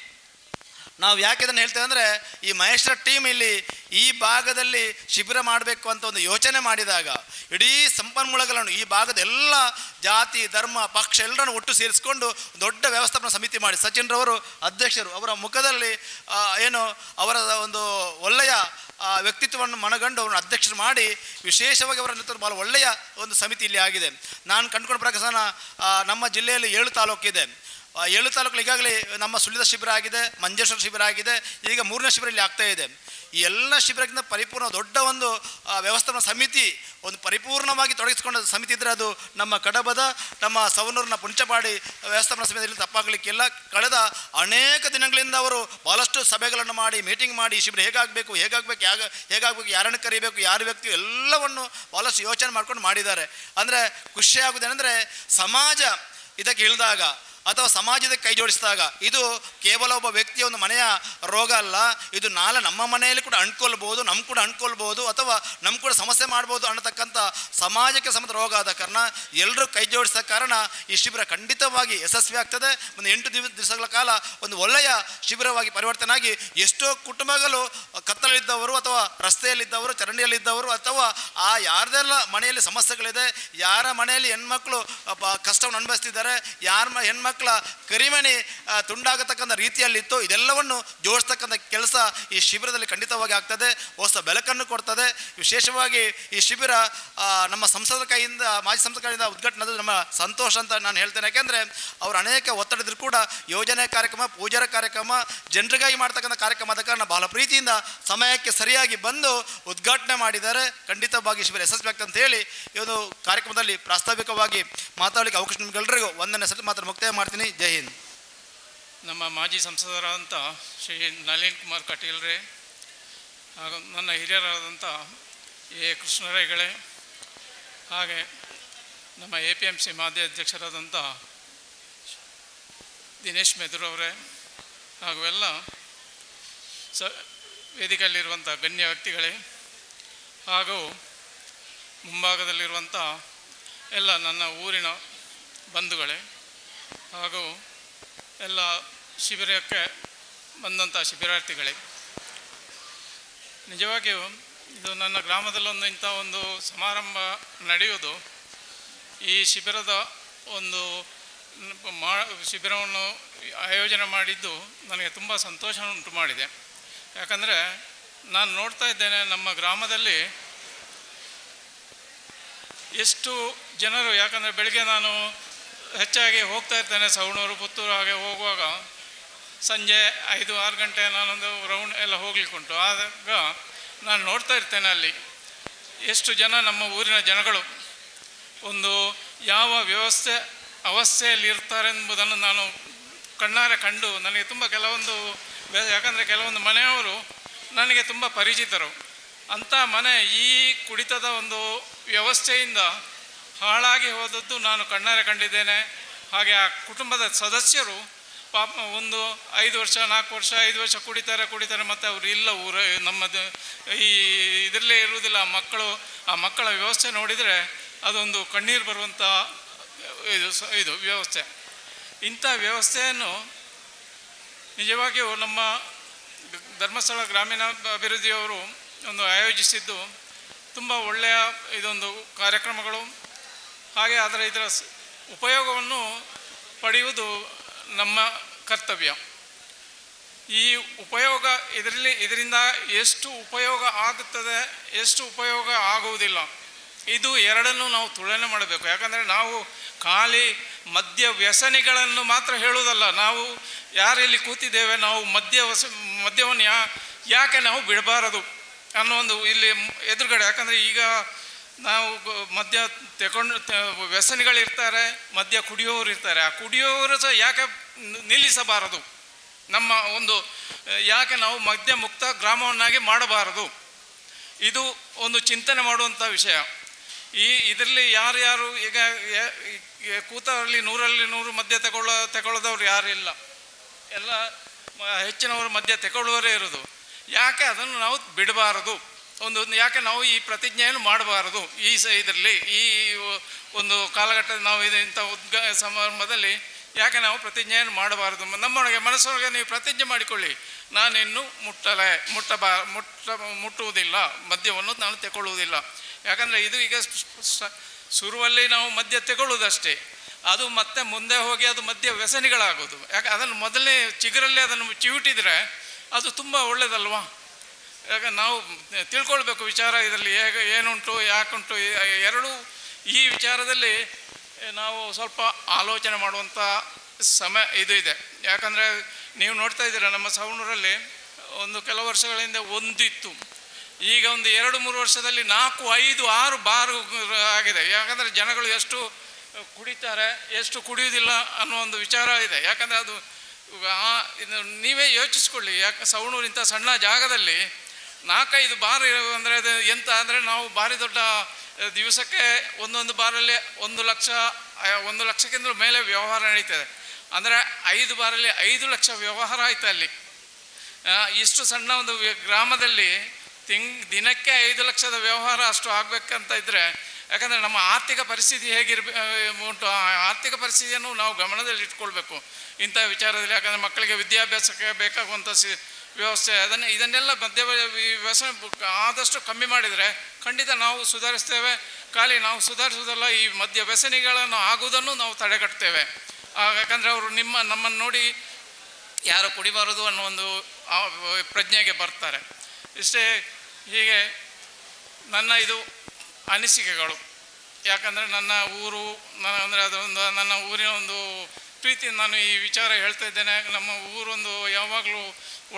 ನಾವು ಯಾಕೆ ಇದನ್ನು ಹೇಳ್ತೇವೆ ಅಂದರೆ ಈ ಮಹೇಶ್ವರ ಟೀಮ್ ಇಲ್ಲಿ ಈ ಭಾಗದಲ್ಲಿ ಶಿಬಿರ ಮಾಡಬೇಕು ಅಂತ ಒಂದು ಯೋಚನೆ ಮಾಡಿದಾಗ ಇಡೀ ಸಂಪನ್ಮೂಲಗಳನ್ನು ಈ ಭಾಗದ ಎಲ್ಲ ಜಾತಿ, ಧರ್ಮ, ಪಕ್ಷ ಎಲ್ಲರನ್ನು ಒಟ್ಟು ಸೇರಿಸಿಕೊಂಡು ದೊಡ್ಡ ವ್ಯವಸ್ಥಾಪನಾ ಸಮಿತಿ ಮಾಡಿ ಸಚಿನ್ ರವರು ಅಧ್ಯಕ್ಷರು, ಅವರ ಮುಖದಲ್ಲಿ ಏನು ಅವರ ಒಂದು ಒಳ್ಳೆಯ ವ್ಯಕ್ತಿತ್ವವನ್ನು ಮನಗಂಡು ಅವರನ್ನು ಅಧ್ಯಕ್ಷರು ಮಾಡಿ ವಿಶೇಷವಾಗಿ ಅವರ ನೇತೃತ್ವ ಭಾಳ ಒಳ್ಳೆಯ ಒಂದು ಸಮಿತಿ ಇಲ್ಲಿ ಆಗಿದೆ. ನಾನು ಕಂಡುಕೊಂಡ ಪ್ರಕಾಶನ ನಮ್ಮ ಜಿಲ್ಲೆಯಲ್ಲಿ 7 ತಾಲೂಕಿದೆ. 7 ತಾಲೂಕು ಈಗಾಗಲೇ ನಮ್ಮ ಸುಳ್ಯದ ಶಿಬಿರ ಆಗಿದೆ, ಮಂಜೇಶ್ವರ ಶಿಬಿರ ಆಗಿದೆ, ಈಗ 3ನೇ ಶಿಬಿರ ಇಲ್ಲಿ ಆಗ್ತಾ ಇದೆ. ಈ ಎಲ್ಲ ಶಿಬಿರಕ್ಕಿಂತ ಪರಿಪೂರ್ಣ ದೊಡ್ಡ ಒಂದು ವ್ಯವಸ್ಥಾಪನಾ ಸಮಿತಿ, ಒಂದು ಪರಿಪೂರ್ಣವಾಗಿ ತೊಡಗಿಸಿಕೊಂಡ ಸಮಿತಿ ಇದ್ದರೆ ಅದು ನಮ್ಮ ಕಡಬದ ನಮ್ಮ ಸವನೂರಿನ ಪುಂಚಪಾಡಿ ವ್ಯವಸ್ಥಾಪನಾ ಸಮಿತಿಯಲ್ಲಿ ತಪ್ಪಾಗಲಿಕ್ಕಿಲ್ಲ. ಕಳೆದ ಅನೇಕ ದಿನಗಳಿಂದ ಅವರು ಭಾಳಷ್ಟು ಸಭೆಗಳನ್ನು ಮಾಡಿ ಮೀಟಿಂಗ್ ಮಾಡಿ ಶಿಬಿರ ಹೇಗಾಗಬೇಕು ಹೇಗಾಗಬೇಕು ಯಾರನ್ನು ಕರಿಬೇಕು ಯಾರು ವ್ಯಕ್ತಿ ಎಲ್ಲವನ್ನು ಭಾಳಷ್ಟು ಯೋಚನೆ ಮಾಡ್ಕೊಂಡು ಮಾಡಿದ್ದಾರೆ. ಅಂದರೆ ಖುಷಿಯಾಗುವುದೇನೆಂದರೆ ಸಮಾಜ ಇದಕ್ಕೆ ಇಳಿದಾಗ ಅಥವಾ ಸಮಾಜದ ಕೈ ಜೋಡಿಸಿದಾಗ ಇದು ಕೇವಲ ಒಬ್ಬ ವ್ಯಕ್ತಿಯ ಒಂದು ಮನೆಯ ರೋಗ ಅಲ್ಲ, ಇದು ನಾಳೆ ನಮ್ಮ ಮನೆಯಲ್ಲಿ ಕೂಡ ಅಂಟ್ಕೊಳ್ಬೋದು, ಅಂಟ್ಕೊಳ್ಬೋದು ಅಥವಾ ನಮ್ಮ ಕೂಡ ಸಮಸ್ಯೆ ಮಾಡ್ಬೋದು ಅನ್ನತಕ್ಕಂಥ ಸಮಾಜಕ್ಕೆ ಸಮೇತ ರೋಗ ಆದ ಕಾರಣ ಎಲ್ಲರೂ ಕೈ ಜೋಡಿಸಿದ ಕಾರಣ ಈ ಶಿಬಿರ ಖಂಡಿತವಾಗಿ ಯಶಸ್ವಿ ಆಗ್ತದೆ. ಒಂದು 8 ದಿವಸಗಳ ಕಾಲ ಒಂದು ಒಳ್ಳೆಯ ಶಿಬಿರವಾಗಿ ಪರಿವರ್ತನೆ ಆಗಿ ಎಷ್ಟೋ ಕುಟುಂಬಗಳು ಕತ್ತಲಲ್ಲಿದ್ದವರು ಅಥವಾ ರಸ್ತೆಯಲ್ಲಿದ್ದವರು, ಚರಂಡಿಯಲ್ಲಿದ್ದವರು ಅಥವಾ ಯಾರದೆಲ್ಲ ಮನೆಯಲ್ಲಿ ಸಮಸ್ಯೆಗಳಿದೆ, ಯಾರ ಮನೆಯಲ್ಲಿ ಹೆಣ್ಮಕ್ಳು ಕಷ್ಟವನ್ನು ಅನುಭವಿಸ್ತಿದ್ದಾರೆ, ಯಾರ ಹೆಣ್ಮಕ್ಳ ಕರಿಮಣಿ ತುಂಡಾಗತಕ್ಕಂಥ ರೀತಿಯಲ್ಲಿತ್ತು, ಇದೆಲ್ಲವನ್ನು ಜೋಡಿಸ್ತಕ್ಕಂಥ ಕೆಲಸ ಈ ಶಿಬಿರದಲ್ಲಿ ಖಂಡಿತವಾಗಿ ಆಗ್ತದೆ. ಹೊಸ ಬೆಳಕನ್ನು ಕೊಡ್ತದೆ. ವಿಶೇಷವಾಗಿ ಈ ಶಿಬಿರ ನಮ್ಮ ಸಂಸದರ ಕೈಯಿಂದ, ಮಾಜಿ ಸಂಸದರ ಕೈಯಿಂದ ಉದ್ಘಾಟನೆ ನಮ್ಮ ಸಂತೋಷ ಅಂತ ನಾನು ಹೇಳ್ತೇನೆ. ಯಾಕೆಂದರೆ ಅವರು ಅನೇಕ ಒತ್ತಡದಿದ್ರು ಕೂಡ ಯೋಜನೆ ಕಾರ್ಯಕ್ರಮ, ಪೂಜಾರ ಕಾರ್ಯಕ್ರಮ, ಜನರಿಗಾಗಿ ಮಾಡ್ತಕ್ಕಂಥ ಕಾರ್ಯಕ್ರಮ ಆದ ಕಾರಣ ಬಹಳ ಪ್ರೀತಿಯಿಂದ ಸಮಯಕ್ಕೆ ಸರಿಯಾಗಿ ಬಂದು ಉದ್ಘಾಟನೆ ಮಾಡಿದ್ದಾರೆ. ಖಂಡಿತವಾಗಿ ಶಿಬಿರ ಯಶಸ್ವಿ ಆಗ್ತದೆ ಅಂತ ಹೇಳಿ ಈ ಒಂದು ಕಾರ್ಯಕ್ರಮದಲ್ಲಿ ಪ್ರಾಸ್ತಾವಿಕವಾಗಿ ಮಾತಾಡಲಿಕ್ಕೆ ಅವಕಾಶ ನಿಮಗೆಲ್ಲರಿಗೂ ಒಂದನೇ ಸತಿ ಮಾತ್ರ ಮುಕ್ತಾಯ ಮಾಡ್ತೀನಿ. ಜೈ ಹಿಂದ್. ನಮ್ಮ ಮಾಜಿ ಸಂಸದರಾದಂಥ ಶ್ರೀ ನಳಿನ್ ಕುಮಾರ್ ಕಟೀಲ್ರೇ ಹಾಗೂ ನನ್ನ ಹಿರಿಯರಾದಂಥ ಕೃಷ್ಣರೈಗಳೇ, ಹಾಗೆ ನಮ್ಮ APMC ಮಾಜಿ ಅಧ್ಯಕ್ಷರಾದಂಥ ದಿನೇಶ್ ಮೆದುರವರೇ ಹಾಗೂ ಎಲ್ಲ ವೇದಿಕೆಯಲ್ಲಿರುವಂಥ ಗಣ್ಯ ವ್ಯಕ್ತಿಗಳೇ ಹಾಗೂ ಮುಂಭಾಗದಲ್ಲಿರುವಂಥ ಎಲ್ಲ ನನ್ನ ಊರಿನ ಬಂಧುಗಳೇ ಹಾಗೂ ಎಲ್ಲ ಶಿಬಿರಕ್ಕೆ ಬಂದಂಥ ಶಿಬಿರಾರ್ಥಿಗಳೇ, ನಿಜವಾಗಿಯೂ ಇದು ನನ್ನ ಗ್ರಾಮದಲ್ಲೊಂದು ಇಂಥ ಒಂದು ಸಮಾರಂಭ ನಡೆಯುವುದು, ಈ ಶಿಬಿರದ ಒಂದು ಶಿಬಿರವನ್ನು ಆಯೋಜನೆ ಮಾಡಿದ್ದು ನನಗೆ ತುಂಬ ಸಂತೋಷವನ್ನುಂಟು ಮಾಡಿದೆ. ಯಾಕಂದರೆ ನಾನು ನೋಡ್ತಾ ಇದ್ದೇನೆ ನಮ್ಮ ಗ್ರಾಮದಲ್ಲಿ ಎಷ್ಟು ಜನರು, ಯಾಕಂದರೆ ಬೆಳಗ್ಗೆ ನಾನು ಹೆಚ್ಚಾಗಿ ಹೋಗ್ತಾ ಇರ್ತೇನೆ ಸವಣೂರು, ಪುತ್ತೂರು ಹಾಗೆ ಹೋಗುವಾಗ ಸಂಜೆ 5-6 ಗಂಟೆ ನಾನೊಂದು ರೌಂಡ್ ಎಲ್ಲ ಹೋಗ್ಲಿಕ್ಕುಂಟು. ಆಗ ನಾನು ನೋಡ್ತಾ ಇರ್ತೇನೆ ಅಲ್ಲಿ ಎಷ್ಟು ಜನ ನಮ್ಮ ಊರಿನ ಜನಗಳು ಒಂದು ಯಾವ ಅವಸ್ಥೆಯಲ್ಲಿ ಇರ್ತಾರೆ ಎಂಬುದನ್ನು ನಾನು ಕಣ್ಣಾರೆ ಕಂಡು ನನಗೆ ತುಂಬ ಯಾಕಂದರೆ ಕೆಲವೊಂದು ಮನೆಯವರು ನನಗೆ ತುಂಬ ಪರಿಚಿತರು. ಅಂಥ ಮನೆ ಈ ಕುಡಿತದ ಒಂದು ವ್ಯವಸ್ಥೆಯಿಂದ ಹಾಳಾಗಿ ಹೋದದ್ದು ನಾನು ಕಣ್ಣಾರೆ ಕಂಡಿದ್ದೇನೆ. ಹಾಗೆ ಆ ಕುಟುಂಬದ ಸದಸ್ಯರು ಪಾಪ ಒಂದು 5 ವರ್ಷ 4 ವರ್ಷ 5 ವರ್ಷ ಕುಡಿತಾರೆ ಮತ್ತು ಅವರು ಇಲ್ಲ ನಮ್ಮದು ಈ ಇದರಲ್ಲೇ ಇರುವುದಿಲ್ಲ. ಆ ಮಕ್ಕಳ ವ್ಯವಸ್ಥೆ ನೋಡಿದರೆ ಅದೊಂದು ಕಣ್ಣೀರು ಬರುವಂಥ ಇದು ವ್ಯವಸ್ಥೆ. ಇಂಥ ವ್ಯವಸ್ಥೆಯನ್ನು ನಿಜವಾಗಿಯೂ ನಮ್ಮ ಧರ್ಮಸ್ಥಳ ಗ್ರಾಮೀಣ ಅಭಿವೃದ್ಧಿಯವರು ಒಂದು ಆಯೋಜಿಸಿದ್ದು ತುಂಬ ಒಳ್ಳೆಯ ಇದೊಂದು ಕಾರ್ಯಕ್ರಮಗಳು. ಹಾಗೆ ಇದರ ಉಪಯೋಗವನ್ನು ಪಡೆಯುವುದು ನಮ್ಮ ಕರ್ತವ್ಯ. ಈ ಉಪಯೋಗ ಇದರಿಂದ ಎಷ್ಟು ಉಪಯೋಗ ಆಗುತ್ತದೆ, ಎಷ್ಟು ಉಪಯೋಗ ಆಗುವುದಿಲ್ಲ, ಇದು ಎರಡನ್ನೂ ನಾವು ತುಲನೆ ಮಾಡಬೇಕು. ಯಾಕಂದರೆ ನಾವು ಖಾಲಿ ಮದ್ಯ ವ್ಯಸನಿಗಳನ್ನು ಮಾತ್ರ ಹೇಳುವುದಲ್ಲ, ನಾವು ಯಾರಿಲ್ಲಿ ಕೂತಿದ್ದೇವೆ ನಾವು ಮದ್ಯವನ್ನು ಯಾಕೆ ನಾವು ಬಿಡಬಾರದು ಅನ್ನೋ ಒಂದು ಇಲ್ಲಿ ಎದುರುಗಡೆ. ಯಾಕಂದರೆ ಈಗ ನಾವು ಮದ್ಯ ವ್ಯಸನಿಗಳಿರ್ತಾರೆ, ಮದ್ಯ ಕುಡಿಯೋರು ಇರ್ತಾರೆ. ಆ ಕುಡಿಯೋರು ಸಹ ಯಾಕೆ ನಿಲ್ಲಿಸಬಾರದು, ನಮ್ಮ ಒಂದು ಯಾಕೆ ನಾವು ಮದ್ಯ ಮುಕ್ತ ಗ್ರಾಮವನ್ನಾಗಿ ಮಾಡಬಾರದು, ಇದು ಒಂದು ಚಿಂತನೆ ಮಾಡುವಂಥ ವಿಷಯ. ಇದರಲ್ಲಿ ಯಾರು ಈಗ ಕೂತರಲ್ಲಿ 100ರಲ್ಲಿ 100 ಮದ್ಯ ತಗೊಳ್ಳೋದವ್ರು ಯಾರು ಇಲ್ಲ, ಎಲ್ಲ ಹೆಚ್ಚಿನವರು ಮದ್ಯ ತಗೊಳ್ಳುವವರೇ ಇರೋದು. ಯಾಕೆ ಅದನ್ನು ನಾವು ಬಿಡಬಾರದು, ಯಾಕೆ ನಾವು ಈ ಪ್ರತಿಜ್ಞೆಯನ್ನು ಮಾಡಬಾರದು, ಇದರಲ್ಲಿ ಈ ಒಂದು ಕಾಲಘಟ್ಟದಲ್ಲಿ ನಾವು ಇಂಥ ಸಮಾರಂಭದಲ್ಲಿ ಯಾಕೆ ನಾವು ಪ್ರತಿಜ್ಞೆಯನ್ನು ಮಾಡಬಾರದು. ನಮ್ಮೊಳಗೆ ಮನಸ್ಸೊಳಗೆ ನೀವು ಪ್ರತಿಜ್ಞೆ ಮಾಡಿಕೊಳ್ಳಿ, ನಾನಿನ್ನು ಮುಟ್ಟುವುದಿಲ್ಲ, ಮದ್ಯವನ್ನು ನಾನು ತಗೊಳ್ಳುವುದಿಲ್ಲ. ಯಾಕಂದರೆ ಇದು ಈಗ ಶುರುವಲ್ಲಿ ನಾವು ಮದ್ಯ ತಗೊಳ್ಳುವುದಷ್ಟೇ, ಅದು ಮತ್ತೆ ಮುಂದೆ ಹೋಗಿ ಅದು ಮದ್ಯ ವ್ಯಸನಿಗಳಾಗೋದು. ಯಾಕೆ ಅದನ್ನು ಮೊದಲನೇ ಚಿಗುರಲ್ಲಿ ಅದನ್ನು ಚಿವುಟಿದರೆ ಅದು ತುಂಬ ಒಳ್ಳೆಯದಲ್ವಾ. ಯಾಕೆ ನಾವು ತಿಳ್ಕೊಳ್ಬೇಕು ವಿಚಾರ ಇದರಲ್ಲಿ ಹೇಗೆ ಏನುಂಟು ಯಾಕುಂಟು ಎರಡೂ ಈ ವಿಚಾರದಲ್ಲಿ ನಾವು ಸ್ವಲ್ಪ ಆಲೋಚನೆ ಮಾಡುವಂಥ ಸಮಯ ಇದು ಇದೆ. ಯಾಕಂದರೆ ನೀವು ನೋಡ್ತಾ ಇದ್ದೀರ ನಮ್ಮ ಸವಣೂರಲ್ಲಿ ಒಂದು ಕೆಲವು ವರ್ಷಗಳ ಹಿಂದೆ ಒಂದಿತ್ತು, ಈಗ ಒಂದು 2-3 ವರ್ಷದಲ್ಲಿ 4, 5, 6 ಬಾರ್ ಆಗಿದೆ. ಯಾಕಂದರೆ ಜನಗಳು ಎಷ್ಟು ಕುಡಿತಾರೆ ಎಷ್ಟು ಕುಡಿಯುವುದಿಲ್ಲ ಅನ್ನೋ ಒಂದು ವಿಚಾರ ಇದೆ. ಯಾಕಂದರೆ ಅದು ಇದು ನೀವೇ ಯೋಚಿಸ್ಕೊಳ್ಳಿ. ಯಾಕೆ ಸವಣೂರು ಇಂಥ ಸಣ್ಣ ಜಾಗದಲ್ಲಿ 4-5 ಬಾರ್ ಅಂದರೆ ಅದು ಎಂತ ಅಂದರೆ ನಾವು ಭಾರಿ ದೊಡ್ಡ ದಿವಸಕ್ಕೆ ಒಂದೊಂದು ಬಾರಲ್ಲಿ 1 ಲಕ್ಷ 1 ಲಕ್ಷಕ್ಕಿಂತ ಮೇಲೆ ವ್ಯವಹಾರ ನಡೀತದೆ. ಅಂದರೆ 5 ಬಾರಲ್ಲಿ 5 ಲಕ್ಷ ವ್ಯವಹಾರ ಆಯ್ತು ಅಲ್ಲಿ. ಇಷ್ಟು ಸಣ್ಣ ಒಂದು ಗ್ರಾಮದಲ್ಲಿ ದಿನಕ್ಕೆ 5 ಲಕ್ಷದ ವ್ಯವಹಾರ ಅಷ್ಟು ಆಗಬೇಕಂತ ಇದ್ದರೆ, ಯಾಕಂದರೆ ನಮ್ಮ ಆರ್ಥಿಕ ಪರಿಸ್ಥಿತಿ ಉಂಟು, ಆ ಆರ್ಥಿಕ ಪರಿಸ್ಥಿತಿಯನ್ನು ನಾವು ಗಮನದಲ್ಲಿ ಇಟ್ಕೊಳ್ಬೇಕು ಇಂಥ ವಿಚಾರದಲ್ಲಿ. ಯಾಕಂದರೆ ಮಕ್ಕಳಿಗೆ ವಿದ್ಯಾಭ್ಯಾಸಕ್ಕೆ ಬೇಕಾಗುವಂಥ ವ್ಯವಸ್ಥೆ ಇದನ್ನೆಲ್ಲ ವ್ಯಸನ ಆದಷ್ಟು ಕಮ್ಮಿ ಮಾಡಿದರೆ ಖಂಡಿತ ನಾವು ಸುಧಾರಿಸ್ತೇವೆ. ಖಾಲಿ ನಾವು ಸುಧಾರಿಸುವುದಲ್ಲ, ಈ ಮದ್ಯ ವ್ಯಸನಿಗಳನ್ನು ಆಗುವುದನ್ನು ನಾವು ತಡೆಗಟ್ತೇವೆ. ಯಾಕಂದರೆ ಅವರು ನಮ್ಮನ್ನು ನೋಡಿ ಯಾರು ಕುಡಿಬಾರದು ಅನ್ನೋ ಒಂದು ಪ್ರಜ್ಞೆಗೆ ಬರ್ತಾರೆ. ಇಷ್ಟೇ. ಹೀಗೆ ನನ್ನ ಇದು ಅನಿಸಿಕೆಗಳು. ಯಾಕಂದರೆ ನನ್ನ ಊರು ಅಂದರೆ ಅದೊಂದು ನನ್ನ ಊರಿನ ಒಂದು ಪ್ರೀತಿ ನಾನು ಈ ವಿಚಾರ ಹೇಳ್ತಾ ಇದ್ದೇನೆ. ನಮ್ಮ ಊರೊಂದು ಯಾವಾಗಲೂ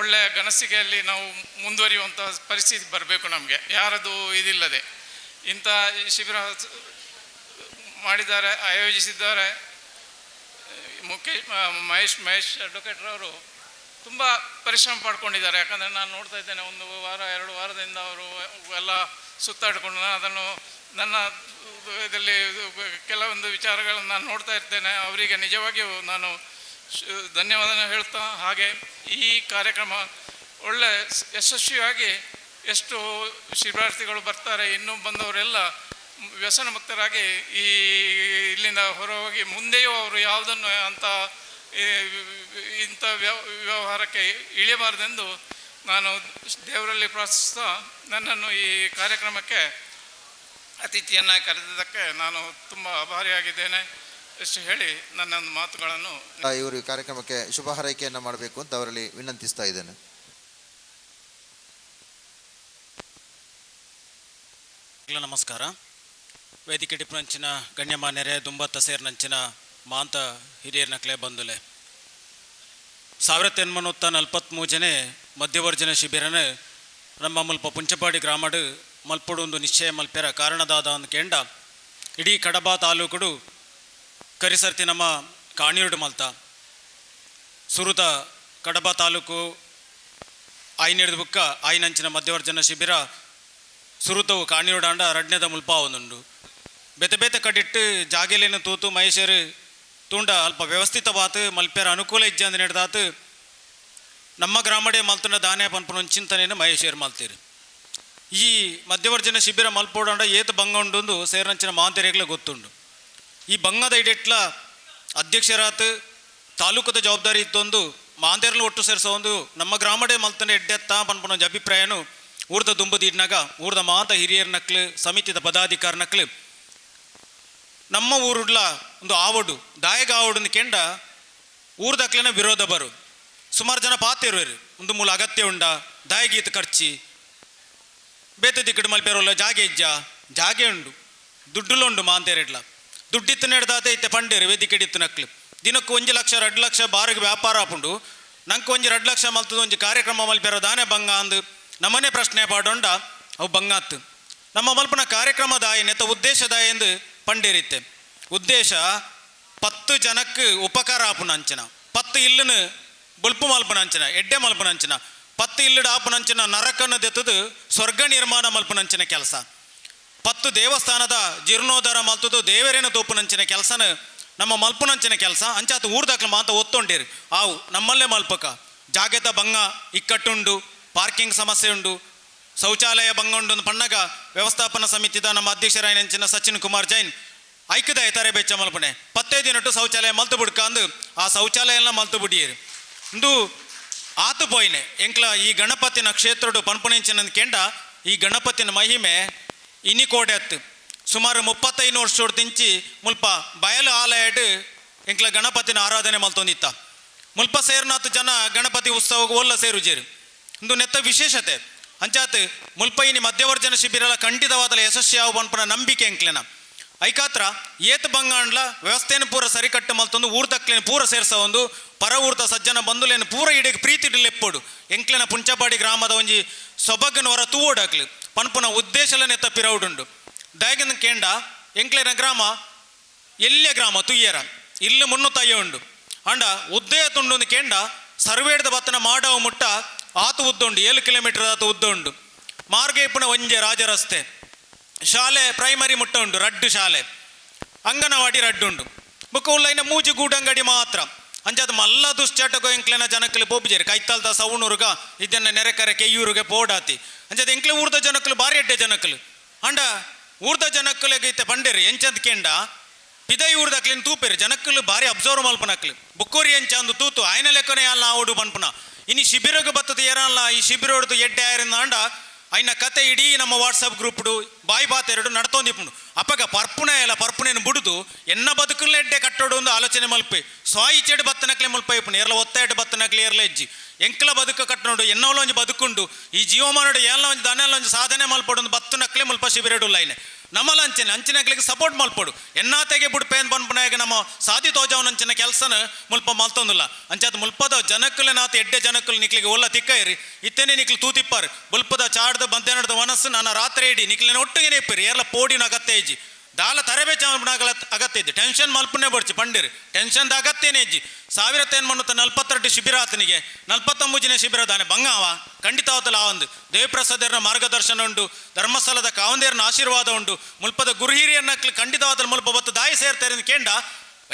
ಒಳ್ಳೆಯ ಗಣಸಿಗೆಯಲ್ಲಿ ನಾವು ಮುಂದುವರಿಯುವಂಥ ಪರಿಸ್ಥಿತಿ ಬರಬೇಕು ನಮಗೆ, ಯಾರದು ಇದಿಲ್ಲದೆ. ಇಂಥ ಶಿಬಿರ ಮಾಡಿದ್ದಾರೆ, ಆಯೋಜಿಸಿದ್ದಾರೆ ಮಹೇಶ್ ಅಡ್ವೊಕೇಟ್ರವರು ತುಂಬ ಪರಿಶ್ರಮ ಪಡ್ಕೊಂಡಿದ್ದಾರೆ. ಯಾಕಂದರೆ ನಾನು ನೋಡ್ತಾ ಇದ್ದೇನೆ 1 ವಾರ 2 ವಾರದಿಂದ ಅವರು ಎಲ್ಲ ಸುತ್ತಾಡಿಕೊಂಡು ನನ್ನ ಇದರಲ್ಲಿ ಕೆಲವೊಂದು ವಿಚಾರಗಳನ್ನು ನಾನು ನೋಡ್ತಾ ಇರ್ತೇನೆ. ಅವರಿಗೆ ನಿಜವಾಗಿಯೂ ನಾನು ಧನ್ಯವಾದ ಹೇಳ್ತಾ, ಹಾಗೆ ಈ ಕಾರ್ಯಕ್ರಮ ಒಳ್ಳೆ ಯಶಸ್ವಿಯಾಗಿ ಎಷ್ಟು ಶಿಬಿರಾರ್ಥಿಗಳು ಬರ್ತಾರೆ, ಇನ್ನೂ ಬಂದವರೆಲ್ಲ ವ್ಯಸನ ಮುಕ್ತರಾಗಿ ಇಲ್ಲಿಂದ ಹೊರಹೋಗಿ ಮುಂದೆಯೂ ಅವರು ಯಾವುದನ್ನು ಇಂಥ ವ್ಯವಹಾರಕ್ಕೆ ಇಳಿಯಬಾರದೆಂದು ನಾನು ದೇವರಲ್ಲಿ ಪ್ರಾರ್ಥಿಸ್ತಾ ನನ್ನನ್ನು ಈ ಕಾರ್ಯಕ್ರಮಕ್ಕೆ ಅತಿಥಿಯನ್ನು ಕರೆದಿದ್ದಕ್ಕೆ ನಾನು ತುಂಬ ಆಭಾರಿಯಾಗಿದ್ದೇನೆ. ಇಷ್ಟು ಹೇಳಿ ನನ್ನ ಮಾತುಗಳನ್ನು ಇವರು ಈ ಕಾರ್ಯಕ್ರಮಕ್ಕೆ ಶುಭ ಹಾರೈಕೆಯನ್ನು ಮಾಡಬೇಕು ಅಂತ ಅವರಲ್ಲಿ ವಿನಂತಿಸ್ತಾ ಇದ್ದೇನೆ. ನಮಸ್ಕಾರ. ವೇದಿಕೆ ಟಿಪ್ಪುನಂಚಿನ ಗಣ್ಯಮಾನ್ಯರೇ, ದುಂಬತ್ತ ಸೇರಿನಂಚಿನ ಮಾಂತ ಹಿರಿಯರ್ನಕ್ಲೆ ಬಂದುಲೆ 1843 ಮಧ್ಯವರ್ಜನ ಶಿಬಿರನ ನಮ್ಮ ಮುಲ್ಪ ಪುಂಚಪಾಡಿ ಗ್ರಾಮಡು ಮಲ್ಪಡು ಒಂದು ನಿಶ್ಚಯ ಮಲ್ಪೆರ ಕಾರಣದಾದ ಒಂದು ಕೆಂಡ ಇಡೀ ಕಡಬ ತಾಲೂಕುಡು ಕರಿಸರ್ತಿ ನಮ್ಮ ಕಾಣಿರುಡು ಮಲ್ತ ಸುರುತ ಕಡಬ ತಾಲೂಕು ಆಯ್ನಿಡ್ದು ಬುಕ್ಕ ಆಯ್ನಂಚಿನ ಮಧ್ಯವರ್ಜನ ಶಿಬಿರ ಸುರುತವು ಕಾಣಿರುಡಾಂಡ ರಡ್ನೆದ ಮುಲ್ಪ ಒಂದುಂಡು ಬೇತೆ ಬೇತೆ ಕಡಿಟ್ಟು ಜಾಗೆಲೇನು ತೂತು ಮಹೇಶರು ತೂಂಡ ಅಲ್ಪ ವ್ಯವಸ್ಥಿತವಾತು ಮಲ್ಪೆರ ಅನುಕೂಲ ಇಜ್ಜೆ ಅಂದು ನಡೆದಾತು ನಮ್ಮ ಗ್ರಾಮಡೆ ಮಲ್ತುಂಡ ದಾನೆ ಪನ್ಪನ ಚಿಂತನೆಯನ್ನು ಮಹೇಶರು ಮಲ್ತೀರಿ. ಈ ಮಧ್ಯವರ್ಜನ ಶಿಬಿರ ಮಲ್ಪೋಡಾಂಡ ಏತು ಬಂಗ ಉಂಡು ಸೇರಿನಂಚಿನ ಮಾಂತರಿಯಗ್ಲೇ ಗೊತ್ತುಂಡು. ಈ ಬಂಗದ ಇಡೆಟ್ಲ ಅಧ್ಯಕ್ಷರಾತು ತಾಲೂಕದ ಜವಾಬ್ದಾರಿ ಇತ್ತೊಂದು ಮಾಂತೇರ್ಲು ಒಟ್ಟು ಸೇರಿಸೋ ಒಂದು ನಮ್ಮ ಗ್ರಾಮಡೆ ಮಲ್ತಂಡ ಎಡ್ಡೆತ್ತ ಪನ್ಪನ ಒಂದು ಅಭಿಪ್ರಾಯನು ಊರ್ದ ದುಂಬದಿಡ್ನಾಗ ಊರ್ದ ಮಾತ ಹಿರಿಯರ ನಕ್ಲು ಸಮಿತಿದ ಪದಾಧಿಕಾರ ನಕ್ಲು ನಮ್ಮ ಊರುಡ್ಲ ಒಂದು ಆವಡು ದಾಯಗ ಆವಡು ಕೆಂಡ ಊರ್ದಕ್ಲೇನ ವಿರೋಧ ಬರು ಸುಮಾರು ಜನ ಪಾತಿರುವರು ಒಂದು ಮೂಲ ಅಗತ್ಯ ಉಂಡ ದಾಯಗೀತ ಖರ್ಚಿ ಬೇತೆ ದಿಕ್ಕಡು ಮಲ್ಪೇರೋಲ್ಲ ಜಾಗೆ ಇಜ್ಜ ಜಾಗೆ ಉಂಡು ದುಡ್ಡುಲುಂಡು ಮಾಂತೇರೆಡ್ಲ ದುಡ್ಡಿತ್ತು ನೆಡ್ದಾತ ಇತ್ತೆ ಪಂಡೇರು ವೇದಿಕೆ ಇತ್ತು ನಕ್ಲು ದಿನಕ್ಕೆ 1 ಲಕ್ಷ 2 ಲಕ್ಷ ಬಾರಿಗೆ ವ್ಯಾಪಾರ ಆಪುಂಡು ನಂಗೆ 2 ಲಕ್ಷ ಮಲ್ತದ ಒಂದು ಕಾರ್ಯಕ್ರಮ ಮಲ್ಪೇರೋ ದಾನೆ ಬಂಗ ಅಂದು ನಮ್ಮನೆ ಪ್ರಶ್ನೆ ಪಾಡೊಂಡ ಅವು ಬಂಗಾತ್ತು ನಮ್ಮ ಮಲ್ಪನ ಕಾರ್ಯಕ್ರಮದಾಯ ನೆತ್ತ ಉದ್ದೇಶದಾಯ ಎಂದು ಪಂಡೇರಿತ್ತೆ ಉದ್ದೇಶ 10 ಜನಕ್ಕೆ ಉಪಕಾರ ಆಪುನ ಅಂಚನ 10 ಇಲ್ಲನು ಬುಲ್ಪು ಮಲ್ಪನ ಅಂಚನ ಎಡ್ಡೆ ಮಲ್ಪನ ಅಂಚನ 10 ಇಲ್ಲಡ ಆಪುನ ಅಂಚನ ನರಕನ್ನು ದೆತ್ತದು ಸ್ವರ್ಗ ನಿರ್ಮಾಣ ಮಲ್ಪನ ಅಂಚಿನ ಕೆಲಸ 10 ದೇವಸ್ಥಾನದ ಜೀರ್ಣೋದ್ಧಾರ ಮಲ್ತದು ದೇವರೇನ ತೋಪುನಂಚಿನ ಕೆಲಸನ ನಮ್ಮ ಮಲ್ಪುನಂಚಿನ ಕೆಲಸ ಅಂಚಾತ ಊರ್ದಾಕ್ಲ ಮಾತ ಒತ್ತೊಂಡೇರು ಆವು ನಮ್ಮಲ್ಲೇ ಮಲ್ಪಕ ಜಾಗೆತ ಬಂಗ ಇಕ್ಕಟ್ಟುಂಡು ಪಾರ್ಕಿಂಗ್ ಸಮಸ್ಯೆ ಉಂಡು ಶೌಚಾಲಯ ಬಂಗ ಉಂಡು ಪಣ್ಣಗ ವ್ಯವಸ್ಥಾಪನಾ ಸಮಿತಿದ ನಮ್ಮ ಅಧ್ಯಕ್ಷರಾಯನಂಚಿನ ಸಚಿನ್ ಕುಮಾರ್ ಜೈನ್ ಐಕ್ಯದ ಎತಾರೆ ಬೆಚ್ಚ ಮಲ್ಪನೆ 10 ದಿನಟ್ಟು ಶೌಚಾಲಯ ಮಲ್ತು ಬಿಡ್ಕ ಅಂದು ಆ ಶೌಚಾಲಯ ಎಲ್ಲ ಮಲ್ತು ಬಿಡಿಯರು ಇಂದು ಆತು ಪೋಯ್ನೆ ಎಂಕ್ಲ ಈ ಗಣಪತಿನ ಕ್ಷೇತ್ರಡು ಪನ್ಪುಣೆಂಚಿನ ಕೆಂಡ ಈ ಗಣಪತಿನ ಮಹಿಮೆ ಇನಿಕೋಡೆ ಹತ್ತು ಸುಮಾರು 35 ವರ್ಷ ತಿಂಚಿ ಮುಲ್ಪ ಬಯಲು ಆಲಯಡ್ ಎಂಕ್ಲ ಗಣಪತಿನ ಆರಾಧನೆ ಮಲ್ತೊಂದಿತ್ತ ಮುಲ್ಪ ಸೇರ್ನಾಥ್ ಜನ ಗಣಪತಿ ಉತ್ಸವಕ್ಕೆ ಒಲ್ಲ ಸೇರುಜೇರು ಇಂದು ನೆತ್ತ ವಿಶೇಷತೆ ಅಂಚಾತ್ ಮುಲ್ಪೈನಿ ಮಧ್ಯವರ್ಜನ ಶಿಬಿರಲ ಖಂಡಿತವಾದಲ ಯಶಸ್ವಿಯಾವು ಪನ್ಪನ ನಂಬಿಕೆ ಎಂಕ್ಲೆನ ಐಕಾತ್ರ ಏತ್ ಬಂಗಾಂಡ್ಲ ವ್ಯವಸ್ಥೆಯನ್ನು ಪೂರ ಸರಿಕಟ್ಟು ಮಲ್ತೊಂದು ಊರ್ದಕ್ಲೇನು ಪೂರ ಸೇರ್ಸ ಒಂದು ಪರ ಊರ್ದ ಸಜ್ಜನ ಬಂಧುಲೇನು ಪೂರ ಇಡೀಗೆ ಪ್ರೀತಿಡ್ಲೆಪ್ಪೊಡು ಎಂಕ್ಲೆನ ಪುಂಚಪಾಡಿ ಗ್ರಾಮದ ಒಂಜಿ ಸೊಬಗನ ಹೊರ ತೂವೋಡಾಕ್ಲು ಪನ್ಪುನ ಉದ್ದೇಶಲನೆ ತಪ್ಪಿರವುಡುಂಡು ದಯಗಿನ ಕೇಂಡ ಎಂಕ್ಲೆನ ಗ್ರಾಮ ಎಲ್ಲಿಯ ಗ್ರಾಮ ತುಯ್ಯರ ಇಲ್ಲಿ ಮುನ್ನೂತಯ್ಯ ಉಂಡು ಅಂಡ ಉದ್ದೇಯ ತುಂಡು ಕೇಂಡ ಸರ್ವೇಡ್ದ ಬತ್ತನ ಮಾಡವ ಮುಟ್ಟ ಆತು ಉದ್ದುಂಡು 7 ಕಿಲೋಮೀಟರ್ ಆತು ಉದ್ದ ಉಂಡು ಮಾರ್ಗ ಇಪ್ಪುನ ಒಂಜೆ ರಾಜರಸ್ತೆ ಶಾಲೆ ಪ್ರೈಮರಿ ಮುಟ್ಟ ಉಂಡು ರಡ್ಡು ಶಾಲೆ ಅಂಗನವಾಡಿ ರಡ್ಡುಂಡು ಬುಕ್ಕ ಉಳ್ಳೈನ ಮೂಜಿ ಗೂಡಂಗಡಿ ಮಾತ್ರ ಅಂಚಾದ ಮಲ್ಲ ದುಶ್ಚಟಗೋ ಎಂಕ್ಲೆನ ಜನಕ್ಕಲು ಪೋಪಿಜೇರಿ ಕೈತಾಲ್ದ ಸೌಣೂರುಗ ಇದನ್ನ ನೆರೆಕರೆ ಕೆಯ್ಯೂರುಗೆ ಪೋಡಾತಿ ಅಂಚಾದ ಎಂಕ್ಲೆ ಊರ್ದ ಜನಕ್ಕಲು ಬಾರಿ ಎಡ್ಡೆ ಜನಕ್ಕಲು ಅಂಡ ಊರ್ದ ಜನಕ್ಕಲಿಗೆ ಇತ್ತೆ ಪಂಡೇರಿ ಎಂಚಂದ ಕೇಂಡ ಪಿದೈ ಊರ್ದಕ್ಲಿನ ತೂಪೇರಿ ಜನಕ್ಕಲು ಬಾರಿ ಅಬ್ಸರ್ವ್ ಮಲ್ಪನಕ್ಲಿ ಬುಕ್ಕೋರಿ ಎಂಚಂದು ತೂತು ಆಯ್ನ ಲೆಕ್ಕನೆ ಅಲ್ಲ ಆವಡು ಪನ್ಪುನ ಇನಿ ಶಿಬಿರಗೆ ಬತ್ತದ ಏರಲ್ಲ ಈ ಶಿಬಿರ ಹೊಡೆದು ಎಡ್ಡೆ ಆಯ್ರಿಂದ ಅಂಡ ಅಯ್ನ ಕತೆ ಇಡೀ ನಮ್ಮ ವಾಟ್ಸಪ್ ಗ್ರೂಪ್ಡು ಬಾಯಿ ಬಾತ್ ಎರಡು ನಡ್ತೊಂದಿಪ್ಪುಂಡು ಅಪ್ಪಗ ಪರ್ಪುನೇನು ಬಿಡುದು ಎನ್ನ ಬದುಕಲ್ಲ ಎಡ್ಡೆ ಕಟ್ಟೋಡು ಒಂದು ಆಲೋಚನೆ ಮಲ್ಪೆ ಸ್ವಾಯಿ ಚೆಡು ಬತ್ತನಕ್ಲೆ ಮಲ್ಪ ಇಪ್ಪುನು ಎರಲ ಒತ್ತ ಎಡ್ಡೆ ಬತ್ತನಕ್ಲೆ ಎರಲ ಎಜ್ಜಿ ಎಂಕ್ಲ ಬದುಕ ಕಟ್ಟನೋಡು ಎನ್ನವಲ ಒಂಜಿ ಬದುಕುಂಡು ಈ ಜೀವಮಾನೋಡು ಎಲ್ಲ ಒಂಜಿ ದನೆಲ್ಲ ಒಂಜಿ ಸಾಧನೆ ಮಲ್ಪಡು ಒಂದು ಬತ್ತನಕ್ಲೆ ಮುಲ್ಪ ಶಿಬಿರಡು ಐನೆ ನಮ್ಮಲ್ಲ ಅಂಚನೆಗ್ಲಿಗೆ ಸಪೋರ್ಟ್ ಮಲ್ಪಡು ಎನ್ನಾತೆಗೆ ಬುಡ್ಪೆ ಅಂತ ಪನ್ಪನಾಗ ನಮ್ಮ ಸಾಧಿ ತೋಜವನ ಅಂಚಿನ ಕೆಲಸನ ಮುಲ್ಪ ಮಲ್ತೊಂದಿಲ್ಲ ಅಂಚಾದ ಮುಲ್ಪದ ಜನಕ್ಕಲೆ ನಾತ ಎಡ್ಡೆ ಜನಕ್ಕಲು ನಿಕ್ಲಿಗೆ ಒಲ್ಲ ತಿಕ್ಕ ಇರಿ ಇತ್ತೇನೆ ನಿಕ್ಲು ತೂತಿಪ್ಪಾರು ಮುಲ್ಪದ ಚಾಡ್ದ ಮಧ್ಯಾಹ್ನದ ವನಸ್ಸು ನಾನು ರಾತ್ರಿ ಇಡಿ ನಿಕ್ಲಿನ ಒಟ್ಟಿಗೆ ಇಪ್ಪಿರಿ ಎಲ್ಲ ಪೋಡಿನ ಅಗತ್ಯ ಇಜ್ಜಿ ದಾಲ ತರಬೇತಿ ಅಗತ್ಯ ಇದ್ದು ಟೆನ್ಷನ್ ಮಲ್ಪನೆ ಬಡ್ಚಿ ಪಂಡಿರಿ ಟೆನ್ಷನ್ದ ಅಗತ್ಯನೇ ಇಜ್ಜಿ 1000 ಮಣ್ಣುತ್ತ 42 ಶಿಬಿರ ಆತನಿಗೆ 49 ಶಿಬಿರ ದಾನೆ ಬಂಗಾವ ಖಂಡಿತ ಅವತ್ತಲ್ಲ ಆ ಒಂದು ದೇವಪ್ರಸಾದರ ಮಾರ್ಗದರ್ಶನ ಉಂಡು ಧರ್ಮಸ್ಥಳದ ಕಾವಂದೇರನ ಆಶೀರ್ವಾದ ಉಂಡು ಮುಲ್ಪದ ಗುರು ಹಿರಿಯನ್ನಕ್ಲಿ ಖಂಡಿತವಾದ ಮುಲ್ಪ ಬತ್ತು ದಾಯಿ ಸೇರ್ತಾರೆ ಕೇಂಡ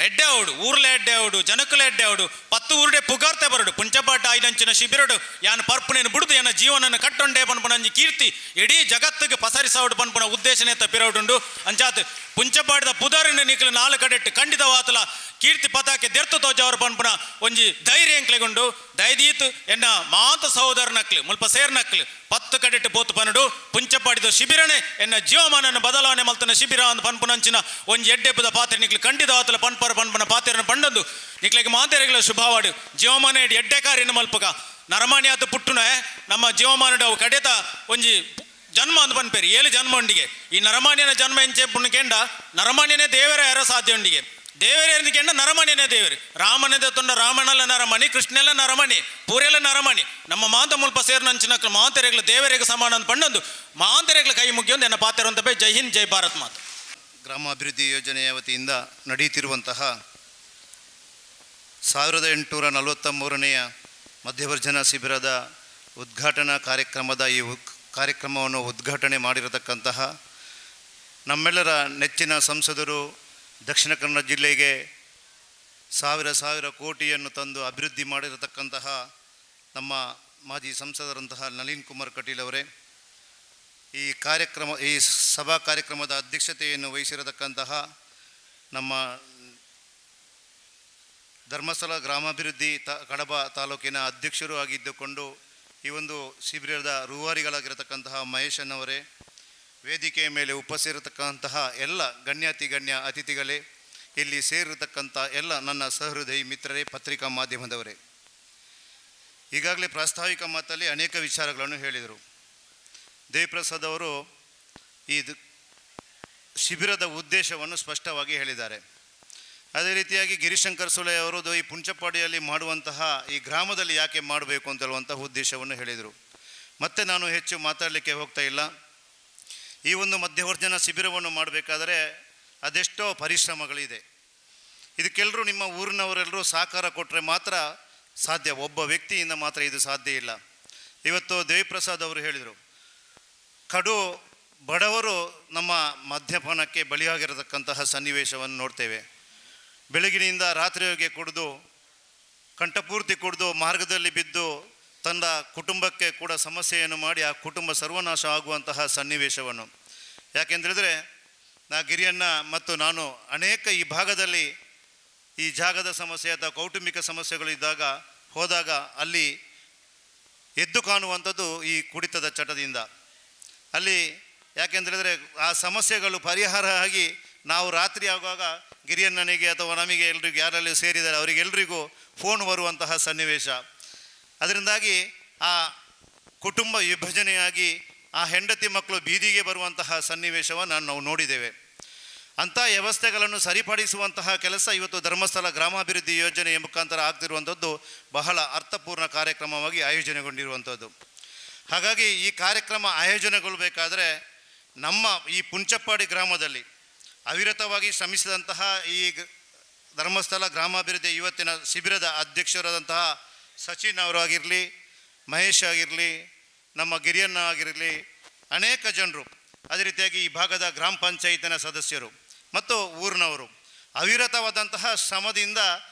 ಎಡ್ಡೆ ಅವಡು ಊರ್ಲೆ ಎಡ್ಡೆ ಅವಡು ಜನಕ್ಕಲ ಎಡ್ಡೆ ಅವಡು 10 ಊರ್ಡೆ ಪುಗಾರ್ತೆ ಬರಡು ಪುಂಚಪಾಟ ಐದಂಚಿನ ಶಿಬಿರಡು ಯಾನ್ ಪರ್ಪುನೇನು ಬಿಡುದು ಏನ ಜೀವನನ ಕಟ್ಟೊಂಡೆ ಪನ್ಪುನಂಜಿ ಕೀರ್ತಿ ಇಡೀ ಜಗತ್ತಿಗೆ ಪಸರಿಸೌಡು ಪನ್ಪುನ ಉದ್ದೇಶನೇ ತಪ್ಪಿರೌಡುಂಡು ಅಂಚಾತ್ ಪುಂಚಪಾಟದ ಪುದರಿನ ನಿಕ್ಲು 4 ಕಡೆಟ್ಟು ಖಂಡಿತವಾತಲ ಕೀರ್ತಿ ಪತಾಕೆ ದೆರ್ತು ತೋಜವರು ಪನ್ಪುನ ಒಂಜಿ ಧೈರ್ಯ ಎಂಕ್ಲೆಗೊಂಡು ದಯದೀತು ಎನ್ನ ಮಾತ ಸಹೋದರನಕ್ಲು ಮುಲ್ಪ ಸೇರ್ನಕ್ಲು 10 ಕಡೆಟ್ಟು ಪೋತು ಪನಡು ಪುಂಚಪಾಡಿದ ಶಿಬಿರನೇ ಎನ್ನ ಜೀವಮಾನನ ಬದಲಾವಣೆ ಮಲ್ತನ ಶಿಬಿರ ಅಂದ್ ಪನ್ಪುನಂಚಿನ ಒಂಜಿ ಎಡ್ಡೆಪ್ಪದ ಪಾತ್ರೆ ನಿಕ್ಲು ಖಂಡಿತವಾತಲ ಪನ್ಪನ ಪಾತ್ರೆನ ಪಂಡಂದು ನಿಕ್ಲಿಗೆ ಮಾತೆರೆಗಳ ಶುಭವಾಡು ಜೀವಮಾನ ಇಡಿ ಎಡ್ಡೆ ಕಾರ್ಯನ ಮಲ್ಪಗ ನರಮಾಣಿ ಆತ ಪುಟ್ಟುನ ನಮ್ಮ ಜೀವಮಾನದ ಕಡೆತ ಒಂಜಿ ಜನ್ಮ ಅಂದ್ ಪನ್ಪೇರಿ 7 ಜನ್ಮ ಉಂಡಿಗೆ ಈ ನರಮಾಣ್ಯನ ಜನ್ಮ ಎಂಚೆ ಪುಣ್ಯಕೆಂಡ ನರಮಾಣ್ಯನೇ ದೇವರ ಯಾರ ಸಾಧ್ಯ ಉಂಡಿಗೆ ದೇವರೇ ಕೆಂಡ ನರಮಣಿನೇ ದೇವರು ರಾಮನದ ತೊಂಡ ರಾಮನಲ್ಲ ನರಮಣಿ ಕೃಷ್ಣೆಲ್ಲ ನರಮಣಿ ಪೂರೆಲ್ಲ ನರಮಣಿ ನಮ್ಮ ಮಾತ ಮುಲ್ಪ ಸೇರ್ನಂಚಿನಕ್ಲು ಮಾತೆರೆಗ್ಲ ದೇವರಿಗೆ ಸಮಾನ ಅಂತ ಪಂಡೊಂದು ಮಾತೆರೆಗ್ಲ ಕೈ ಮುಗಿಯೊಂದು ಎನ್ನ ಪಾತ್ರ ಅಂತ ಜೈ ಹಿಂದ್ ಜೈ ಭಾರತ್ ಮಾತು. ಗ್ರಾಮಾಭಿವೃದ್ಧಿ ಯೋಜನೆಯ ವತಿಯಿಂದ ನಡೆಯುತ್ತಿರುವಂತಹ 1843ನೆಯ ಮಧ್ಯವರ್ಜನ ಶಿಬಿರದ ಉದ್ಘಾಟನಾ ಕಾರ್ಯಕ್ರಮದ ಈ ಕಾರ್ಯಕ್ರಮವನ್ನು ಉದ್ಘಾಟನೆ ಮಾಡಿರತಕ್ಕಂತಹ ನಮ್ಮೆಲ್ಲರ ನೆಚ್ಚಿನ ಸಂಸದರು ದಕ್ಷಿಣ ಕನ್ನಡ ಜಿಲ್ಲೆಗೆ ಸಾವಿರ ಕೋಟಿಯನ್ನು ತಂದು ಅಭಿವೃದ್ಧಿ ಮಾಡಿರತಕ್ಕಂತಹ ನಮ್ಮ ಮಾಜಿ ಸಂಸದರಂತಹ ನಳಿನ್ ಕುಮಾರ್ ಕಟೀಲ್ ಅವರೇ, ಈ ಸಭಾ ಕಾರ್ಯಕ್ರಮದ ಅಧ್ಯಕ್ಷತೆಯನ್ನು ವಹಿಸಿರತಕ್ಕಂತಹ ನಮ್ಮ ಧರ್ಮಸ್ಥಳ ಗ್ರಾಮಾಭಿವೃದ್ಧಿ ಕಡಬ ತಾಲೂಕಿನ ಅಧ್ಯಕ್ಷರು ಆಗಿದ್ದುಕೊಂಡು ಈ ಒಂದು ಶಿಬಿರದ ರೂವಾರಿಗಳಾಗಿರತಕ್ಕಂತಹ ಮಹೇಶನ್ನವರೇ, ವೇದಿಕೆಯ ಮೇಲೆ ಉಪಸ್ಥಿರತಕ್ಕಂತಹ ಎಲ್ಲ ಗಣ್ಯ ಅತಿಥಿಗಳೇ, ಇಲ್ಲಿ ಸೇರಿರತಕ್ಕಂಥ ಎಲ್ಲ ನನ್ನ ಸಹೃದಯಿ ಮಿತ್ರರೇ, ಪತ್ರಿಕಾ ಮಾಧ್ಯಮದವರೇ, ಈಗಾಗಲೇ ಪ್ರಾಸ್ತಾವಿಕ ಮಾತಲ್ಲಿ ಅನೇಕ ವಿಚಾರಗಳನ್ನು ಹೇಳಿದರು. ದೇವಪ್ರಸಾದ್ ಅವರು ಈ ಶಿಬಿರದ ಉದ್ದೇಶವನ್ನು ಸ್ಪಷ್ಟವಾಗಿ ಹೇಳಿದ್ದಾರೆ. ಅದೇ ರೀತಿಯಾಗಿ ಗಿರಿಶಂಕರ್ ಸುಳೆ ಅವರು ಈ ಪುಂಚಪಾಡಿಯಲ್ಲಿ ಮಾಡುವಂತಹ ಈ ಗ್ರಾಮದಲ್ಲಿ ಯಾಕೆ ಮಾಡಬೇಕು ಅಂತ ಹೇಳುವಂತಹ ಉದ್ದೇಶವನ್ನು ಹೇಳಿದರು. ಮತ್ತೆ ನಾನು ಹೆಚ್ಚು ಮಾತಾಡಲಿಕ್ಕೆ ಹೋಗ್ತಾ ಇಲ್ಲ. ಈ ಒಂದು ಮಧ್ಯವರ್ಜನ ಶಿಬಿರವನ್ನು ಮಾಡಬೇಕಾದರೆ ಅದೆಷ್ಟೋ ಪರಿಶ್ರಮಗಳಿದೆ. ಇದಕ್ಕೆಲ್ಲರೂ ನಿಮ್ಮ ಊರಿನವರೆಲ್ಲರೂ ಸಹಕಾರ ಕೊಟ್ಟರೆ ಮಾತ್ರ ಸಾಧ್ಯ, ಒಬ್ಬ ವ್ಯಕ್ತಿಯಿಂದ ಮಾತ್ರ ಇದು ಸಾಧ್ಯ ಇಲ್ಲ. ಇವತ್ತು ದೇವಿಪ್ರಸಾದ್ ಅವರು ಹೇಳಿದರು, ಕಡು ಬಡವರು ನಮ್ಮ ಮದ್ಯಪಾನಕ್ಕೆ ಬಲಿಯಾಗಿರತಕ್ಕಂತಹ ಸನ್ನಿವೇಶವನ್ನು ನೋಡ್ತೇವೆ. ಬೆಳಗಿನಿಂದ ರಾತ್ರಿಯವರೆಗೆ ಕುಡಿದು ಕಂಠಪೂರ್ತಿ ಕುಡಿದು ಮಾರ್ಗದಲ್ಲಿ ಬಿದ್ದು ತನ್ನ ಕುಟುಂಬಕ್ಕೆ ಕೂಡ ಸಮಸ್ಯೆಯನ್ನು ಮಾಡಿ ಆ ಕುಟುಂಬ ಸರ್ವನಾಶ ಆಗುವಂತಹ ಸನ್ನಿವೇಶವನ್ನು, ಯಾಕೆಂದರೆ ಗಿರಿಯಣ್ಣ ಮತ್ತು ನಾನು ಅನೇಕ ಈ ಭಾಗದಲ್ಲಿ ಈ ಜಾಗದ ಸಮಸ್ಯೆ ಅಥವಾ ಕೌಟುಂಬಿಕ ಸಮಸ್ಯೆಗಳಿದ್ದಾಗ ಹೋದಾಗ ಅಲ್ಲಿ ಎದ್ದು ಕಾಣುವಂಥದ್ದು ಈ ಕುಡಿತದ ಚಟದಿಂದ. ಅಲ್ಲಿ ಯಾಕೆಂದರೆ ಆ ಸಮಸ್ಯೆಗಳು ಪರಿಹಾರ ಆಗಿ ನಾವು ರಾತ್ರಿ ಆಗುವಾಗ ಗಿರಿಯಣ್ಣನಿಗೆ ಅಥವಾ ನಮಗೆ ಎಲ್ರಿಗೂ ಯಾರಲ್ಲಿ ಸೇರಿದ್ದಾರೆ ಅವರಿಗೆಲ್ಲರಿಗೂ ಫೋನ್ ಬರುವಂತಹ ಸನ್ನಿವೇಶ. ಅದರಿಂದಾಗಿ ಆ ಕುಟುಂಬ ವಿಭಜನೆಯಾಗಿ ಆ ಹೆಂಡತಿ ಮಕ್ಕಳು ಬೀದಿಗೆ ಬರುವಂತಹ ಸನ್ನಿವೇಶವನ್ನು ನಾವು ನೋಡಿದ್ದೇವೆ. ಅಂಥ ವ್ಯವಸ್ಥೆಗಳನ್ನು ಸರಿಪಡಿಸುವಂತಹ ಕೆಲಸ ಇವತ್ತು ಧರ್ಮಸ್ಥಳ ಗ್ರಾಮಾಭಿವೃದ್ಧಿ ಯೋಜನೆಯ ಮುಖಾಂತರ ಆಗ್ತಿರುವಂಥದ್ದು ಬಹಳ ಅರ್ಥಪೂರ್ಣ ಕಾರ್ಯಕ್ರಮವಾಗಿ ಆಯೋಜನೆಗೊಂಡಿರುವಂಥದ್ದು. ಹಾಗಾಗಿ ಈ ಕಾರ್ಯಕ್ರಮ ಆಯೋಜನೆಗೊಳ್ಳಬೇಕಾದ್ರೆ ನಮ್ಮ ಈ ಪುಂಚಪ್ಪಾಡಿ ಗ್ರಾಮದಲ್ಲಿ ಅವಿರತವಾಗಿ ಶ್ರಮಿಸಿದಂತಹ ಈ ಧರ್ಮಸ್ಥಳ ಗ್ರಾಮಾಭಿವೃದ್ಧಿ ಇವತ್ತಿನ ಶಿಬಿರದ ಅಧ್ಯಕ್ಷರಾದಂತಹ ಸಚಿನ್ ಅವರಾಗಿರಲಿ, ಮಹೇಶ್ ಆಗಿರಲಿ, ನಮ್ಮ ಗಿರಿಯಣ್ಣ ಆಗಿರಲಿ, ಅನೇಕ ಜನರು, ಅದೇ ರೀತಿಯಾಗಿ ಈ ಭಾಗದ ಗ್ರಾಮ ಪಂಚಾಯತಿನ ಸದಸ್ಯರು ಮತ್ತು ಊರಿನವರು ಅವಿರತವಾದಂತಹ ಶ್ರಮದಿಂದ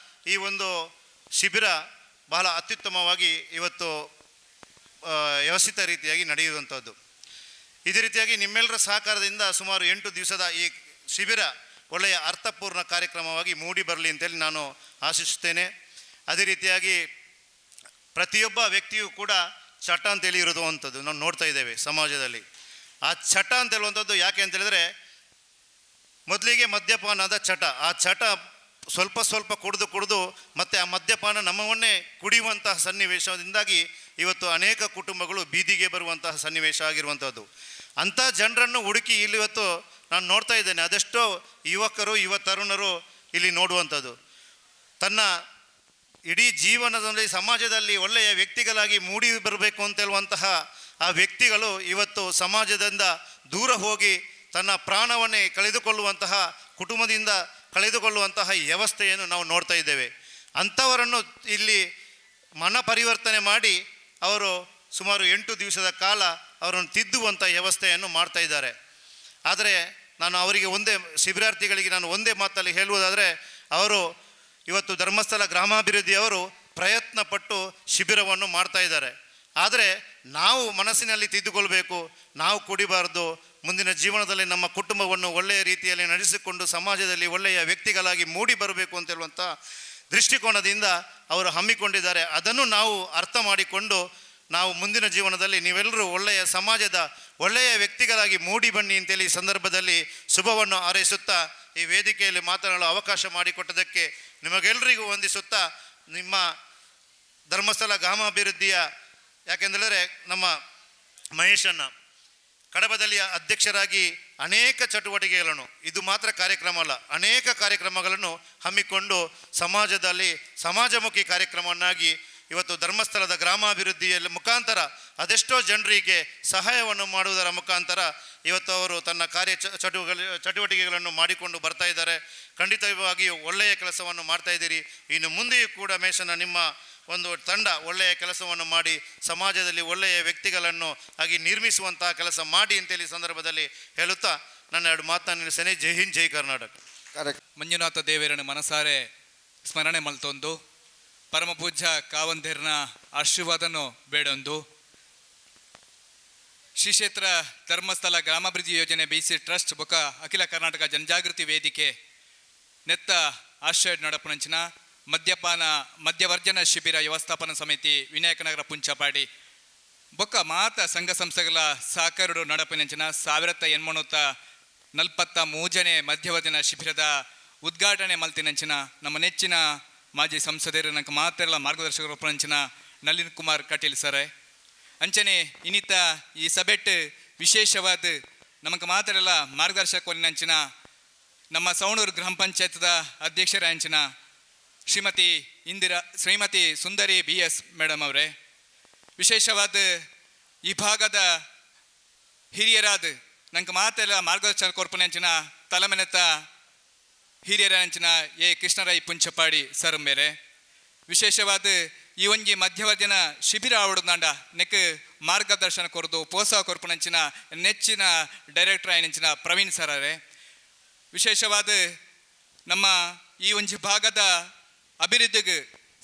ಈ ಒಂದು ಶಿಬಿರ ಬಹಳ ಅತ್ಯುತ್ತಮವಾಗಿ ಇವತ್ತು ವ್ಯವಸ್ಥಿತ ರೀತಿಯಾಗಿ ನಡೆಯುವಂಥದ್ದು. ಇದೇ ರೀತಿಯಾಗಿ ನಿಮ್ಮೆಲ್ಲರ ಸಹಕಾರದಿಂದ ಸುಮಾರು 8 ದಿವಸದ ಈ ಶಿಬಿರ ಒಳ್ಳೆಯ ಅರ್ಥಪೂರ್ಣ ಕಾರ್ಯಕ್ರಮವಾಗಿ ಮೂಡಿ ಬರಲಿ ಅಂತೇಳಿ ನಾನು ಆಶಿಸುತ್ತೇನೆ. ಅದೇ ರೀತಿಯಾಗಿ ಪ್ರತಿಯೊಬ್ಬ ವ್ಯಕ್ತಿಯೂ ಕೂಡ ಚಟ ಅಂತೇಳಿ ಇರುವಂಥದ್ದು ನಾವು ನೋಡ್ತಾ ಇದ್ದೇವೆ ಸಮಾಜದಲ್ಲಿ. ಆ ಚಟ ಅಂತ ಹೇಳುವಂಥದ್ದು ಯಾಕೆ ಅಂತ ಹೇಳಿದ್ರೆ, ಮೊದಲಿಗೆ ಮದ್ಯಪಾನದ ಚಟ, ಆ ಚಟ ಸ್ವಲ್ಪ ಕುಡಿದು ಮತ್ತು ಆ ಮದ್ಯಪಾನ ನಮ್ಮವನ್ನೇ ಕುಡಿಯುವಂತಹ ಸನ್ನಿವೇಶದಿಂದಾಗಿ ಇವತ್ತು ಅನೇಕ ಕುಟುಂಬಗಳು ಬೀದಿಗೆ ಬರುವಂತಹ ಸನ್ನಿವೇಶ ಆಗಿರುವಂಥದ್ದು. ಅಂಥ ಜನರನ್ನು ಹುಡುಕಿ ಇಲ್ಲಿ ಇವತ್ತು ನಾನು ನೋಡ್ತಾ ಇದ್ದೇನೆ. ಅದೆಷ್ಟೋ ಯುವಕರು ತರುಣರು ಇಲ್ಲಿ ನೋಡುವಂಥದ್ದು ತನ್ನ ಇಡೀ ಜೀವನದಲ್ಲಿ ಸಮಾಜದಲ್ಲಿ ಒಳ್ಳೆಯ ವ್ಯಕ್ತಿಗಳಾಗಿ ಮೂಡಿ ಬರಬೇಕು ಅಂತ ಹೇಳುವಂತಹ ಆ ವ್ಯಕ್ತಿಗಳು ಇವತ್ತು ಸಮಾಜದಿಂದ ದೂರ ಹೋಗಿ ತನ್ನ ಪ್ರಾಣವನ್ನೇ ಕಳೆದುಕೊಳ್ಳುವಂತಹ, ಕುಟುಂಬದಿಂದ ಕಳೆದುಕೊಳ್ಳುವಂತಹ ವ್ಯವಸ್ಥೆಯನ್ನು ನಾವು ನೋಡ್ತಾ ಇದ್ದೇವೆ. ಅಂಥವರನ್ನು ಇಲ್ಲಿ ಮನ ಪರಿವರ್ತನೆ ಮಾಡಿ ಅವರು ಸುಮಾರು 8 ದಿವಸದ ಕಾಲ ಅವರನ್ನು ತಿದ್ದುವಂಥ ವ್ಯವಸ್ಥೆಯನ್ನು ಮಾಡ್ತಾ ಇದ್ದಾರೆ. ಆದರೆ ನಾನು ಅವರಿಗೆ ಶಿಬಿರಾರ್ಥಿಗಳಿಗೆ ನಾನು ಒಂದೇ ಮಾತಲ್ಲಿ ಹೇಳುವುದಾದರೆ, ಅವರು ಇವತ್ತು ಧರ್ಮಸ್ಥಳ ಗ್ರಾಮಾಭಿವೃದ್ಧಿಯವರು ಪ್ರಯತ್ನಪಟ್ಟು ಶಿಬಿರವನ್ನು ಮಾಡ್ತಾ ಇದ್ದಾರೆ. ಆದರೆ ನಾವು ಮನಸ್ಸಿನಲ್ಲಿ ತಿದ್ದುಕೊಳ್ಬೇಕು, ನಾವು ಕುಡಿಬಾರ್ದು, ಮುಂದಿನ ಜೀವನದಲ್ಲಿ ನಮ್ಮ ಕುಟುಂಬವನ್ನು ಒಳ್ಳೆಯ ರೀತಿಯಲ್ಲಿ ನಡೆಸಿಕೊಂಡು ಸಮಾಜದಲ್ಲಿ ಒಳ್ಳೆಯ ವ್ಯಕ್ತಿಗಳಾಗಿ ಮೂಡಿ ಬರಬೇಕು ಅಂತ ಹೇಳುವಂಥ ದೃಷ್ಟಿಕೋನದಿಂದ ಅವರು ಹಮ್ಮಿಕೊಂಡಿದ್ದಾರೆ. ಅದನ್ನು ನಾವು ಅರ್ಥ ಮಾಡಿಕೊಂಡು ನಾವು ಮುಂದಿನ ಜೀವನದಲ್ಲಿ ನೀವೆಲ್ಲರೂ ಒಳ್ಳೆಯ ಸಮಾಜದ ಒಳ್ಳೆಯ ವ್ಯಕ್ತಿಗಳಾಗಿ ಮೂಡಿ ಬನ್ನಿ ಅಂತೇಳಿ ಈ ಸಂದರ್ಭದಲ್ಲಿ ಶುಭವನ್ನು ಹಾರೈಸುತ್ತಾ ಈ ವೇದಿಕೆಯಲ್ಲಿ ಮಾತನಾಡಲು ಅವಕಾಶ ಮಾಡಿಕೊಟ್ಟದಕ್ಕೆ ನಿಮಗೆಲ್ಲರಿಗೂ ವಂದಿಸುತ್ತಾ, ನಿಮ್ಮ ಧರ್ಮಸ್ಥಳ ಗ್ರಾಮಾಭಿವೃದ್ಧಿಯ ಯಾಕೆಂದರೆ ನಮ್ಮ ಮಹೇಶಣ್ಣ ಕಡಬದಲ್ಲಿ ಅಧ್ಯಕ್ಷರಾಗಿ ಅನೇಕ ಚಟುವಟಿಕೆಗಳನ್ನು, ಇದು ಮಾತ್ರ ಕಾರ್ಯಕ್ರಮ ಅಲ್ಲ, ಅನೇಕ ಕಾರ್ಯಕ್ರಮಗಳನ್ನು ಹಮ್ಮಿಕೊಂಡು ಸಮಾಜದಲ್ಲಿ ಸಮಾಜಮುಖಿ ಕಾರ್ಯಕ್ರಮವನ್ನಾಗಿ ಇವತ್ತು ಧರ್ಮಸ್ಥಳದ ಗ್ರಾಮಾಭಿವೃದ್ಧಿಯಲ್ಲಿ ಮುಖಾಂತರ ಅದೆಷ್ಟೋ ಜನರಿಗೆ ಸಹಾಯವನ್ನು ಮಾಡುವುದರ ಮುಖಾಂತರ ಇವತ್ತು ಅವರು ತನ್ನ ಚಟುವಟಿಕೆಗಳನ್ನು ಮಾಡಿಕೊಂಡು ಬರ್ತಾ ಇದ್ದಾರೆ. ಖಂಡಿತವಾಗಿಯೂ ಒಳ್ಳೆಯ ಕೆಲಸವನ್ನು ಮಾಡ್ತಾ ಇದ್ದೀರಿ. ಇನ್ನು ಮುಂದೆಯೂ ಕೂಡ ಮೇಷನ ನಿಮ್ಮ ಒಂದು ತಂಡ ಒಳ್ಳೆಯ ಕೆಲಸವನ್ನು ಮಾಡಿ ಸಮಾಜದಲ್ಲಿ ಒಳ್ಳೆಯ ವ್ಯಕ್ತಿಗಳನ್ನು ಆಗಿ ನಿರ್ಮಿಸುವಂತಹ ಕೆಲಸ ಮಾಡಿ ಅಂತೇಳಿ ಸಂದರ್ಭದಲ್ಲಿ ಹೇಳುತ್ತಾ ನನ್ನ 2 ಮಾತನ್ನು ನಿಲ್ಲಿಸ್ತೇನೆ. ಜೈ ಹಿಂದ್, ಜೈ ಕರ್ನಾಟಕ. ಮಂಜುನಾಥ ದೇವರನ್ನು ಮನಸಾರೆ ಸ್ಮರಣೆ ಮಲ್ತೊಂದು ಪರಮ ಪೂಜ್ಯ ಕಾವಂದೇರ್ನ ಆಶೀರ್ವಾದನು ಬೇಡೊಂದು ಶ್ರೀ ಕ್ಷೇತ್ರ ಧರ್ಮಸ್ಥಳ ಗ್ರಾಮಾಭಿವೃದ್ಧಿ ಯೋಜನೆ BC ಟ್ರಸ್ಟ್ ಬೊಕ ಅಖಿಲ ಕರ್ನಾಟಕ ಜನಜಾಗೃತಿ ವೇದಿಕೆ ನೆತ್ತ ಆಶ್ರಯ ನಡಪನಂಚಿನ ಮದ್ಯವರ್ಜನ ಶಿಬಿರ ವ್ಯವಸ್ಥಾಪನಾ ಸಮಿತಿ ವಿನಾಯಕನಗರ ಪುಂಚಪಾಡಿ ಬೊಕ್ಕ ಮಾತ ಸಂಘ ಸಂಸ್ಥೆಗಳ ಸಹಕಾರಡು ನಡಪನಂಚಿನ 1843 ಮಧ್ಯವರ್ಜನ ಶಿಬಿರದ ಉದ್ಘಾಟನೆ ಮಲ್ತಿನಂಚಿನ ನಮ್ಮ ನೆಚ್ಚಿನ ಮಾಜಿ ಸಂಸದರು ನಂಗೆ ಮಾತೆಲ್ಲ ಮಾರ್ಗದರ್ಶಕರು ಪಂಚಿನ ನಳಿನ್ ಕುಮಾರ್ ಕಟೀಲ್ ಸರ್ ಅಂಚನೆ ಇನ್ನಿತ ಈ ಸಭೆಟ್ ವಿಶೇಷವಾದ ನಮಗೆ ಮಾತೆಲ್ಲ ಮಾರ್ಗದರ್ಶಕನಂಚಿನ ನಮ್ಮ ಸವಣೂರು ಗ್ರಾಮ ಪಂಚಾಯತ್ದ ಅಧ್ಯಕ್ಷರಾಂಚಿನ ಶ್ರೀಮತಿ ಸುಂದರಿ BS ಮೇಡಮ್ ಅವರೇ, ವಿಶೇಷವಾದ ಈ ಭಾಗದ ಹಿರಿಯರಾದ ನಂಗೆ ಮಾತೆಲ್ಲ ಮಾರ್ಗದರ್ಶನ ಕೊರ್ಪನಂಚಿನ ತಲಮೆನೆತ್ತ ಹಿರಿಯರಂಚಿನ ಎ ಕೃಷ್ಣರಾಯ್ ಪುಂಚಪಾಡಿ ಸರ್ ಮೇರೆ, ವಿಶೇಷವಾದ ಈ ಒಂಜಿ ಮಧ್ಯವರ್ಜನ ಶಿಬಿರ ಆವಡುದಾಂಡ ನೆಕ್ ಮಾರ್ಗದರ್ಶನ ಕೊರದು ಪ್ರೋತ್ಸಾಹ ಕೊರ್ಪನಂಚಿನ ನೆಚ್ಚಿನ ಡೈರೆಕ್ಟರ್ ಆಯ್ನಂಚಿನ ಪ್ರವೀಣ್ ಸರರೇ, ವಿಶೇಷವಾದ ನಮ್ಮ ಈ ಒಂಜಿ ಭಾಗದ ಅಭಿವೃದ್ಧಿಗೆ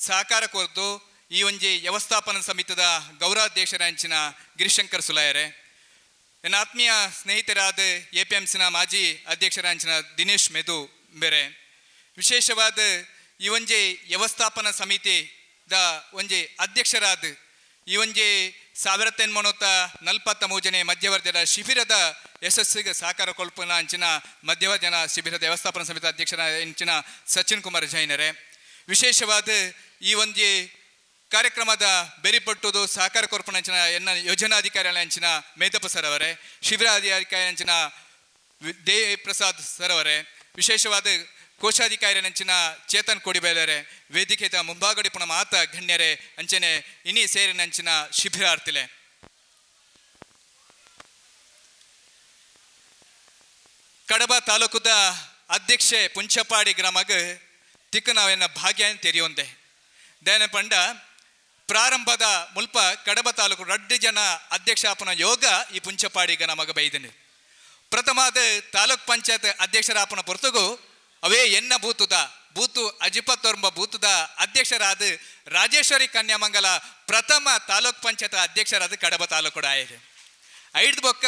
ಸಹಕಾರ ಕೊರತು ಈ ಒಂಜಿ ವ್ಯವಸ್ಥಾಪನಾ ಸಮಿತಿದ ಗೌರವಾಧ್ಯಕ್ಷರಾಂಚಿನ ಗಿರಿಶಂಕರ್ ಸುಲಾಯರೇ, ನನ್ನ ಆತ್ಮೀಯ ಸ್ನೇಹಿತರಾದ APMCನ ಮಾಜಿ ಅಧ್ಯಕ್ಷರಾಂಚಿನ ದಿನೇಶ್ ಮೆದು ಬೇರೆ, ವಿಶೇಷವಾದ ಈ ಒಂಜಿ ವ್ಯವಸ್ಥಾಪನಾ ಸಮಿತಿದ ಒಂಜಿ ಅಧ್ಯಕ್ಷರಾದ ಈ ಒಂಜಿ 1943 ಮಧ್ಯವರ್ಜನ ಶಿಬಿರದ ಯಶಸ್ಸಿಗೆ ಸಹಕಾರ ಕೊಲ್ಪನ ಅಂಚಿನ ಮಧ್ಯವರ್ಜನ ಶಿಬಿರದ ವ್ಯವಸ್ಥಾಪನಾ ಸಮಿತಿ ಅಧ್ಯಕ್ಷರ ಅಂಚಿನ ಸಚಿನ್ ಕುಮಾರ್ ಜೈನರೇ, ವಿಶೇಷವಾದ ಈ ಒಂಜಿ ಕಾರ್ಯಕ್ರಮದ ಬೆರಿಪಟ್ಟುದು ಸಹಕಾರ ಕೊರ್ಪಣಂಚಿನ ಎನ್ನ ಯೋಜನಾಧಿಕಾರಿ ಅಂಚಿನ ಮೇತಪ್ಪ ಸರ್ ಅವರೇ, ಶಿಬಿರಾಧಿಕಾರಿ ಅಂಚಿನ ದೇವಿ ಪ್ರಸಾದ್ ಸರ್ ಅವರೇ, ವಿಶೇಷವಾದ ಕೋಶಾಧಿಕಾರಿ ಅಂಚಿನ ಚೇತನ್ ಕೋಡಿಬೇಲರೆ, ವೇದಿಕೆದ ಮುಂಭಾಗಡಿ ಪುಣ ಮಾತ ಗಣ್ಯರೇ ಅಂಚನೆ ಇನಿ ಸೇರಿನಂಚಿನ ಶಿಬಿರಾರ್ಥಿಲೆ ಕಡಬ ತಾಲೂಕುದ ಅಧ್ಯಕ್ಷೆ ಪುಂಚಪಾಡಿ ಗ್ರಾಮಗ ತಿಕ್ಕ ನಾವೆನ್ನ ಭಾಗ್ಯ ತೆರೆಯೊಂದೆ ದಯನ ಪಂಡ ಪ್ರಾರಂಭದ ಮುಲ್ಪ ಕಡಬ ತಾಲೂಕು 2 ಜನ ಅಧ್ಯಕ್ಷಾಪನ ಯೋಗ ಈ ಪುಂಚಪಾಡಿ ಗ್ರಾಮಗ ಬೈದನು. ಪ್ರಥಮಾದ ತಾಲೂಕ್ ಪಂಚಾಯತ್ ಅಧ್ಯಕ್ಷರಾಪನ ಪೊರ್ತುಗು ಅವೇ ಎನ್ನ ಬೂತು ಅಜಿಪತ್ತೊರ್ಂಬ ಬೂತದ ಅಧ್ಯಕ್ಷರಾದ ರಾಜೇಶ್ವರಿ ಕನ್ಯಾಮಂಗಲ ಪ್ರಥಮ ತಾಲೂಕ್ ಪಂಚಾಯತ್ ಅಧ್ಯಕ್ಷರಾದ ಕಡಬ ತಾಲೂಕು ಆಯ್ತು. ಐದು ಬೊಕ್ಕ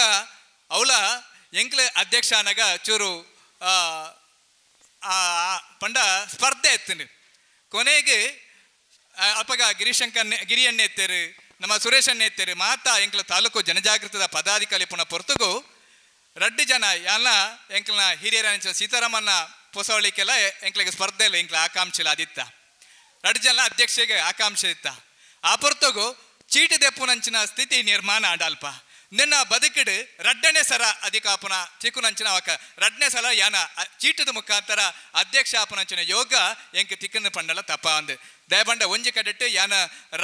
ಅವಳ ಎಂಕ್ಲ ಅಧ್ಯಕ್ಷ ಅನಗ ಚೂರು ಪಂಡ ಸ್ಪರ್ಧೆ ಎತ್ತನು. ಕೊನೆಗೆ ಅಪ್ಪಗ ಗಿರಿಯನ್ನೇ ಎತ್ತೇರು, ನಮ್ಮ ಸುರೇಶನ್ನೇ ಎತ್ತೇರು ಮಾತಾ ಎಂಕ್ಲ ತಾಲೂಕು ಜನಜಾಗೃತದ ಪದಾಧಿಕಾರಿ ಪುನಃ ಪೊರ್ತುಗು 2 ಜನ ಎಲ್ಲ ಎಂಕ್ಲನ ಹಿರಿಯರ ಸೀತಾರಾಮನ್ನ ಪೊಸವಳಿಕೆಲ್ಲ ಎಂಕ್ಲಿಗೆ ಸ್ಪರ್ಧೆ ಇಲ್ಲ, ಎಂಕ್ಲ ಆಕಾಂಕ್ಷೆ ಇಲ್ಲ ಅದಿತ್ತ 2 ಜನ ಅಧ್ಯಕ್ಷಗೆ ಆಕಾಂಕ್ಷೆ ಇತ್ತ. ಆ ಪೊರ್ತುಗು ಚೀಟಿ ದೆಪ್ಪುನಂಚಿನ ಸ್ಥಿತಿ ನಿರ್ಮಾಣ ಆಡಲ್ಪ ನಿನ್ನ ಬದುಕಿಡು 2ನೇ ಸಲ ಅಧಿಕಾಪನ ಚಿಕ್ಕುನಂಚಿನ ಅವಕ 2ನೇ ಸಲ ಯಾನ ಚೀಟದ ಮುಖಾಂತರ ಅಧ್ಯಕ್ಷಾಪನಂಚಿನ ಯೋಗ ಎಂಕ ತಿಕ್ಕನ ಪಂಡಲ ತಪ್ಪ ಅಂದು ದಯಬಂಡ ಒಂಜಿ ಕಡೆಟ್ಟು ಯಾನ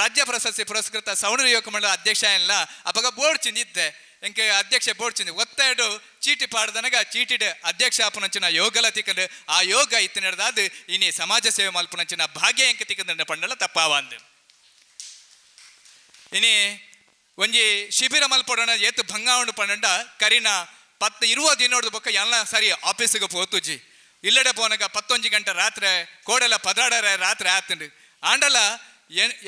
ರಾಜ್ಯ ಪ್ರಶಸ್ತಿ ಪುರಸ್ಕೃತ ಸವಣೂರು ಯುವಕ ಮಂಡಲ ಅಧ್ಯಕ್ಷ ಇಲ್ಲ ಅಪಗ ಬೋರ್ಡ್ ಚಿಂದಿದ್ದೆ ಎಂಕೆ ಅಧ್ಯಕ್ಷ ಬೋರ್ಡ್ ಚಿಂದಿ ಒತ್ತಾಡು ಚೀಟಿ ಪಾಡ್ದನಗ ಚೀಟಿಡ ಅಧ್ಯಕ್ಷಾಪನಂಚಿನ ಯೋಗಲ ತಿಕ್ಕಂಡು ಆ ಯೋಗ ಇತ್ತು ನಡೆದಾದ ಇನಿ ಸಮಾಜ ಸೇವೆ ಮಲ್ಪನಂಚಿನ ಭಾಗ್ಯ ಎಂಕ ತಿಕ್ಕಂದ ಪಂಡಲ ತಪ್ಪಾವ ಅಂದು ಇನಿ ಒಂಜಿ ಶಿಬಿರ ಮಲ್ಪೊಡನ ಏತು ಭಂಗಾವಣು ಪಂಡ ಕರಿನ 10-20 ದಿನೋಡ್ದು ಬೊಕ್ಕ ಎಲ್ಲ ಸರಿ ಆಫೀಸಿಗೆ ಪೋತುಜಿ ಇಲ್ಲಡೆ ಪೋನಗ 11 ಗಂಟೆ ರಾತ್ರಿ ಕೋಡೆಲ್ಲ ಪದಾಡರ ರಾತ್ರಿ ಆತಂಡು ಆಂಡಲ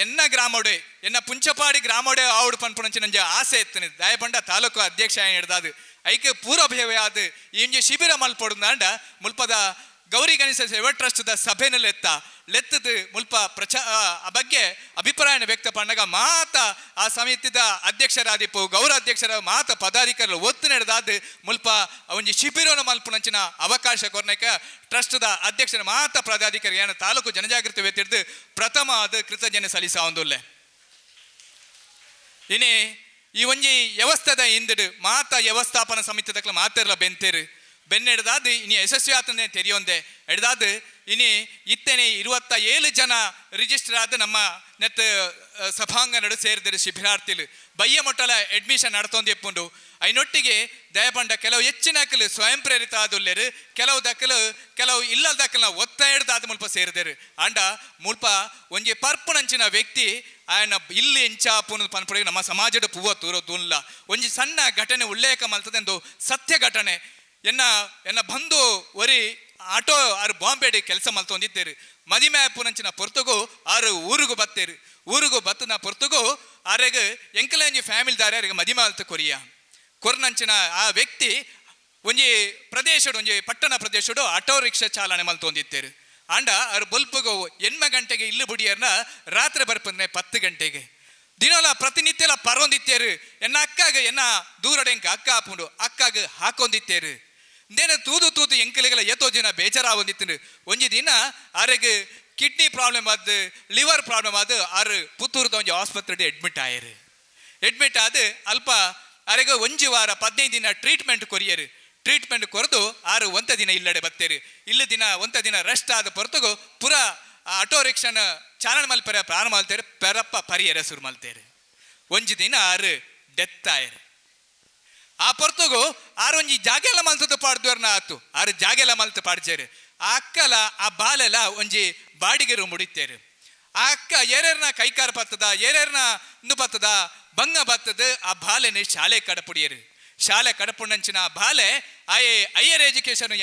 ಎನ್ನ ಗ್ರಾಮೋಡೆ ಎನ್ನ ಪುಂಚಪಾಡಿ ಗ್ರಾಮೋಡೆ ಆವುಡು ಪನ್ಪುಣಂಚಿ ನಂಜ ಆಸೆ ಎತ್ತನೆ ದಯಪಂಡ ತಾಲೂಕು ಅಧ್ಯಕ್ಷ ಹಿಡ್ದಾದು ಐಕೆ ಪೂರ್ವಭೇವೆ ಆದ ಇಂಜಿ ಶಿಬಿರ ಮಲ್ಪೊಡುಂದಾಂಡ ಮುಲ್ಪದ ಗೌರಿ ಗಣೇಶ ಸೇವಾ ಟ್ರಸ್ಟ್ದ ಸಭೆನಲ್ಲಿ ಲೆತ್ತದು ಮುಲ್ಪ ಆ ಬಗ್ಗೆ ಅಭಿಪ್ರಾಯನ ವ್ಯಕ್ತಪಂಡಾಗ ಮಾತ ಆ ಸಮಿತಿದ ಅಧ್ಯಕ್ಷರಾದಿಪ್ಪು ಗೌರಾಧ್ಯಕ್ಷರ ಮಾತ ಪದಾಧಿಕಾರಿಗಳು ಒತ್ತು ನಡೆದಾದ ಮುಲ್ಪ ಒಂಜಿ ಶಿಬಿರವನ್ನು ಮಲ್ಪುನಂಚಿನ ಅವಕಾಶ ಕೊರ್ನಕ ಟ್ರಸ್ಟ್ದ ಅಧ್ಯಕ್ಷರ ಮಾತ ಪದಾಧಿಕಾರಿ ಏನ ತಾಲೂಕು ಜನಜಾಗೃತಿ ವೇದಿಡ್ದು ಪ್ರಥಮ ಆದ ಕೃತಜ್ಞನೆ ಸಲ್ಲಿಸ ಒಂದುಲ್ಲೆ ಇನಿ ಈ ಒಂಜಿ ವ್ಯವಸ್ಥೆದ ಹಿಂದಿಡು ಮಾತ ವ್ಯವಸ್ಥಾಪನಾ ಸಮಿತಿದಕ್ಲ ಮಾತಿರ್ಲ ಬೆಂತೇರು ಬೆನ್ನೆಡ್ದಾದು ಇನಿ ಯಶಸ್ವಿ ಆತಂದೆ ತೆರೆಯೊಂದೆ ಎಡ್ದಾದು ಇನಿ ಇತ್ತೇನೆ 27 ಜನ ರಿಜಿಸ್ಟರ್ ಆದ ನಮ್ಮ ನೆತ್ ಸಭಾಂಗಣಡು ಸೇರಿದರು ಶಿಬಿರಾರ್ಥಿಲು ಬಯ್ಯ ಮೊಟ್ಟಲ ಅಡ್ಮಿಷನ್ ನಡ್ತೊಂದು ಎಪ್ಪುಂಡು ಐನೊಟ್ಟಿಗೆ ದಯಪಂಡ ಕೆಲವು ಹೆಚ್ಚಿನಕಲು ಸ್ವಯಂ ಪ್ರೇರಿತ ಆದುಲ್ಲೇರು ಕೆಲವು ಇಲ್ಲದಕ್ಕಲ ಒತ್ತಾಯಡ್ದಾದ ಮುಲ್ಪ ಸೇರಿದರು ಅಂಡ ಮುಲ್ಪ ಒಂಜಿ ಪರ್ಪುನಂಚಿನ ವ್ಯಕ್ತಿ ఆయన ಇಲ್ಲಿ ಎಂಚಾಪುನ ಪನ್ಪುಡಿಗೆ ನಮ್ಮ ಸಮಾಜದ ಪೂವ ತೂರದುಲ್ಲ ಒಂಜಿ ಸಣ್ಣ ಘಟನೆ ಉಲ್ಲೇಖ ಮಲ್ತದೆಂದು ಸತ್ಯ ಘಟನೆ ಎನ್ನ ಬಂದು ಒರಿ ಆಟೋ ಆರು ಬಾಂಬೆಡಿ ಕೆಲಸ ಮಲ್ತೊಂದಿದ್ದೇರು ಮದಿಮೆ ಪುನಂಚಿನ ಪೊರ್ತುಗು ಆರು ಊರಿಗೂ ಬತ್ತನ ಪೊರ್ತುಗು ಆರೆಗೆ ಎಂಕಲಂಜಿ ಫ್ಯಾಮಿಲಿದಾರೆ ಅವರಿಗೆ ಮದಿಮೆ ಅಲ್ತ ಕೊರ್ನಂಚಿನ ಆ ವ್ಯಕ್ತಿ ಒಂಜಿ ಒಂಜಿ ಪಟ್ಟಣ ಪ್ರದೇಶಡು ಆಟೋ ರಿಕ್ಷಾ ಚಾಲನೆ ಮಲ್ತೊಂದಿದ್ದೇರು ಆಂಡ ಅವ್ರು ಬಲ್ಪಗು 8 ಗಂಟೆಗೆ ಇಲ್ಲಿ ಬುಡಿಯರ್ನ ರಾತ್ರಿ ಬರ್ಪಂದ್ರೆ 10 ಗಂಟೆಗೆ ದಿನೋಲ ಪ್ರತಿನಿತ್ಯಲ ಪರೊಂದಿತ್ತೇರು ಎನ್ನ ಎನ್ನ ದೂರಡೆಂಕ ಅಕ್ಕ ಹಾಪುಂಡು ಅಕ್ಕಾಗ ಹಾಕೊಂದಿತ್ತೇರು ಇಂದೇನ ತೂದು ಎಂಕಲಿಗೆಲ್ಲ ಏತೋ ದಿನ ಬೇಜಾರಾಗೊಂದಿತ್ತು ಒಂಜಿ ದಿನ ಆರೆಗೆ ಕಿಡ್ನಿ ಪ್ರಾಬ್ಲಮ್ ಆದ ಲಿವರ್ ಪ್ರಾಬ್ಲಮ್ ಆದ ಆರು ಪುತ್ತೂರದ ಒಂಜಿ ಆಸ್ಪತ್ರೆಗೆ ಅಡ್ಮಿಟ್ ಆದ ಅಲ್ಪ ಆರೆಗೆ ಒಂಜಿ ವಾರ 15 ದಿನ ಟ್ರೀಟ್ಮೆಂಟ್ ಕೊರದು ಆರು 1 ದಿನ ಇಲ್ಲಡೆ ಬತ್ತೇರು ಇಲ್ಲ ದಿನ 1 ದಿನ ರೆಸ್ಟ್ ಆದ ಪೊರ್ತುಗು ಪುರ ಆಟೋ ರಿಕ್ಷಾನ ಚಾಲನೆ ಮಲ್ಪೆರೆ ಪ್ರಾರಂಭ ಮಲ್ತೇರು ಪೆರಪ್ಪ ಪರಿಯರ ಸುರು ಮಲ್ತೇರು ಒಂಜಿ ದಿನ ಆರು ಡೆತ್ ಆಯರು ಆ ಪೊರ್ತುಗು ಆರು ಒಂಜಿ ಜಾಗೆಲ್ಲ ಮಲ್ತದ ಪಾಡ್ದವ್ರನ್ನ ಆತು ಆರು ಜಾಗೆಲ್ಲ ಮಲ್ತು ಪಾಡ್ಜೇರು ಆ ಅಕ್ಕಲ ಆ ಬಾಲೆಲ್ಲ ಒಂಜಿ ಬಾಡಿಗೆರು ಮುಡಿತೇರು ಆ ಅಕ್ಕ ಏರೇರ್ನ ಕೈಕಾರ ಬತ್ತದ ಏರೇರ್ನ ಇನ್ನು ಬತ್ತದ ಬಂಗ ಬತ್ತದ ಆ ಬಾಲೆನ ಶಾಲೆ ಕಡಪುಂಡಂಚಿನ ಬಾಲೆ ಹೈಯರ್ ಎಜುಕೇಶನ್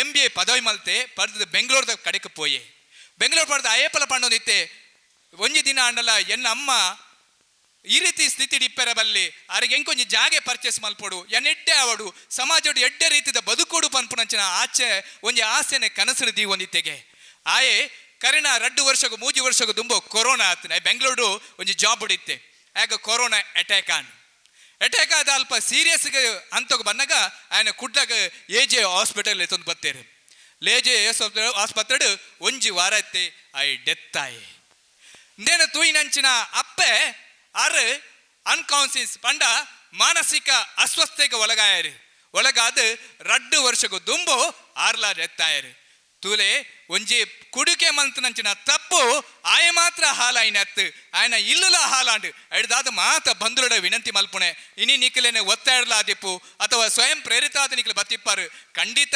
MBA ಪದವಿ ಮಲ್ತೆ ಪಡೆದು ಬೆಂಗಳೂರದ ಕಡೆಗೆ ಪೋಯೆ ಬೆಂಗಳೂರು ಪಡೆದ ಅಯ್ಯಪ್ಪಲ ಪಂಡೊಂದಿತ್ತೆ ಒಂಜಿ ದಿನ ಅಂಡಲ ಎನ್ನ ಅಮ್ಮ ಈ ರೀತಿ ಸ್ಥಿತಿ ಡಿಪ್ಪೆರ ಬಲ್ಲಿ ಅವ್ರಿಗೆ ಎಂಕೊಂಜಿ ಜಾಗೆ ಪರ್ಚೇಸ್ ಮಲ್ಪೊಡು ಎಡ್ಡೆ ಅವಡು ಸಮಾಜಡು ಎಡ್ಡೆ ರೀತಿದ ಬದುಕೋಡು ಪನ್ಪುನಂಚಿನ ಆಚೆ ಒಂಜಿ ಆಸೆನೆ ಕನಸು ದಿ ಒಂದಿತ್ತೆಗೆ ಆಯೆ ಕರಿನ 2 ವರ್ಷಗೂ 3 ವರ್ಷಗೂ ದುಂಬು ಕೊರೋನಾ ಆತನ ಬೆಂಗಳೂರು ಒಂಜಿ ಜಾಬ್ ಉಡಿತ್ತೆ ಆಗ ಕೊರೋನಾ ಅಟ್ಯಾಕ್ ಆದ ಅಲ್ಪ ಸೀರಿಯಸ್ಗೆ ಅಂತಕ್ಕೆ ಬಂದಾಗ ఆయన ಕುಡ್ಲಾಗ AJ ಹಾಸ್ಪಿಟಲ್ ಎತ್ತೊಂದು ಬತ್ತೇರು AJ ಆಸ್ಪತ್ರೆ ಒಂಜಿ ವಾರ ಎತ್ತೆ ಡೆತ್ ಆಯೆ ಇಂದೇನು ತೂಯಿನಂಚಿನ ಅಪ್ಪೆ ಅರ್ ಅನ್ಕಾನ್ಸಿಯಸ್ ಪಂಡ ಮಾನಸಿಕ ಅಸ್ವಸ್ಥತೆಗೆ ಒಳಗಾದ 2 ವರ್ಷಗೂ ದುಂಬು ಆರ್ಲಾರ್ ಎತ್ತಾಯರು ತೂಲೆ ಒಂಜಿ ಕುಡುಕೆ ಮಂತನಂಚಿನ ತಪ್ಪು ಆಯ ಮಾತ್ರ ಹಾಲಾಯಿನತ್ತು ಆಯನ ಇಲ್ಲುಲ ಹಾಲಾಂಡು ಎಡ್ದಾದ ಮಾತ ಬಂಧುಲಡ ವಿನಂತಿ ಮಲ್ಪುಣೆ ಇನಿ ನಿಖಿಲೇನೆ ಒತ್ತಾಡಲಾದಿಪ್ಪು ಅಥವಾ ಸ್ವಯಂ ಪ್ರೇರಿತಾದ ನಿಖಿಲು ಬತ್ತಿಪ್ಪಾರು ಖಂಡಿತ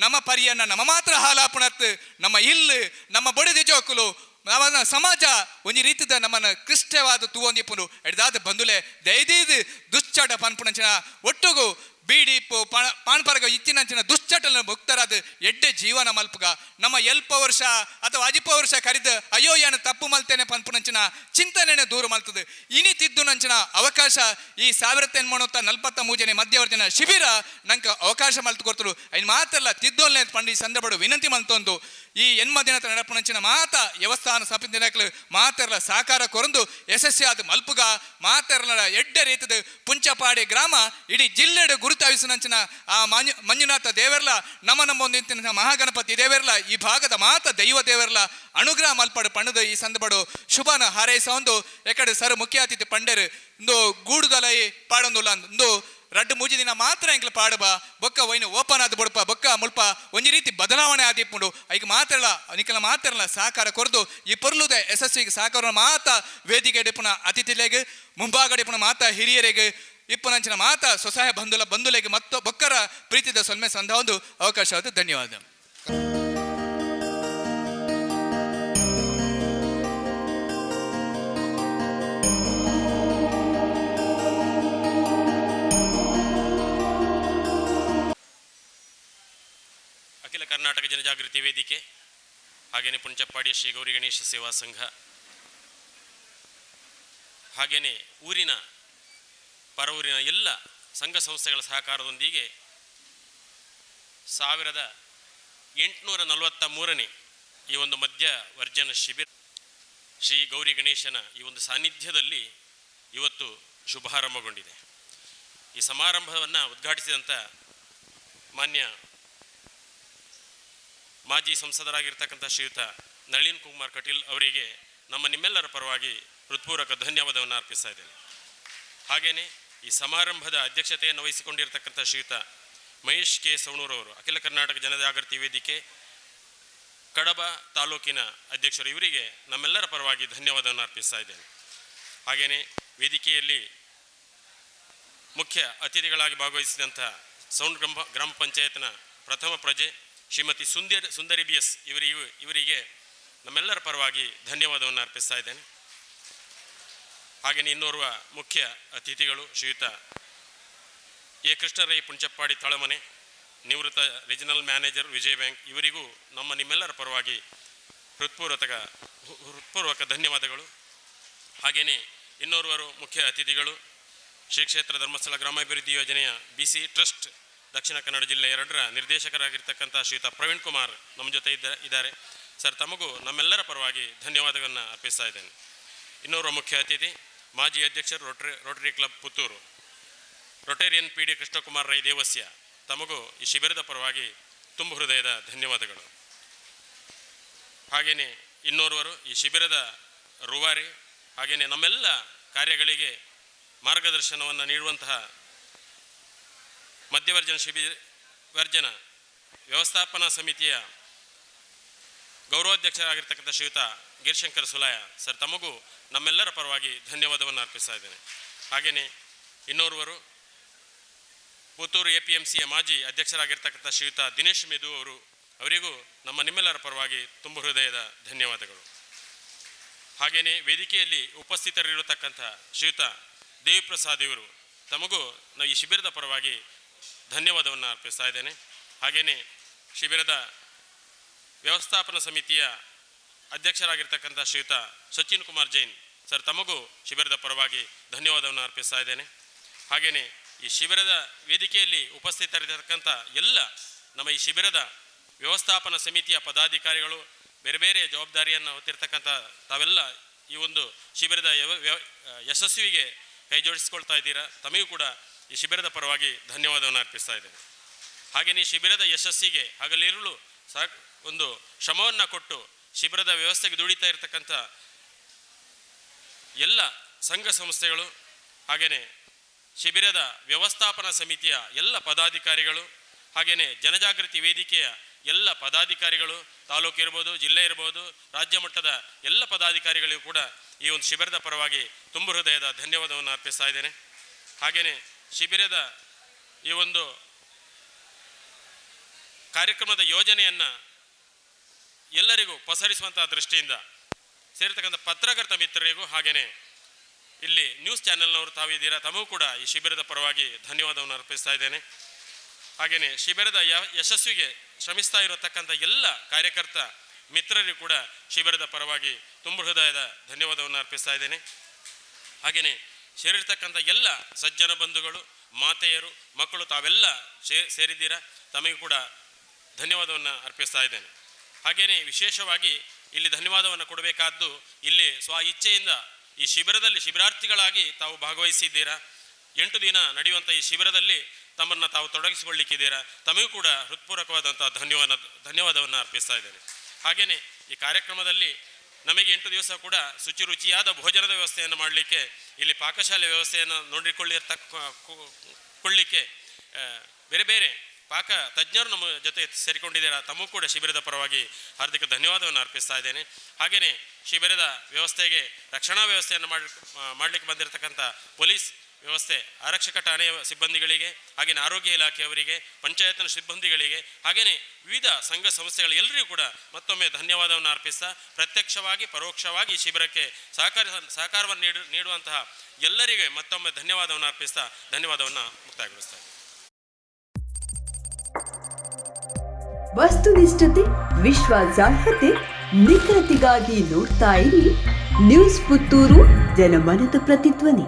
ನಮ್ಮ ಪರಿಯನ್ನ ನಮ್ಮ ಮಾತ್ರ ಹಾಲಾಪುಣತ್ತು ನಮ್ಮ ಇಲ್ಲು ನಮ್ಮ ಬೊಡಿದಿ ಜೋಕುಲು ನಮ್ಮ ಸಮಾಜ ಒಂಜಿ ರೀತಿದ ನಮ್ಮನ್ನ ಕ್ರಿಷ್ಟವಾದ ತೂವೊಂದಿಪ್ಪುನು ಎಡ್ದಾದ ಬಂಧುಲೆ ದೈದೀದು ದುಶ್ಚಟ ಪನ್ಪುಣಂಚಿನ ಒಟ್ಟುಗು ಬೀಡಿಪ್ಪು ಪಾನ್ಪರಗ ಇಚ್ಚಿನಂಚಿನ ದುಶ್ಚಟನ ಮುಕ್ತರಾದ ಎಡ್ಡೆ ಜೀವನ ಮಲ್ಪುಗ ನಮ್ಮ ಎಲ್ಪ ವರ್ಷ ಅಥವಾ ಅಜಿಪ ವರ್ಷ ಕರಿದ ಅಯ್ಯೋ ಏನು ತಪ್ಪು ಮಲ್ತೇನೆ ಪನ್ಪುನಂಚಿನ ಚಿಂತನೆನೆ ದೂರ ಮಲ್ತದೆ ಇನಿ ತಿದ್ದು ನಂಚಿನ ಅವಕಾಶ ಈ 1943 ಮಧ್ಯವರ್ಜನ ಶಿಬಿರ ನಂಗೆ ಅವಕಾಶ ಮಲ್ತು ಕೊಡ್ತರು ಐನ್ ಮಾತಲ್ಲ ತಿದ್ದೋಲ್ನೆ ಪಂಡಿ ಸಂದರ್ಭಡು ವಿನಂತಿ ಮಲ್ತೊಂದು ಈ ಎನ್ಮದಿನದ ನಡಪುನಂಚಿನ ಮಾತ ವ್ಯವಸ್ಥಾನ ಸಮಿತಿನಕ್ಲು ಮಾತೆರ್ಲ ಸಾಕಾರ ಕೊರಂದು ಯಶಸ್ವಿಯಾದ ಮಲ್ಪುಗ ಮಾತೆರ್ಲ ಎಡ್ಡೆ ರೀತಿದ ಪುಂಚಪಾಡಿ ಗ್ರಾಮ ಇಡೀ ಜಿಲ್ಲೆಡು ಗುರುತಾವಿಸಿನಂಚಿನ ಆ ಮಂಜುನಾಥ ದೇವೆರ್ಲ ನಮ್ಮೊಂದಿನ ಮಹಾಗಣಪತಿ ದೇವೆರ್ಲ ಈ ಭಾಗದ ಮಾತ ದೈವ ದೇವೆರ್ಲ ಅನುಗ್ರಹ ಮಲ್ಪಡು ಪಣ್ಣದು ಈ ಸಂದರ್ಭಡು ಶುಭನ ಹಾರೈಸ ಒಂದು ಎಕಡೆ ಸರ್ ಮುಖ್ಯ ಅತಿಥಿ ಪಂಡರು ಇಂದು ಗೂಡುದಲೈ ಪಾಡೊಂದುಲ್ಲ ಇಂದು 2-3 ದಿನ ಮಾತ್ರ ಎಂಕ್ಲು ಪಾಡಬ ಬೊಕ್ಕ ಒಯ್ನು ಓಪನ್ ಆದ ಬೊಡಪ ಬೊಕ್ಕ ಮುಲ್ಪ ಒಂಜಿ ರೀತಿ ಬದಲಾವಣೆ ಆದಿಪ್ಪುಂಡು ಐಕ್ ಮಾತ್ರಲ್ಲ ನಿಖಲ ಮಾತ್ರಲ್ಲ ಸಹಕಾರ ಕೊರ್ದು ಈ ಪೊರ್ಲುದ ಯಶಸ್ವಿಗೆ ಸಹಕಾರ ಮಾತ ವೇದಿಕೆ ಡಿಪುನ ಅತಿಥಿಲೆಗೆ ಮುಂಭಾಗಡಿಪುನ ಮಾತ ಹಿರಿಯರಿಗೆ ಇಪ್ಪನಂಚಿನ ಮಾತ ಸ್ವಸಹಾಯ ಬಂಧುಲೆಗೆ ಮತ್ತು ಬೊಕ್ಕರ ಪ್ರೀತಿದ ಸೊಲ್ಮೆ ಸಂಧ ಒಂದು ಅವಕಾಶ ಧನ್ಯವಾದ. ಅಖಿಲ ಕರ್ನಾಟಕ ಜನಜಾಗೃತಿ ವೇದಿಕೆ ಹಾಗೆಯೇ ಪುಂಚಪ್ಪಾಡಿ ಶ್ರೀ ಗೌರಿ ಗಣೇಶ ಸೇವಾ ಸಂಘ ಹಾಗೆಯೇ ಊರಿನ ಪರವೂರಿನ ಎಲ್ಲ ಸಂಘ ಸಂಸ್ಥೆಗಳ ಸಹಕಾರದೊಂದಿಗೆ 1843ನೇ ಈ ಒಂದು ಮಧ್ಯವರ್ಜನ ಶಿಬಿರ ಶ್ರೀ ಗೌರಿ ಗಣೇಶನ ಈ ಒಂದು ಸಾನ್ನಿಧ್ಯದಲ್ಲಿ ಇವತ್ತು ಶುಭಾರಂಭಗೊಂಡಿದೆ. ಈ ಸಮಾರಂಭವನ್ನು ಉದ್ಘಾಟಿಸಿದಂಥ ಮಾನ್ಯ ಮಾಜಿ ಸಂಸದರಾಗಿರ್ತಕ್ಕಂಥ ಶ್ರೀಯುತ ನಳಿನ್ ಕುಮಾರ್ ಕಟೀಲ್ ಅವರಿಗೆ ನಿಮ್ಮೆಲ್ಲರ ಪರವಾಗಿ ಹೃತ್ಪೂರ್ವಕ ಧನ್ಯವಾದವನ್ನು ಅರ್ಪಿಸ್ತಾ ಇದ್ದೇನೆ. ಹಾಗೆಯೇ ಈ ಸಮಾರಂಭದ ಅಧ್ಯಕ್ಷತೆಯನ್ನು ವಹಿಸಿಕೊಂಡಿರ್ತಕ್ಕಂಥ ಶ್ರೀಯುತ ಮಹೇಶ್ ಕೆ ಸವಣೂರವರು ಅಖಿಲ ಕರ್ನಾಟಕ ಜನಜಾಗೃತಿ ವೇದಿಕೆ ಕಡಬ ತಾಲೂಕಿನ ಅಧ್ಯಕ್ಷರು, ಇವರಿಗೆ ನಮ್ಮೆಲ್ಲರ ಪರವಾಗಿ ಧನ್ಯವಾದವನ್ನು ಅರ್ಪಿಸ್ತಾ ಇದ್ದೇನೆ. ಹಾಗೆಯೇ ವೇದಿಕೆಯಲ್ಲಿ ಮುಖ್ಯ ಅತಿಥಿಗಳಾಗಿ ಭಾಗವಹಿಸಿದಂಥ ಸೌಂಡ್ ಗ್ರಾಮ ಪಂಚಾಯತ್ನ ಪ್ರಥಮ ಪ್ರಜೆ ಶ್ರೀಮತಿ ಸುಂದರಿ BS ಇವರಿಗೆ ನಮ್ಮೆಲ್ಲರ ಪರವಾಗಿ ಧನ್ಯವಾದವನ್ನು ಅರ್ಪಿಸ್ತಾ ಇದ್ದೇನೆ. ಹಾಗೆಯೇ ಇನ್ನೋರ್ವ ಮುಖ್ಯ ಅತಿಥಿಗಳು ಶ್ರೀಯುತ ಎ ಕೃಷ್ಣರೈ ಪುಂಚಪ್ಪಾಡಿ ತಳಮನೆ, ನಿವೃತ್ತ ರೀಜನಲ್ ಮ್ಯಾನೇಜರ್ ವಿಜಯ ಬ್ಯಾಂಕ್, ಇವರಿಗೂ ನಿಮ್ಮೆಲ್ಲರ ಪರವಾಗಿ ಹೃತ್ಪೂರ್ವಕ ಧನ್ಯವಾದಗಳು. ಹಾಗೆಯೇ ಇನ್ನೋರ್ವರು ಮುಖ್ಯ ಅತಿಥಿಗಳು ಶ್ರೀ ಕ್ಷೇತ್ರ ಧರ್ಮಸ್ಥಳ ಗ್ರಾಮಾಭಿವೃದ್ಧಿ ಯೋಜನೆಯ BC ಟ್ರಸ್ಟ್ ದಕ್ಷಿಣ ಕನ್ನಡ ಜಿಲ್ಲೆ 2ರ ನಿರ್ದೇಶಕರಾಗಿರ್ತಕ್ಕಂಥ ಶ್ರೀಯುತ ಪ್ರವೀಣ್ ಕುಮಾರ್ ನಮ್ಮ ಜೊತೆ ಇದ್ದಾರೆ. ಸರ್, ತಮಗೂ ನಮ್ಮೆಲ್ಲರ ಪರವಾಗಿ ಧನ್ಯವಾದಗಳನ್ನು ಅರ್ಪಿಸ್ತಾ ಇದ್ದೇನೆ. ಇನ್ನೋರ್ವ ಮುಖ್ಯ ಅತಿಥಿ ಮಾಜಿ ಅಧ್ಯಕ್ಷರು Rotary Club Puttur Rotarian PD Krishnakumar Rai Devasya, ತಮಗೂ ಈ ಶಿಬಿರದ ಪರವಾಗಿ ತುಂಬ ಹೃದಯದ ಧನ್ಯವಾದಗಳು. ಹಾಗೆಯೇ ಇನ್ನೋರ್ವರು ಈ ಶಿಬಿರದ ರೂವಾರಿ, ಹಾಗೆಯೇ ನಮ್ಮೆಲ್ಲ ಕಾರ್ಯಗಳಿಗೆ ಮಾರ್ಗದರ್ಶನವನ್ನು ನೀಡುವಂತಹ ಮಧ್ಯವರ್ಜನ ಶಿಬಿರ ವ್ಯವಸ್ಥಾಪನಾ ಸಮಿತಿಯ ಗೌರವಾಧ್ಯಕ್ಷರಾಗಿರ್ತಕ್ಕಂಥ ಶ್ರೀಯುತ ಗಿರಿಶಂಕರ್ ಸುಲಾಯ ಸರ್, ತಮಗೂ ನಮ್ಮೆಲ್ಲರ ಪರವಾಗಿ ಧನ್ಯವಾದವನ್ನು ಅರ್ಪಿಸ್ತಾ ಇದ್ದೇನೆ. ಹಾಗೆಯೇ ಇನ್ನೋರ್ವರು ಪುತ್ತೂರು APMCಯ ಮಾಜಿ ಅಧ್ಯಕ್ಷರಾಗಿರ್ತಕ್ಕಂಥ ಶ್ರೀಯುತ ದಿನೇಶ್ ಮೆದು ಅವರಿಗೂ ನಿಮ್ಮೆಲ್ಲರ ಪರವಾಗಿ ತುಂಬ ಹೃದಯದ ಧನ್ಯವಾದಗಳು. ಹಾಗೆಯೇ ವೇದಿಕೆಯಲ್ಲಿ ಉಪಸ್ಥಿತರಿರತಕ್ಕಂಥ ಶ್ರೀಯುತ ದೇವಿಪ್ರಸಾದ್ ಇವರು, ತಮಗೂ ಈ ಶಿಬಿರದ ಪರವಾಗಿ ಧನ್ಯವಾದವನ್ನು ಅರ್ಪಿಸ್ತಾ ಇದ್ದೇನೆ. ಹಾಗೆಯೇ ಶಿಬಿರದ ವ್ಯವಸ್ಥಾಪನಾ ಸಮಿತಿಯ ಅಧ್ಯಕ್ಷರಾಗಿರ್ತಕ್ಕಂಥ ಶ್ರೀಯುತ ಸಚಿನ್ ಕುಮಾರ್ ಜೈನ್ ಸರ್, ತಮಗೂ ಶಿಬಿರದ ಪರವಾಗಿ ಧನ್ಯವಾದವನ್ನು ಅರ್ಪಿಸ್ತಾ ಇದ್ದೇನೆ. ಹಾಗೆಯೇ ಈ ಶಿಬಿರದ ವೇದಿಕೆಯಲ್ಲಿ ಉಪಸ್ಥಿತರಿರತಕ್ಕಂಥ ಎಲ್ಲ ಈ ಶಿಬಿರದ ವ್ಯವಸ್ಥಾಪನಾ ಸಮಿತಿಯ ಪದಾಧಿಕಾರಿಗಳು, ಬೇರೆ ಬೇರೆ ಜವಾಬ್ದಾರಿಯನ್ನು ಹೊತ್ತಿರ್ತಕ್ಕಂಥ ತಾವೆಲ್ಲ ಈ ಒಂದು ಶಿಬಿರದ ಯಶಸ್ವಿಗೆ ಕೈ ಜೋಡಿಸಿಕೊಳ್ತಾ ಇದ್ದೀರಾ. ತಮಗೂ ಕೂಡ ಈ ಶಿಬಿರದ ಪರವಾಗಿ ಧನ್ಯವಾದವನ್ನು ಅರ್ಪಿಸ್ತಾ ಇದ್ದೇನೆ. ಹಾಗೆಯೇ ಶಿಬಿರದ ಯಶಸ್ಸಿಗೆ ಹಗಲಿರುಳು ಒಂದು ಶ್ರಮವನ್ನು ಕೊಟ್ಟು ಶಿಬಿರದ ವ್ಯವಸ್ಥೆಗೆ ದುಡಿತಾ ಇರತಕ್ಕಂಥ ಎಲ್ಲ ಸಂಘ ಸಂಸ್ಥೆಗಳು ಹಾಗೆಯೇ ಶಿಬಿರದ ವ್ಯವಸ್ಥಾಪನಾ ಸಮಿತಿಯ ಎಲ್ಲ ಪದಾಧಿಕಾರಿಗಳು ಹಾಗೆಯೇ ಜನಜಾಗೃತಿ ವೇದಿಕೆಯ ಎಲ್ಲ ಪದಾಧಿಕಾರಿಗಳು, ತಾಲೂಕು ಇರ್ಬೋದು, ಜಿಲ್ಲೆ ಇರ್ಬೋದು, ರಾಜ್ಯ ಮಟ್ಟದ ಎಲ್ಲ ಪದಾಧಿಕಾರಿಗಳಿಗೂ ಕೂಡ ಈ ಒಂದು ಶಿಬಿರದ ಪರವಾಗಿ ತುಂಬ ಹೃದಯದ ಧನ್ಯವಾದವನ್ನು ಅರ್ಪಿಸ್ತಾ ಇದ್ದೇನೆ. ಹಾಗೆಯೇ ಶಿಬಿರದ ಈ ಒಂದು ಕಾರ್ಯಕ್ರಮದ ಯೋಜನೆಯನ್ನು ಎಲ್ಲರಿಗೂ ಪಸರಿಸುವಂತಹ ದೃಷ್ಟಿಯಿಂದ ಸೇರಿರ್ತಕ್ಕಂಥ ಪತ್ರಕರ್ತ ಮಿತ್ರರಿಗೂ ಹಾಗೆಯೇ ಇಲ್ಲಿ ನ್ಯೂಸ್ ಚಾನೆಲ್ನವರು ತಾವಿದ್ದೀರಾ, ತಮಗೂ ಕೂಡ ಈ ಶಿಬಿರದ ಪರವಾಗಿ ಧನ್ಯವಾದವನ್ನು ಅರ್ಪಿಸ್ತಾ ಇದ್ದೇನೆ. ಹಾಗೆಯೇ ಶಿಬಿರದ ಯಶಸ್ವಿಗೆ ಶ್ರಮಿಸ್ತಾ ಇರತಕ್ಕಂಥ ಎಲ್ಲ ಕಾರ್ಯಕರ್ತ ಮಿತ್ರರಿಗೂ ಕೂಡ ಶಿಬಿರದ ಪರವಾಗಿ ತುಂಬ ಹೃದಯದ ಧನ್ಯವಾದವನ್ನು ಅರ್ಪಿಸ್ತಾ ಇದ್ದೇನೆ. ಹಾಗೆಯೇ ಸೇರಿರ್ತಕ್ಕಂಥ ಎಲ್ಲ ಸಜ್ಜನ ಬಂಧುಗಳು, ಮಾತೆಯರು, ಮಕ್ಕಳು ತಾವೆಲ್ಲ ಸೇರಿದ್ದೀರಾ, ತಮಗೆ ಕೂಡ ಧನ್ಯವಾದವನ್ನು ಅರ್ಪಿಸ್ತಾ ಇದ್ದೇನೆ. ಹಾಗೆಯೇ ವಿಶೇಷವಾಗಿ ಇಲ್ಲಿ ಧನ್ಯವಾದವನ್ನು ಕೊಡಬೇಕಾದ್ದು, ಇಲ್ಲಿ ಸ್ವ ಇಚ್ಛೆಯಿಂದ ಈ ಶಿಬಿರದಲ್ಲಿ ಶಿಬಿರಾರ್ಥಿಗಳಾಗಿ ತಾವು ಭಾಗವಹಿಸಿದ್ದೀರಾ. 8 ದಿನ ನಡೆಯುವಂಥ ಈ ಶಿಬಿರದಲ್ಲಿ ತಮ್ಮನ್ನು ತಾವು ತೊಡಗಿಸಿಕೊಳ್ಳಿಕ್ಕಿದ್ದೀರಾ. ತಮಗೂ ಕೂಡ ಹೃತ್ಪೂರ್ವಕವಾದಂಥ ಧನ್ಯವಾದವನ್ನು ಅರ್ಪಿಸ್ತಾ ಇದ್ದೇನೆ. ಹಾಗೆಯೇ ಈ ಕಾರ್ಯಕ್ರಮದಲ್ಲಿ ನಮಗೆ 8 ದಿವಸ ಕೂಡ ಶುಚಿರುಚಿಯಾದ ಭೋಜನದ ವ್ಯವಸ್ಥೆಯನ್ನು ಮಾಡಲಿಕ್ಕೆ, ಇಲ್ಲಿ ಪಾಕಶಾಲೆ ವ್ಯವಸ್ಥೆಯನ್ನು ಕೊಳ್ಳಿಕ್ಕೆ ಬೇರೆ ಬೇರೆ ಪಾಕ ತಜ್ಞರು ನಮ್ಮ ಜೊತೆ ಸೇರಿಕೊಂಡಿದ್ದೀರಾ. ತಮಗೂ ಕೂಡ ಶಿಬಿರದ ಪರವಾಗಿ ಹಾರ್ದಿಕ ಧನ್ಯವಾದವನ್ನು ಅರ್ಪಿಸ್ತಾ ಇದ್ದೇನೆ. ಹಾಗೆಯೇ ಶಿಬಿರದ ವ್ಯವಸ್ಥೆಗೆ ರಕ್ಷಣಾ ವ್ಯವಸ್ಥೆಯನ್ನು ಮಾಡಲಿಕ್ಕೆ ಬಂದಿರತಕ್ಕಂಥ ಪೊಲೀಸ್ ವ್ಯವಸ್ಥೆ, ಆರಕ್ಷಕ ಠಾಣೆಯ ಸಿಬ್ಬಂದಿಗಳಿಗೆ, ಹಾಗೆಯೇ ಆರೋಗ್ಯ ಇಲಾಖೆಯವರಿಗೆ, ಪಂಚಾಯತ್ನ ಸಿಬ್ಬಂದಿಗಳಿಗೆ, ಹಾಗೆಯೇ ವಿವಿಧ ಸಂಘ ಸಂಸ್ಥೆಗಳು ಎಲ್ಲರಿಗೂ ಕೂಡ ಮತ್ತೊಮ್ಮೆ ಧನ್ಯವಾದವನ್ನು ಅರ್ಪಿಸ್ತಾ, ಪ್ರತ್ಯಕ್ಷವಾಗಿ ಪರೋಕ್ಷವಾಗಿ ಶಿಬಿರಕ್ಕೆ ಸಹಕಾರವನ್ನು ನೀಡುವಂತಹ ಎಲ್ಲರಿಗೆ ಮತ್ತೊಮ್ಮೆ ಧನ್ಯವಾದವನ್ನು ಅರ್ಪಿಸ್ತಾ ಧನ್ಯವಾದವನ್ನು ಮುಕ್ತಾಯಗೊಳಿಸ್ತಾ ಇದ್ದೀನಿ. ವಸ್ತುನಿಷ್ಠತೆ, ವಿಶ್ವಾಸಾರ್ಹತೆ, ನಿಖರತೆಗಾಗಿ ನೋಡ್ತಾ ಇರಿ ನ್ಯೂಸ್ ಪುತ್ತೂರು, ಜನಮನದ ಪ್ರತಿಧ್ವನಿ.